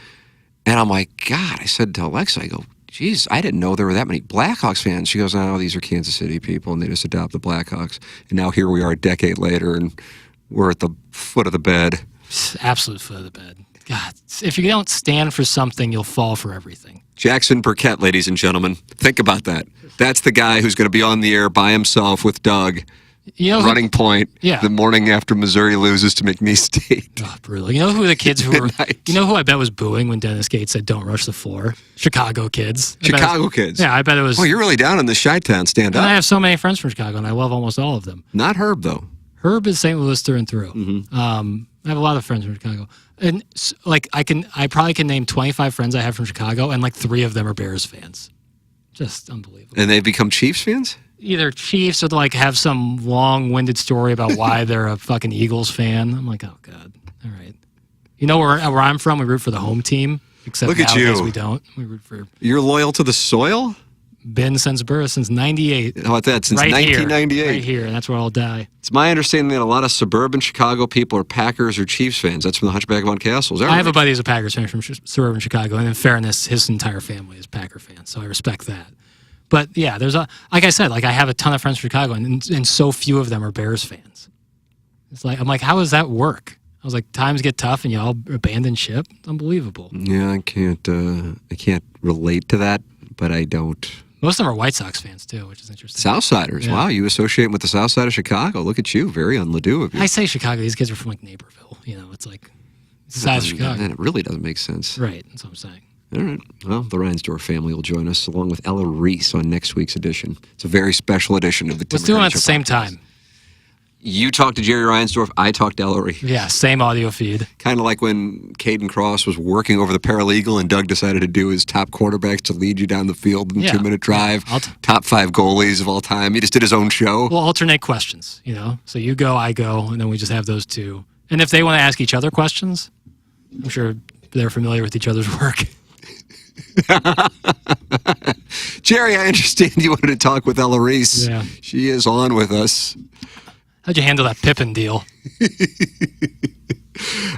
And I'm like, God, I said to Alexa, I go, geez, I didn't know there were that many Blackhawks fans. She goes, oh, these are Kansas City people, and they just adopt the Blackhawks. And now here we are a decade later, and we're at the foot of the bed. Absolute foot of the bed. God, if you don't stand for something, you'll fall for everything. Jackson Burkett, ladies and gentlemen. Think about that. That's the guy who's going to be on the air by himself with Doug. Running point the morning after Missouri loses to McNeese State. Oh, brutal. You know who the kids who were... You know who I bet was booing when Dennis Gates said, don't rush the floor? Chicago kids. Chicago kids? Yeah, I bet it was... Oh, you're really down in the Chi-Town. Stand up. I have so many friends from Chicago, and I love almost all of them. Not Herb, though. Herb is St. Louis through and through. Mm-hmm. I have a lot of friends from Chicago. And, I probably can name 25 friends I have from Chicago, and 3 of them are Bears fans. Just unbelievable. And they've become Chiefs fans? Either Chiefs or have some long-winded story about why they're a fucking Eagles fan. I'm like, oh God, all right. You know where I'm from? We root for the home team. Except look at you. We don't. We root for. You're loyal to the soil. Been since birth, since '98. How about that? Since 1998. Right here, and that's where I'll die. It's my understanding that a lot of suburban Chicago people are Packers or Chiefs fans. That's from the Hunchback of Mount Castle. I have a buddy who's a Packers fan from suburban Chicago, and in fairness, his entire family is Packer fans, so I respect that. But yeah, there's like I said, I have a ton of friends from Chicago, and so few of them are Bears fans. It's I'm like, how does that work? I was like, times get tough, and you all abandon ship. It's unbelievable. Yeah, I can't relate to that, but I don't. Most of them are White Sox fans too, which is interesting. Southsiders, yeah. Wow, you associate with the South Side of Chicago. Look at you, very on Ladue of you. I say Chicago. These kids are from Naperville. It's the size of Chicago. Man, it really doesn't make sense. Right, that's what I'm saying. All right. Well, the Reinsdorf family will join us along with Ella Reese on next week's edition. It's a very special edition of the Let's do it at the same time. You talked to Jerry Reinsdorf, I talked to Ella Reese. Yeah, same audio feed. Kind of like when Caden Cross was working over the paralegal and Doug decided to do his top quarterbacks to lead you down the field in a 2-minute drive. Top 5 goalies of all time. He just did his own show. We'll alternate questions, So you go, I go, and then we just have those two. And if they want to ask each other questions, I'm sure they're familiar with each other's work. Jerry, I understand you wanted to talk with Ella Reese. Yeah. She is on with us. How'd you handle that Pippin deal?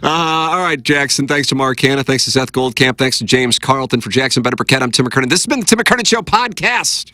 All right, Jackson. Thanks to Mark Hanna. Thanks to Seth Goldcamp. Thanks to James Carlton. For Jackson Benner Burkett, I'm Tim McKernan. This has been the Tim McKernan Show podcast.